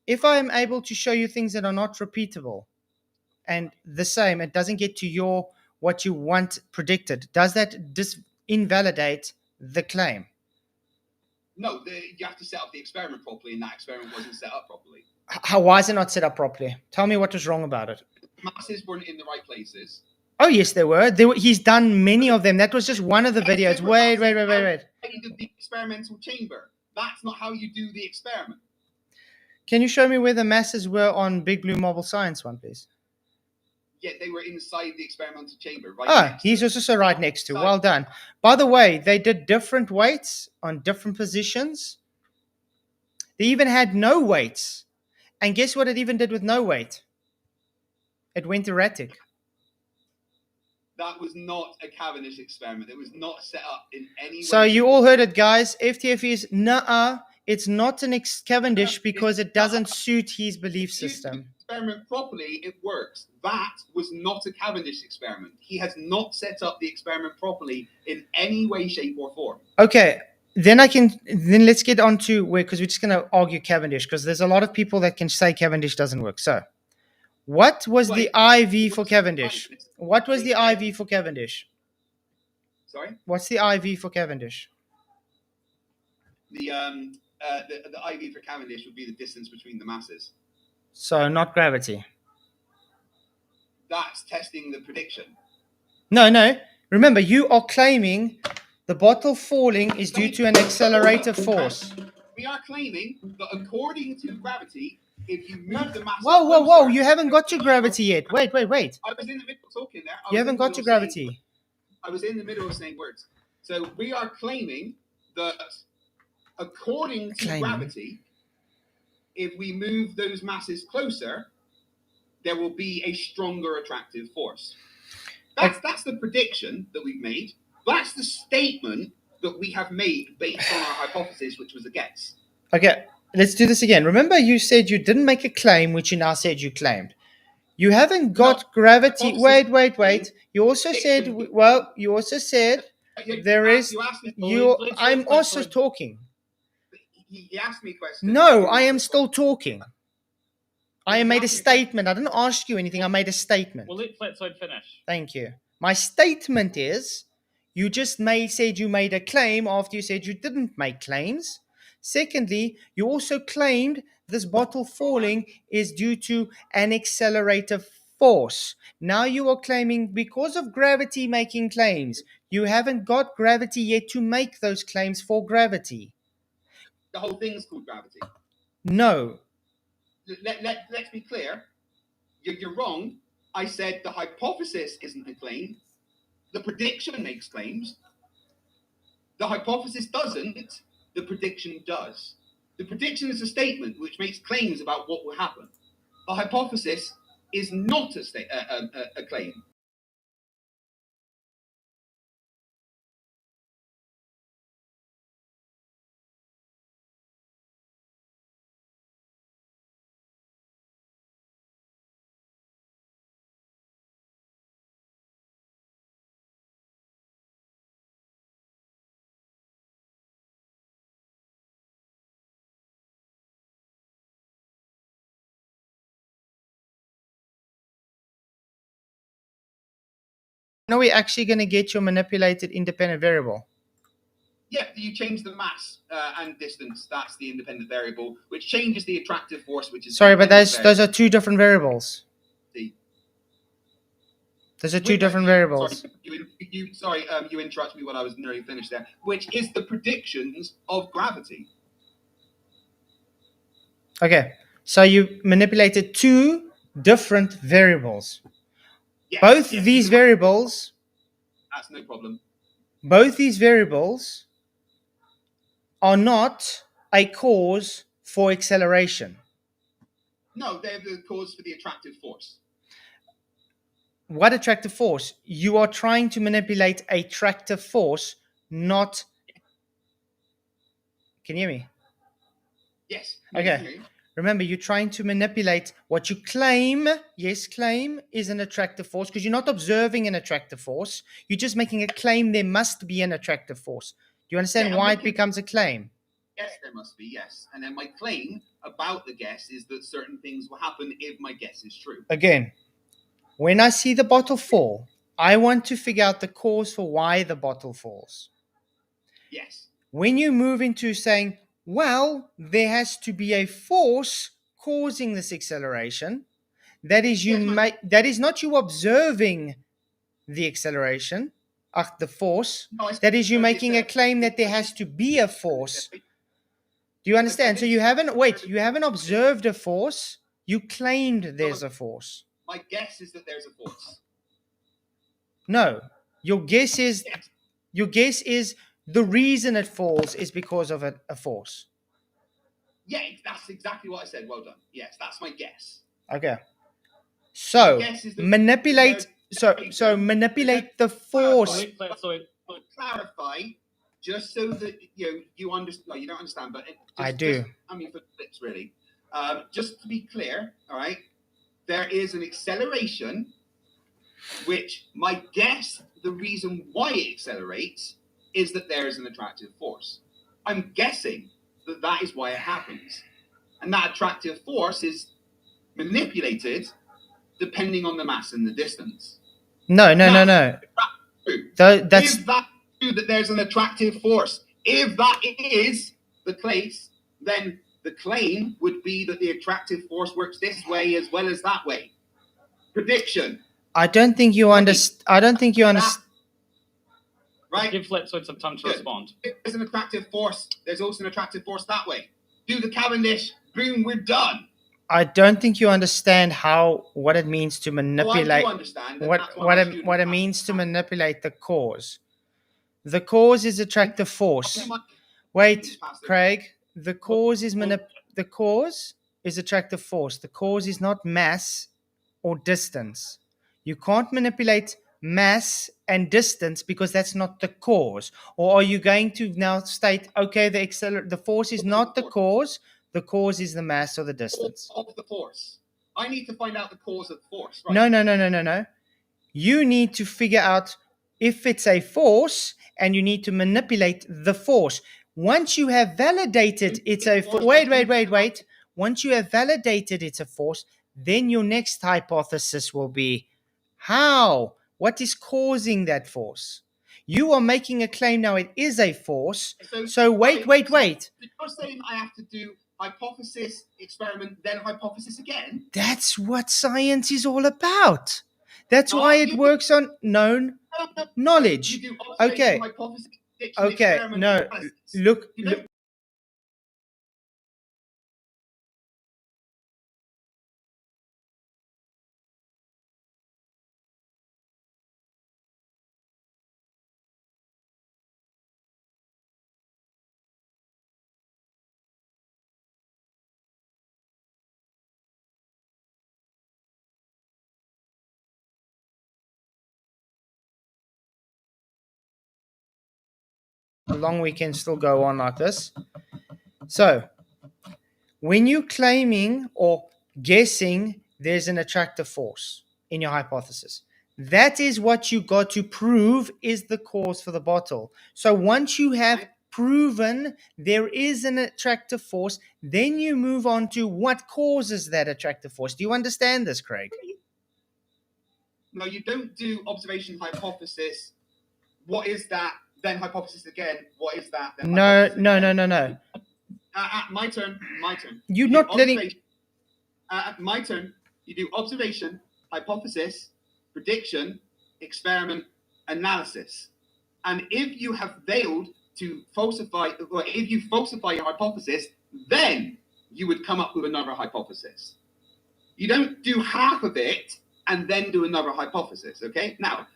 if I am able to show you things that are not repeatable and the same, it doesn't get to what you want predicted. Does that invalidate the claim? No, you have to set up the experiment properly, and that experiment wasn't set up properly. Why is it not set up properly? Tell me what was wrong about it. Masses weren't in the right places. Oh, yes, they were. He's done many of them. That was just one of the videos. Wait. You did the experimental chamber. That's not how you do the experiment. Can you show me where the masses were on Big Blue Marble Science one, please? Yeah, they were inside the experimental chamber. He's also right next to. Well done. By the way, they did different weights on different positions. They even had no weights. And guess what it even did with no weight? It went erratic. That was not a Cavendish experiment. It was not set up in any way. So you all heard it, guys. FTFE is it's not an Cavendish because it doesn't suit his belief system. Experiment properly, it works. That was not a Cavendish experiment. He has not set up the experiment properly in any way, shape, or form. Okay, then let's get on to where, because we're just going to argue Cavendish, because there's a lot of people that can say Cavendish doesn't work. So, what was the IV for Cavendish? What was the IV for Cavendish? Sorry? What's the IV for Cavendish? The IV for Cavendish would be the distance between the masses. So not gravity. That's testing the prediction. No. Remember, you are claiming the bottle falling is due to an accelerator force. We are claiming that according to gravity, if you move the mass... Whoa. You haven't got to gravity yet. Wait. I was in the middle of talking there. You haven't got to gravity. I was in the middle of saying words. So we are claiming that according to gravity, if we move those masses closer, there will be a stronger attractive force. That's the prediction that we've made. That's the statement that we have made based on our hypothesis, which was a guess. Okay, let's do this again. Remember, you said you didn't make a claim, which you now said you claimed. You haven't got gravity. Wait. You also said, there is... I'm also talking. He asked me a question. No, I am still talking. I made a statement. I didn't ask you anything. I made a statement. We'll let Flatzoid finish. Thank you. My statement is, you just said you made a claim after you said you didn't make claims. Secondly, you also claimed this bottle falling is due to an accelerative force. Now you are claiming because of gravity making claims. You haven't got gravity yet to make those claims for gravity. The whole thing's called gravity. No. Let's be clear. You're wrong. I said the hypothesis isn't a claim. The prediction makes claims. The hypothesis doesn't. The prediction does. The prediction is a statement which makes claims about what will happen. The hypothesis is not a claim. Now we're actually going to get your manipulated independent variable. Yeah, you change the mass and distance. That's the independent variable, which changes the attractive force, which is... Sorry, but those are two different variables. See. Those are two different variables. Sorry, you interrupted me when I was nearly finished there. Which is the predictions of gravity. Okay, so you manipulated two different variables. Yes, both these variables... That's no problem. Both these variables are not a cause for acceleration. No, they're the cause for the attractive force. What attractive force? You are trying to manipulate a attractive force, not... Can you hear me? Yes. Okay. Remember, you're trying to manipulate what you claim, claim is an attractive force, because you're not observing an attractive force. You're just making a claim there must be an attractive force. Do you understand why it becomes a claim? Yes, there must be, yes. And then my claim about the guess is that certain things will happen if my guess is true. Again, when I see the bottle fall, I want to figure out the cause for why the bottle falls. Yes. When you move into saying, well, there has to be a force causing this acceleration, that is that is not you observing the acceleration, the force. That is you making a claim that there has to be a force. Do you understand? So you haven't observed a force, you claimed there's a force. My guess is that there's a force. No, your guess is the reason it falls is because of a force. Yeah, that's exactly what I said. Well done. Yes, that's my guess. Okay. So manipulate. So manipulate the force. Clarify, just so that you understand. No, you don't understand, but I do. I mean, for flips, really. Just to be clear, all right. There is an acceleration, which my guess, the reason why it accelerates is that there is an attractive force. I'm guessing that is why it happens. And that attractive force is manipulated depending on the mass and the distance. No. That's If that true that there's an attractive force, if that is the case, then the claim would be that the attractive force works this way as well as that way. Prediction. I don't think you understand. Right? Give Flatzoid some time to respond. If there's an attractive force, there's also an attractive force that way. Do the Cavendish, boom, we're done. I don't think you understand what it means to manipulate. I do understand. What it means to manipulate the cause. The cause is attractive force. Wait, Craig. The cause is attractive force. The cause is not mass or distance. You can't manipulate mass and distance because that's not the cause. Or are you going to now state, okay, the force is not the cause is the mass or the distance? Of the force. I need to find out the cause of the force. Right? No. You need to figure out if it's a force, and you need to manipulate the force. Once you have validated it's a force. Wait. Once you have validated it's a force, then your next hypothesis will be how? What is causing that force? You are making a claim now it is a force. So wait. You're saying I have to do hypothesis, experiment, then hypothesis again? That's what science is all about. That's why it works on known knowledge. You do observation, Okay. hypothesis, prediction, Okay. experiment, No. analysis. Look. You don't long we can still go on like this. So, when you're claiming or guessing there's an attractive force in your hypothesis, that is what you got to prove is the cause for the bottle. So once you have proven there is an attractive force, then you move on to what causes that attractive force. Do you understand this, Craig? No, you don't do observation, hypothesis. What is that? Then hypothesis again. What is that? Then No. My turn. You're not letting. My turn. You do observation, hypothesis, prediction, experiment, analysis. And if you have failed to falsify, or if you falsify your hypothesis, then you would come up with another hypothesis. You don't do half of it and then do another hypothesis, okay? Now,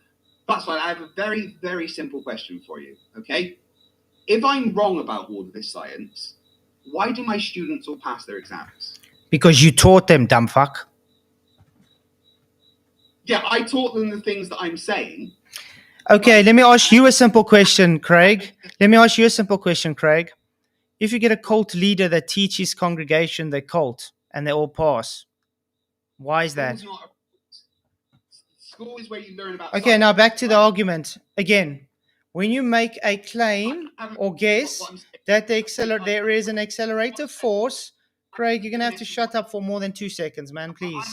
that's why I have a very, very simple question for you, okay? If I'm wrong about all of this science, why do my students all pass their exams? Because you taught them, dumb fuck. Yeah, I taught them the things that I'm saying. Okay, let me ask you a simple question, Craig. If you get a cult leader that teaches congregation the cult and they all pass, why is that? School is where you learn about Okay, science, now back to the right? argument. Again, when you make a claim or guess that there is an accelerator force, Craig, you're going to have to shut up for more than 2 seconds, man, please.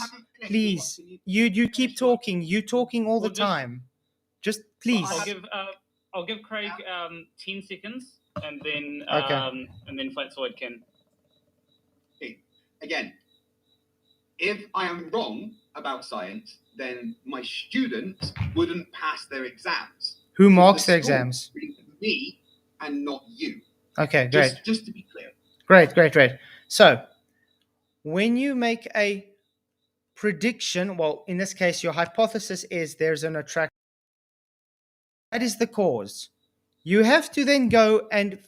Please. You keep talking. You're talking all the time. Just please. I'll give Craig 10 seconds, and then Okay. and then Flatzoid can. Again, if I am wrong about science, then my students wouldn't pass their exams. Who So marks the their school exams? is me and not you. Okay, great. Just to be clear. Great. So, when you make a prediction, well, in this case, your hypothesis is there's an attraction. That is the cause. You have to then go and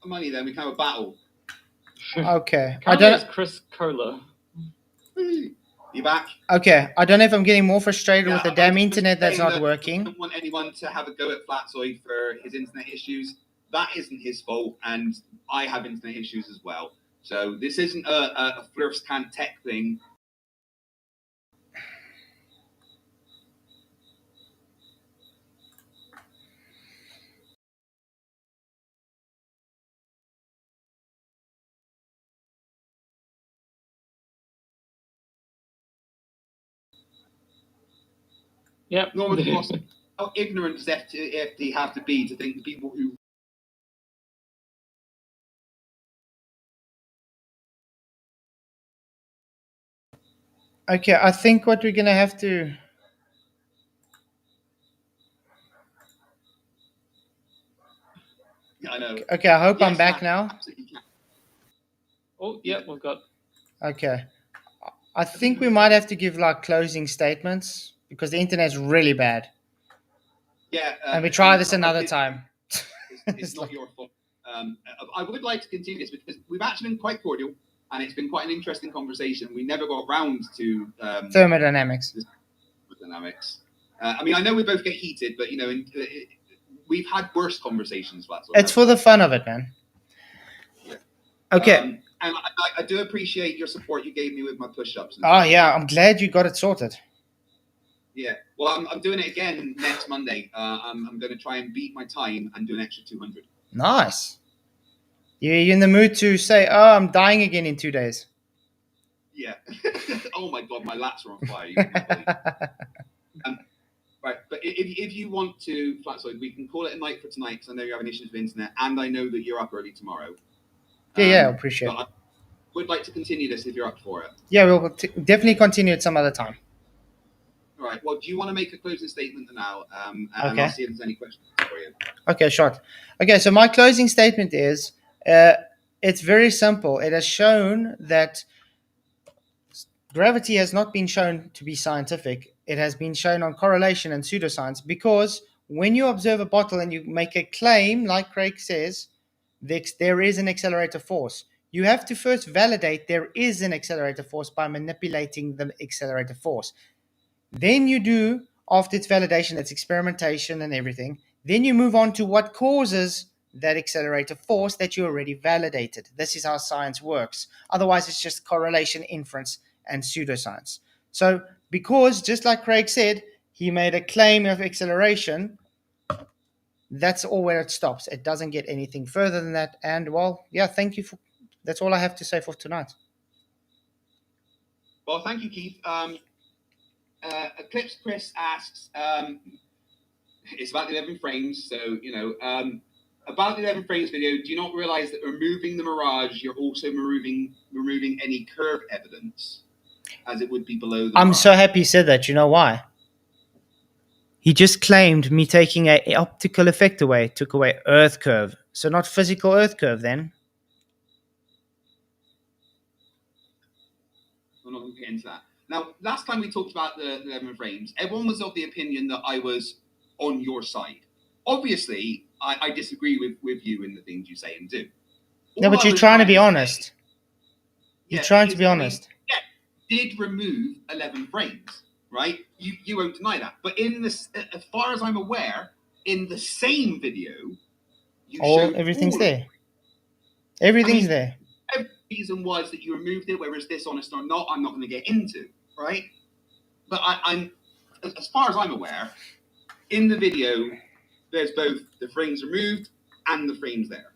Money, then we can have a battle. Okay. It's Chris Kohler. You back? Okay. I don't know if I'm getting more frustrated with the damn I'm just internet that's saying not that working. I don't want anyone to have a go at Flatzoid for his internet issues. That isn't his fault, and I have internet issues as well. So this isn't a first-hand tech thing. Yep. Norman Ross, how ignorant does FD have to be to think the people who Okay, I think what we're going to have to... Yeah, I know. Okay, I hope I'm Yes, back now. absolutely can. Oh, yeah, we've got. Okay. I think we might have to give like closing statements because the internet's really bad. Yeah. And we try this it's not- another time. It's not your fault. I would like to continue this because we've actually been quite cordial and it's been quite an interesting conversation. We never got round to Thermodynamics. Thermodynamics. I mean, I know we both get heated, but we've had worse conversations. It's for the fun of it, man. Yeah. Okay. And I do appreciate your support you gave me with my push-ups. Oh yeah, I'm glad you got it sorted. Yeah. Well, I'm doing it again next Monday. I'm going to try and beat my time and do an extra 200. Nice. You're in the mood to say, "Oh, I'm dying again in 2 days." Yeah. Oh my God, my lats are on fire. You wouldn't believe. Right, but if you want to, Flatzoid, we can call it a night for tonight because I know you're having issues with internet, and I know that you're up early tomorrow. Yeah, I appreciate it. I would like to continue this if you're up for it. Yeah, we'll definitely continue at some other time. All right. Well, do you want to make a closing statement now? And Okay. I'll see if there's any questions for you. Okay, short. Okay, so my closing statement is it's very simple. It has shown that gravity has not been shown to be scientific. It has been shown on correlation and pseudoscience because when you observe a bottle and you make a claim, like Craig says, there is an accelerator force. You have to first validate there is an accelerator force by manipulating the accelerator force. Then you do, after its validation, its experimentation and everything, then you move on to what causes that accelerator force that you already validated. This is how science works. Otherwise, it's just correlation, inference, and pseudoscience. So, because just like Craig said, he made a claim of acceleration, that's all where it stops. It doesn't get anything further than that. And, well, yeah, thank you. That's all I have to say for tonight. Well, thank you, Keith. Eclipse Chris asks, it's about the 11 frames, so, about the 11 frames video, do you not realize that removing the mirage, you're also removing any curve evidence, as it would be below the I'm mirage? so happy he said that. You know why? He just claimed me taking an optical effect away, took away Earth curve. So not physical Earth curve then. We're not going to get into that. Now, last time we talked about the 11 frames, everyone was of the opinion that I was on your side. Obviously, I disagree with you in the things you say and do. No, but you're trying to be honest. You're trying to be honest. Yeah, did remove 11 frames, right? You won't deny that. But in this, as far as I'm aware, in the same video, you showed everything's all there. Everything's there. Every reason was that you removed it, whether it's dishonest or not, I'm not going to get into, right? But I'm, as far as I'm aware, in the video, there's both the frames removed and the frames there.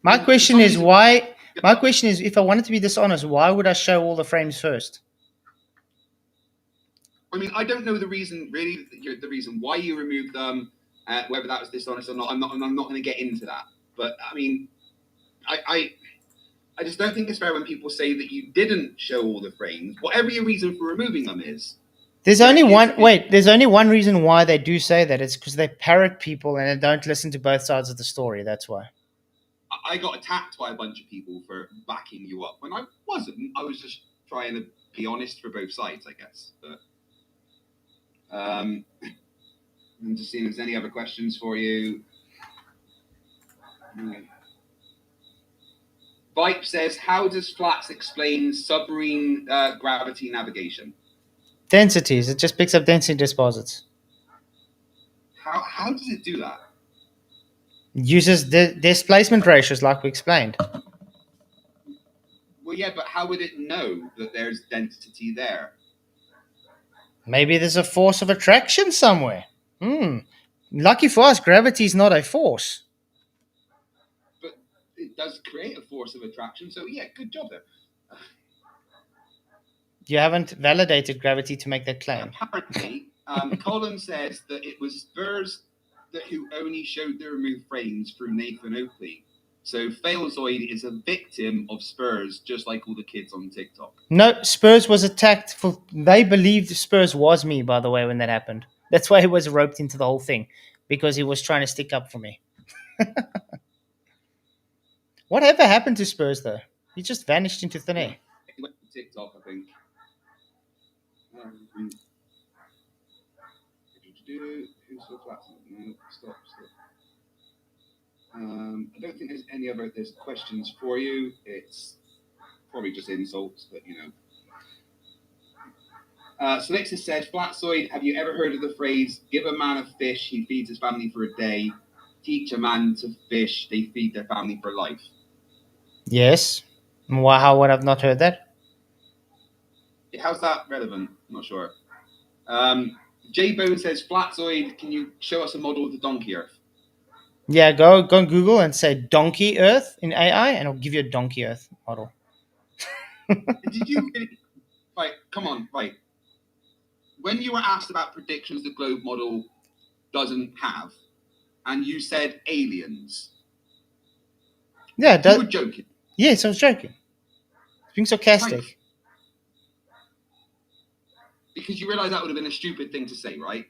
My question is why. My question is, if I wanted to be dishonest, why would I show all the frames first? I mean, I don't know the reason, really, the reason why you removed them, whether that was dishonest or not. I'm not going to get into that. But I mean, I just don't think it's fair when people say that you didn't show all the frames, whatever your reason for removing them is. There's only one. Wait, there's only one reason why they do say that. It's because they parrot people and they don't listen to both sides of the story. That's why. I got attacked by a bunch of people for backing you up when I wasn't. I was just trying to be honest for both sides, I guess. But I'm just seeing if there's any other questions for you. Vipe says, how does Flats explain submarine gravity navigation? Densities. It just picks up density deposits. How does it do that? It uses the displacement ratios like we explained. Well, yeah, but how would it know that there's density there? Maybe there's a force of attraction somewhere. Lucky for us, gravity is not a force. But it does create a force of attraction, so yeah, good job there. You haven't validated gravity to make that claim. Apparently, Colin says that it was Spurs who only showed the removed frames through Nathan Oakley. So Flatzoid is a victim of Spurs, just like all the kids on TikTok. No, Spurs was attacked for. They believed Spurs was me, by the way, when that happened. That's why he was roped into the whole thing, because he was trying to stick up for me. Whatever happened to Spurs though? He just vanished into thin air. He went to TikTok, I think. Who's so flat? No, stop. I don't think there's questions for you. It's probably just insults, but you know. Selexis said, Flatzoid, have you ever heard of the phrase, give a man a fish, he feeds his family for a day. Teach a man to fish, they feed their family for life. Yes. Wow, how would I have not heard that? How's that relevant? I'm not sure. J Bone says, Flatzoid, can you show us a model of the donkey earth? Yeah, go on Google and say donkey earth in AI and it'll give you a donkey earth model. Did you really? Right, come on, right. When you were asked about predictions the globe model doesn't have, and you said aliens. Yeah, you were joking. Yes, I was joking. Being sarcastic. Thanks. Because you realise that would have been a stupid thing to say, right?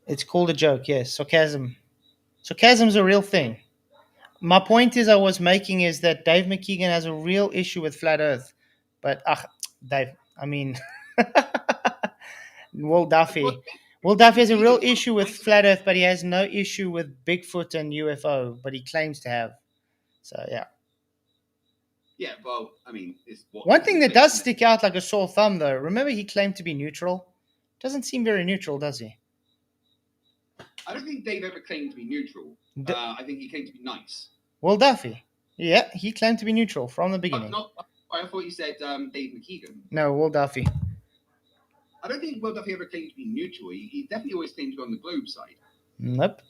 It's called a joke, yes. Sarcasm. Sarcasm's a real thing. My point I was making is that Dave McKeegan has a real issue with flat Earth. But, Dave, I mean, Will Duffy. Will Duffy has a real issue with flat Earth, but he has no issue with Bigfoot and UFO, but he claims to have. So, yeah. Yeah, well, I mean, it's what. One thing that does stick out like a sore thumb, though, remember he claimed to be neutral? Doesn't seem very neutral, does he? I don't think Dave ever claimed to be neutral. I think he claimed to be nice. Will Duffy. Yeah, he claimed to be neutral from the beginning. I thought you said Dave McKeegan. No, Will Duffy. I don't think Will Duffy ever claimed to be neutral. He definitely always claimed to be on the globe side. Nope.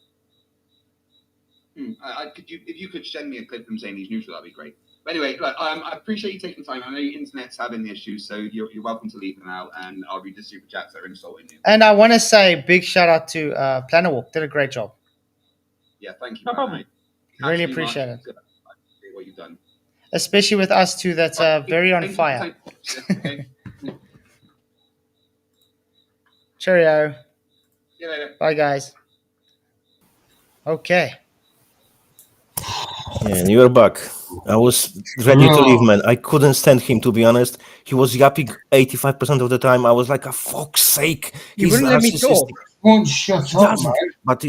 If you could send me a clip from saying he's neutral, that'd be great. But anyway, look, I appreciate you taking the time. I know your internet's having issues, so you're welcome to leave now, and I'll read the super chats that are insulting you. And I want to say big shout out to Planner Walk. Did a great job. Yeah, thank you. No problem. Really appreciate it. What you've done. Especially with us two that's very on fire. Okay. Cheerio. See you later. Bye, guys. Okay. Yeah, and you're back. I was ready to leave, man. I couldn't stand him, to be honest. He was yapping 85% of the time. I was like, for fuck's sake. You wouldn't let me talk. Won't shut up, man. But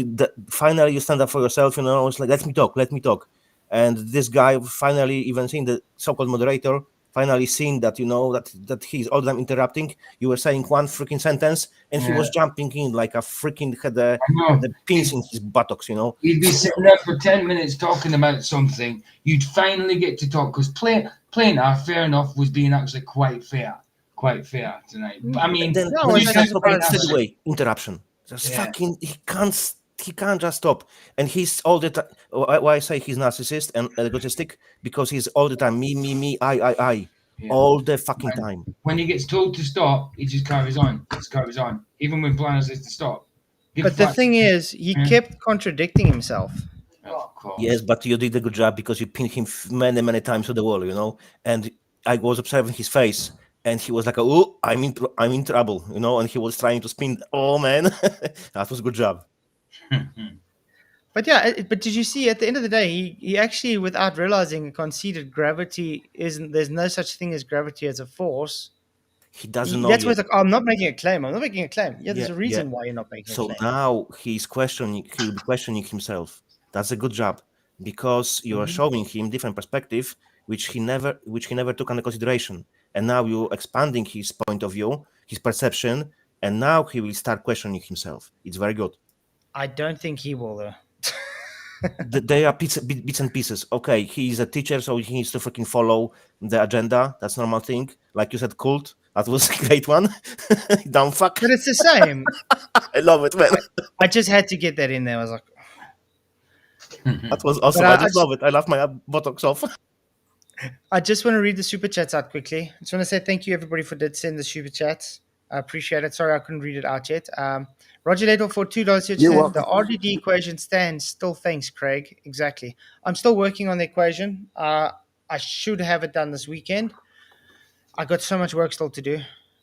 finally, you stand up for yourself, you know. I was like, let me talk. And this guy finally, even seeing the so-called moderator, finally seeing that, you know, that he's all the time interrupting. You were saying one freaking sentence, and he was jumping in like a freaking had the pins in his buttocks, you know. You'd be sitting there for 10 minutes talking about something. You'd finally get to talk because Plainer, fair enough, was being actually quite fair tonight. I mean, then interruption. Just fucking, he can't just stop. And he's all the time. Why I say he's narcissist and egotistic? Because he's all the time me, I. Yeah. All the fucking time. When he gets told to stop, he just carries on. Even when Planner says to stop. But the thing is, he kept contradicting himself. Of course. Yes, but you did a good job because you pinned him many times to the wall, you know. And I was observing his face, and he was like, "Oh, I'm in trouble," you know. And he was trying to spin. Oh man, that was a good job. But but did you see at the end of the day, he actually, without realizing, conceded gravity isn't. There's no such thing as gravity as a force. He doesn't know. That's what's like. I'm not making a claim. Yeah, there's a reason why you're not making a claim. So now he'll be questioning himself. That's a good job because you are showing him different perspective, which he never took under consideration. And now you're expanding his point of view, his perception, and now he will start questioning himself. It's very good. I don't think he will, though. They are bits and pieces. Okay, he's a teacher, so he needs to freaking follow the agenda. That's normal thing. Like you said, cult. That was a great one. Dumb fuck. But it's the same. I love it, man. I just had to get that in there. I was like, that was awesome. I just love it. I laughed my buttocks off. I just want to read the super chats out quickly. I just want to say thank you, everybody, for sending the super chats. I appreciate it. Sorry, I couldn't read it out yet. Roger Ladle for $2. You're welcome. The RDD equation stands. Still thanks, Craig. Exactly. I'm still working on the equation. I should have it done this weekend. I got so much work still to do.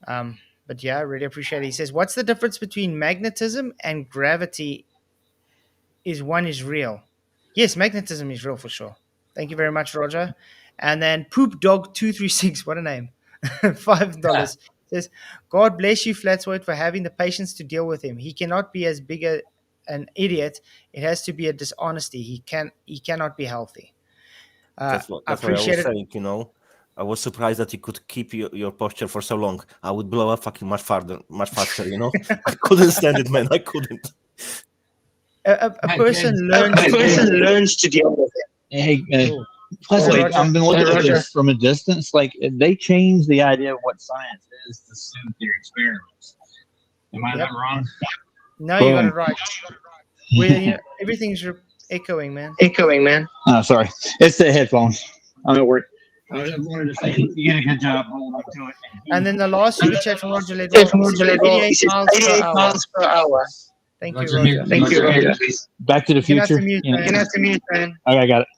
But yeah, I really appreciate it. He says, what's the difference between magnetism and gravity? One is real. Yes, magnetism is real for sure. Thank you very much, Roger. And then Poop Dog 236, what a name. $5 says, God bless you, Flatzoid, for having the patience to deal with him. He cannot be as big an idiot. It has to be a dishonesty. He cannot be healthy. That's I what I was appreciate it. saying, you know. I was surprised that you could keep your posture for so long. I would blow up fucking much faster, you know. I couldn't stand it, man. I couldn't. A person learns to deal with it. Hey, Cool. plus, Hey, like, Roger. I've been looking Hey, at Roger. this from a distance. Like, they changed the idea of what science is to suit their experiments. Am I not wrong? No, you got it right. Everything's echoing, man. Oh, sorry. It's the headphones. I'm at work. I wanted to say you did a good job holding to it. And then the last super chat from Roger Ledwell, he says 88 miles per hour. Thank you, Roger. Thank you, Roger. Back to the You can have future. to mute, man. Okay, I got it.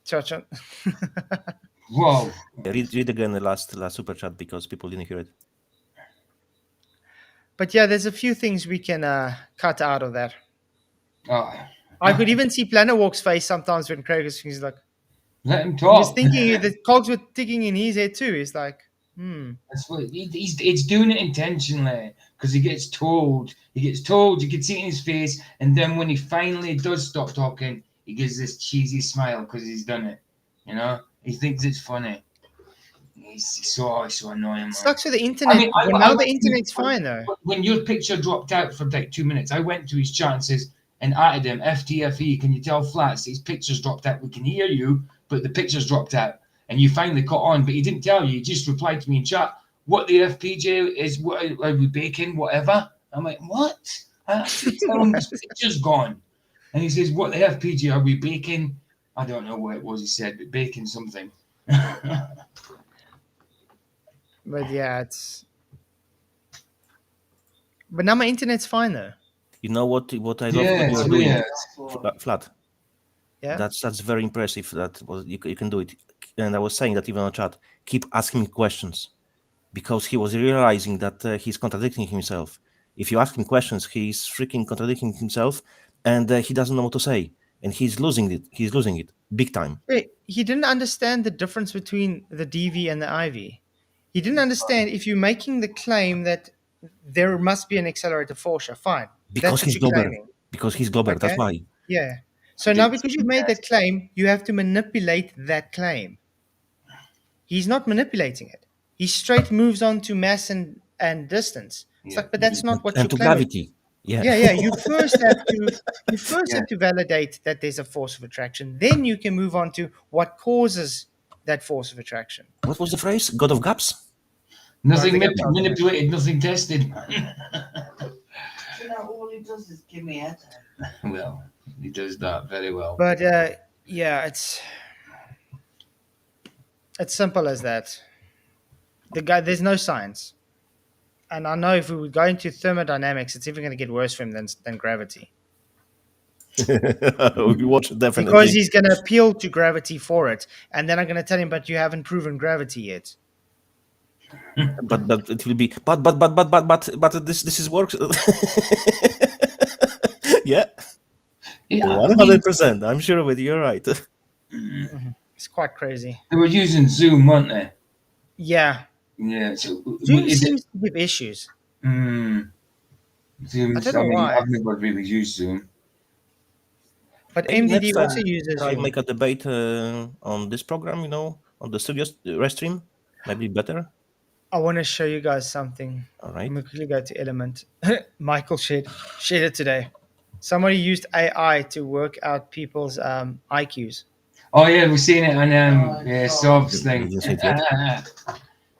Cha-cha. Whoa. Read again the last super chat because people didn't hear it. But yeah, there's a few things we can cut out of that. Oh. I could even see Planetwalk's face sometimes when Craig was like, let him he talk. was thinking the cogs were ticking in his head too. He's like, That's what he's doing it intentionally because he gets told. You can see it in his face, and then when he finally does stop talking, he gives this cheesy smile because he's done it. You know, he thinks it's funny. He's so annoying. Man. Sucks with the internet. Now the internet's fine though. When your picture dropped out for like 2 minutes, I went to his chat and says, and added him, FTFE, can you tell Flats his picture's dropped out? We can hear you, but the picture's dropped out. And you finally caught on, but he didn't tell you. He just replied to me in chat, what the FPJ is, what are we baking, whatever? I'm like, what? I actually tell him his picture's gone. And he says, what the FPJ are we baking? I don't know what it was he said, but baking something. But yeah, but now my internet's fine though. You know what I love Yeah, what you're doing, Flat. Yeah, that's very impressive. That was you can do it. And I was saying that even on chat, keep asking questions, because he was realizing that he's contradicting himself. If you ask him questions, he's freaking contradicting himself, and he doesn't know what to say, and he's losing it. He's losing it big time. wait, he didn't understand the difference between the DV and the IV. He didn't understand if you're making the claim that there must be an accelerated force, fine. Because he's Glober. Because he's Glober. Okay? That's why. Yeah. So now because you've made that claim, you have to manipulate that claim. He's not manipulating it. He straight moves on to mass and distance. It's like, but that's not what you're and to claiming. gravity. Yeah. Yeah. You first have to validate that there's a force of attraction. Then you can move on to what causes that force of attraction. What was the phrase? God of gaps? Nothing manipulated, nothing tested. You know, all he does is give me a headache. Well, he does that very well. But yeah, it's simple as that. There's no science. And I know if we would go into thermodynamics, it's even going to get worse for him than gravity. We watch definitely. Because he's going to appeal to gravity for it. And then I'm going to tell him, but you haven't proven gravity yet. But it will be but this is works. Yeah. 100%. I'm sure with you. You're right. It's quite crazy. They were using Zoom, weren't they? Yeah. Yeah. So Zoom seems to give issues. Zoom. I don't know why. I've never really used Zoom. But MDD also uses I Zoom. make a debate on this program, on the studio restream. Maybe better. I want to show you guys something. All right. Let me quickly go to Element. Michael shared it today. Somebody used AI to work out people's IQs. Oh yeah, we've seen it on Sob's thing.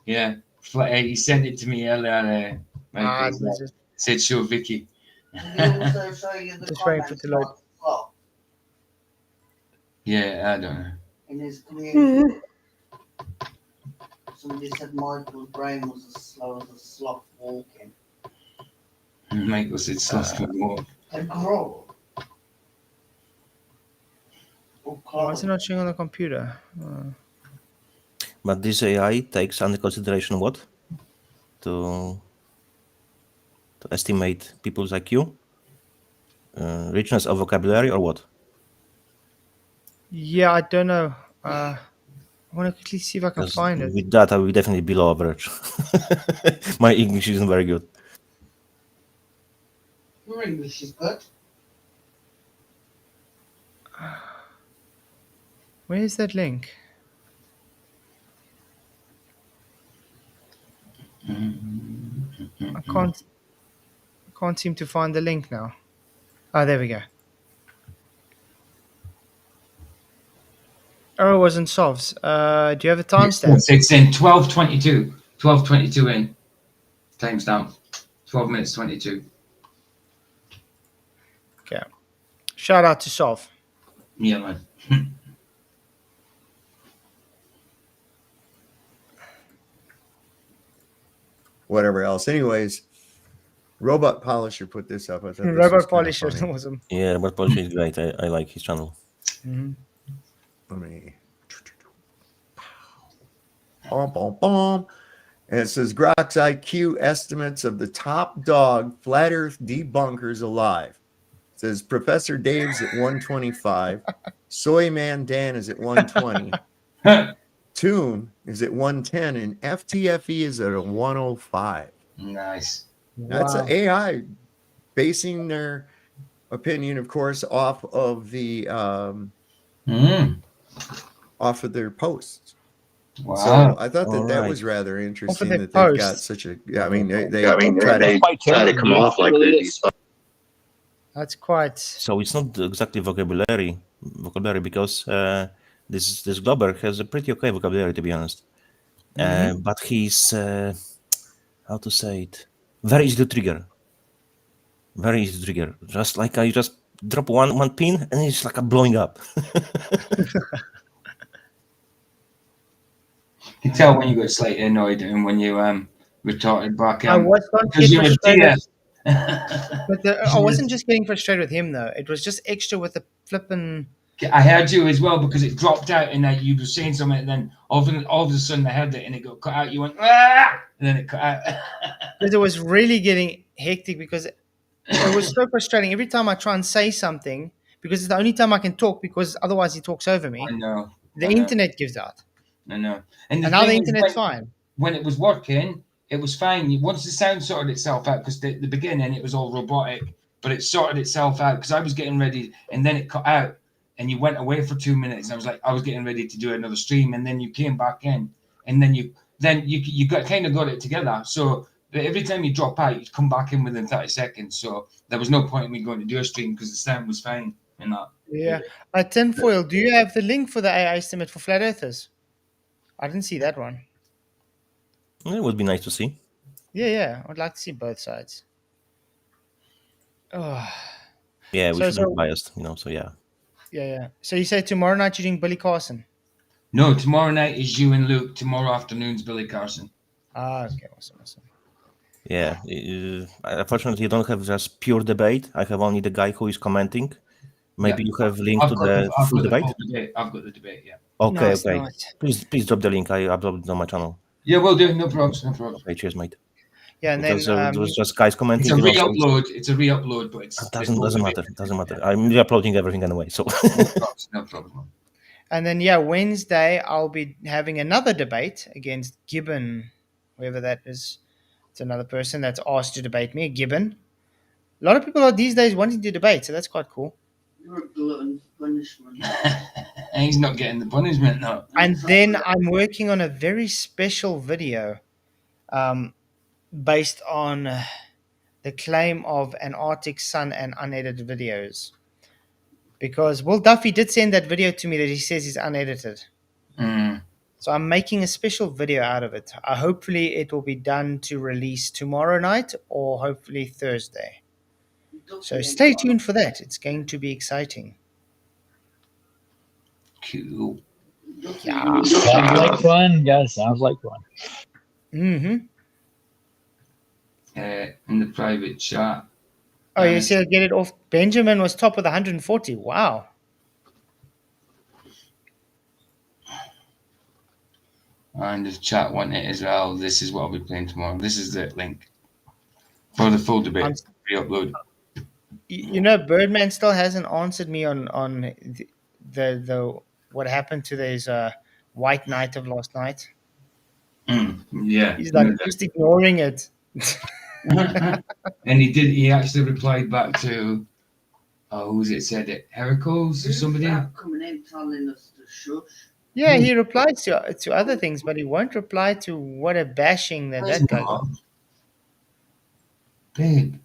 Yeah, he sent it to me earlier. Said show Vicky. Just waiting for it to load. Yeah, I don't know. In his community, somebody said Michael's brain was as slow as a sloth walking. Michael said sloth can walk. A grow. Why is it not showing on the computer? But this AI takes under consideration what? To estimate people's IQ? Richness of vocabulary or what? Yeah, I don't know. I want to quickly see if I can find it. With that, I will definitely below average. My English isn't very good. Your English is good. Where is that link? I can't seem to find the link now. Oh, there we go. Oh, it wasn't Sovs. Do you have a timestamp? It's in 12:22. 12:22 in. Time's down. 12 minutes 22. Okay. Shout out to Sov. Yeah, man. Whatever else. Anyways, Robot Polisher put this up. I thought this was Robot kind of Polisher funny. awesome. Yeah, Robot Polisher is great. I like his channel. Mm-hmm. Let me. Bom, bom, bom. And it says Grok's IQ estimates of the top dog flat Earth debunkers alive. It says Professor Dave's at 125, Soy Man Dan is at 120, Toon is at 110, and FTFE is at a 105. Nice. That's Wow. an AI basing their opinion, of course, off of the off of their posts. Wow. So I thought that Alright. was rather interesting their that they've got posts. such a. Yeah, I mean they try to come off like this. That's quite. So it's not exactly vocabulary because this Glober has a pretty okay vocabulary, to be honest. But he's how to say it, very easy to trigger. Very easy to trigger. Just like you just drop one pin and it's like a blowing up. You can tell when you got slightly annoyed and when you retorted back. I was starting to because get you're a frustrated. deer. But I wasn't just getting frustrated with him though. It was just extra with the flipping. I heard you as well because it dropped out and you were saying something and then all of a sudden I heard it and it got cut out. You went, ah! And then it cut out. Because it was really getting hectic because it was so frustrating. Every time I try and say something, because it's the only time I can talk because otherwise he talks over me. I know. The internet gives out. I know. And now the thing is, internet's fine. When it was working, it was fine. Once the sound sorted itself out, because the beginning it was all robotic, but it sorted itself out because I was getting ready and then it cut out and you went away for 2 minutes. And I was getting ready to do another stream and then you came back in and then you got kind of got it together. So every time you drop out, you'd come back in within 30 seconds. So there was no point in me going to do a stream because the sound was fine and that. Yeah. Tinfoil, do you have the link for the AI estimate for flat earthers? I didn't see that one. It would be nice to see. Yeah. I'd like to see both sides. Oh. Yeah, we should be biased, so yeah. Yeah. So you say tomorrow night you're doing Billy Carson? No, tomorrow night is you and Luke. Tomorrow afternoon's Billy Carson. Okay, awesome. Yeah, unfortunately, you don't have just pure debate. I have only the guy who is commenting. Maybe you have link to the full debate? I've got the debate, yeah. Okay. Please drop the link. I uploaded it on my channel. Yeah, we'll do. No problems. Okay, cheers, mate. Yeah, and because then there was just guys commenting. It's a re-upload, but it doesn't matter. It doesn't matter. I'm re-uploading everything anyway, so. No problem. And then Wednesday I'll be having another debate against Gibbon, whoever that is. It's another person that's asked to debate me, Gibbon. A lot of people are these days wanting to debate, so that's quite cool. You're a glutton for punishment. And he's not getting the punishment now. And then I'm working on a very special video based on the claim of an Arctic sun and unedited videos. Because Will Duffy did send that video to me that he says is unedited. So I'm making a special video out of it. Hopefully it will be done to release tomorrow night or hopefully Thursday. So stay tuned for that. It's going to be exciting. Cool. Yeah. Sounds like fun, guys. Sounds like fun. Mm-hmm. In the private chat. Oh, you see, I get it off. Benjamin was top with 140. Wow. And the chat want it as well. This is what I'll be playing tomorrow. This is the link for the full debate. Re-upload. Birdman still hasn't answered me on the what happened to his white knight of last night. Yeah. He's like just ignoring it. And he actually replied back to, who's it said it? Heracles or somebody? Coming in telling us to shush. Yeah, he replies to other things, but he won't reply to what a bashing that guy got. Babe.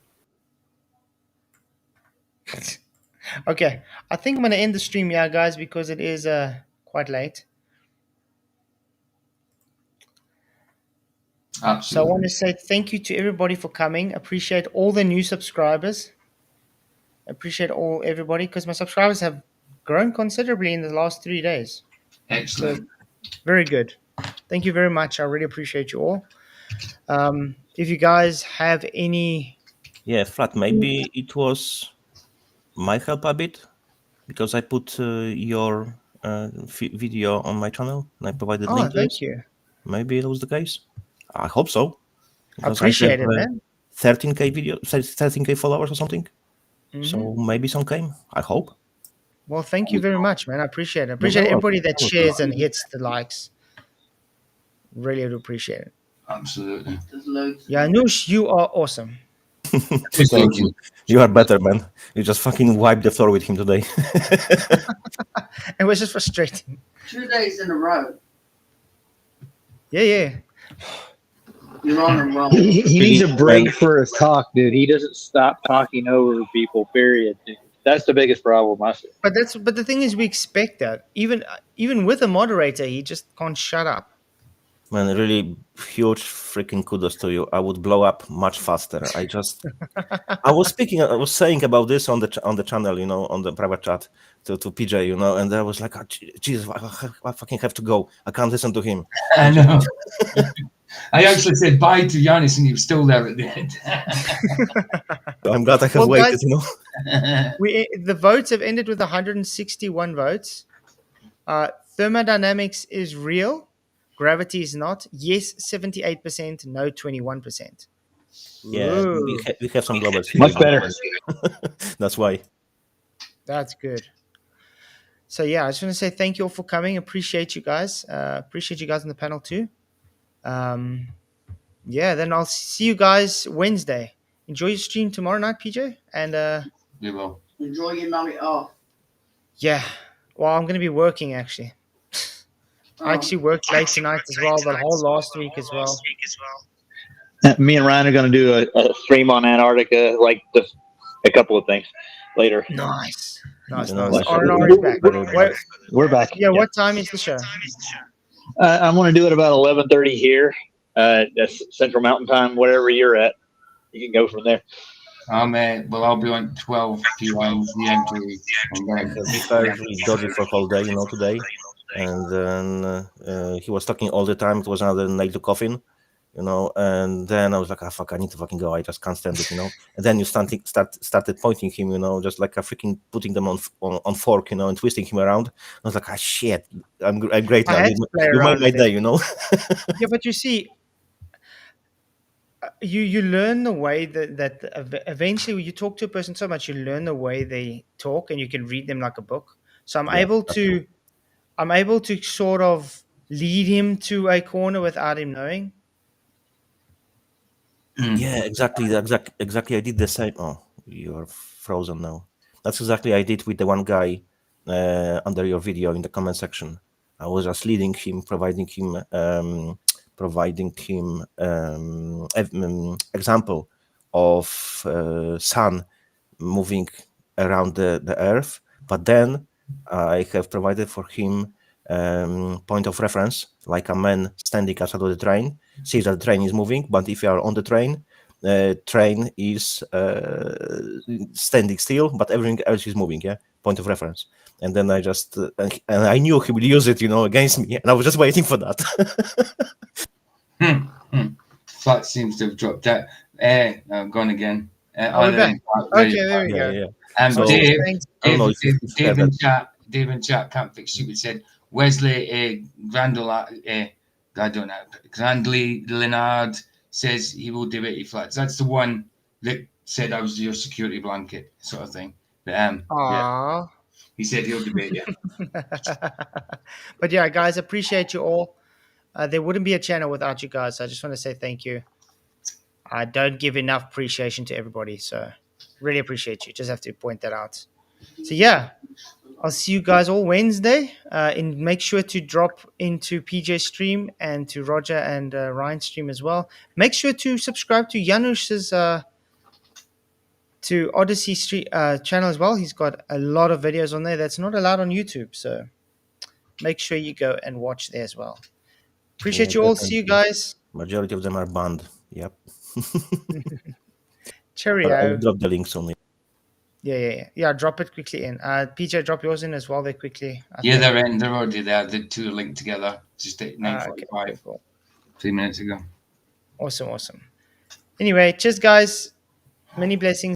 Okay, I think I'm going to end the stream, yeah, guys, because it is quite late. Absolutely. So I want to say thank you to everybody for coming. Appreciate all the new subscribers. Appreciate everybody, because my subscribers have grown considerably in the last 3 days. Excellent. So, very good. Thank you very much. I really appreciate you all. If you guys have any... Yeah, Flat, maybe it was my help a bit, because I put your video on my channel and I provided link to it. Thank you. Maybe it was the case. I hope so. I appreciate it, man. 13K video, 13K followers or something. So maybe some came. I hope. Well, thank you very much, man. I appreciate it. I appreciate everybody that shares and hits the likes. Really do appreciate it. Absolutely. Yeah, Anush, you are awesome. Thank you. You are better, man. You just fucking wiped the floor with him today. It was just frustrating. 2 days in a row. Yeah. You're on a roll. He needs a break for his talk, dude. He doesn't stop talking over people, period. That's the biggest problem I see. But the thing is, we expect that. Even with a moderator, he just can't shut up. Man, really huge freaking kudos to you. I would blow up much faster. I was saying about this on the channel, on the private chat to PJ, and I was like, oh, Jesus, I fucking have to go. I can't listen to him. I know. I actually said bye to Giannis and he was still there at the end. I'm glad I have waited, guys, the votes have ended with 161 votes. Thermodynamics is real. Gravity is not. Yes, 78%. No, 21%. Yeah, we have some globals here. Much better. That's why. That's good. So, yeah, I just want to say thank you all for coming. Appreciate you guys. Appreciate you guys on the panel too. Yeah, then I'll see you guys Wednesday. Enjoy your stream tomorrow night, PJ. And you will. Enjoy your night off. Yeah. Well, I'm going to be working actually. I actually worked late tonight as well, the whole last week as well. Me and Ryan are going to do a stream on Antarctica, like just a couple of things later. Nice. R&R is back. We're back. Yeah, what time is the show? I'm going to do it about 11:30 here. That's Central Mountain Time, whatever you're at. You can go from there. I'll be on 12 p.m. GMT. Because we dodged it for whole day, today. And then he was talking all the time. It was another nail to coffin, and then I was like, fuck, I need to fucking go. I just can't stand it, And then you started pointing him, just like a freaking putting them on fork, and twisting him around. I was like, shit, I'm great now. You made my day, Yeah, but you see, you learn the way that eventually when you talk to a person so much, you learn the way they talk, and you can read them like a book. So I'm able to sort of lead him to a corner without him knowing. Yeah, exactly. Exactly. I did the same. Oh, you're frozen now. That's exactly I did with the one guy under your video in the comment section. I was just leading him, providing him example of sun moving around the Earth, but then I have provided for him point of reference, like a man standing outside of the train, sees that the train is moving, but if you are on the train is standing still, but everything else is moving. Yeah, point of reference. And then I just and I knew he would use it, against me, and I was just waiting for that. Flat seems to have dropped out. I'm gone again. We're back. Okay, there we go. Yeah. So, Dave in chat can't fix stupid said Wesley Grandly Leonard says he will do it. Flats. That's the one that said I was your security blanket, sort of thing. But, Aww. He said he'll debate you. But yeah, guys, appreciate you all. There wouldn't be a channel without you guys. I just want to say thank you. I don't give enough appreciation to everybody, so really appreciate you. Just have to point that out. So yeah, I'll see you guys all Wednesday. And make sure to drop into PJ stream and to Roger and Ryan stream as well. Make sure to subscribe to Janusz's to Odyssey street channel as well. He's got a lot of videos on there that's not allowed on YouTube, so make sure you go and watch there as well. Appreciate you all. See you guys. Majority of them are banned. Yep. Cheerio. I'll drop the links on it. Yeah. Drop it quickly in. PJ, drop yours in as well there quickly. They're in. They're already there. The two are linked together. Just at 9:45, okay, cool. 3 minutes ago. Awesome. Anyway, cheers, guys. Many blessings.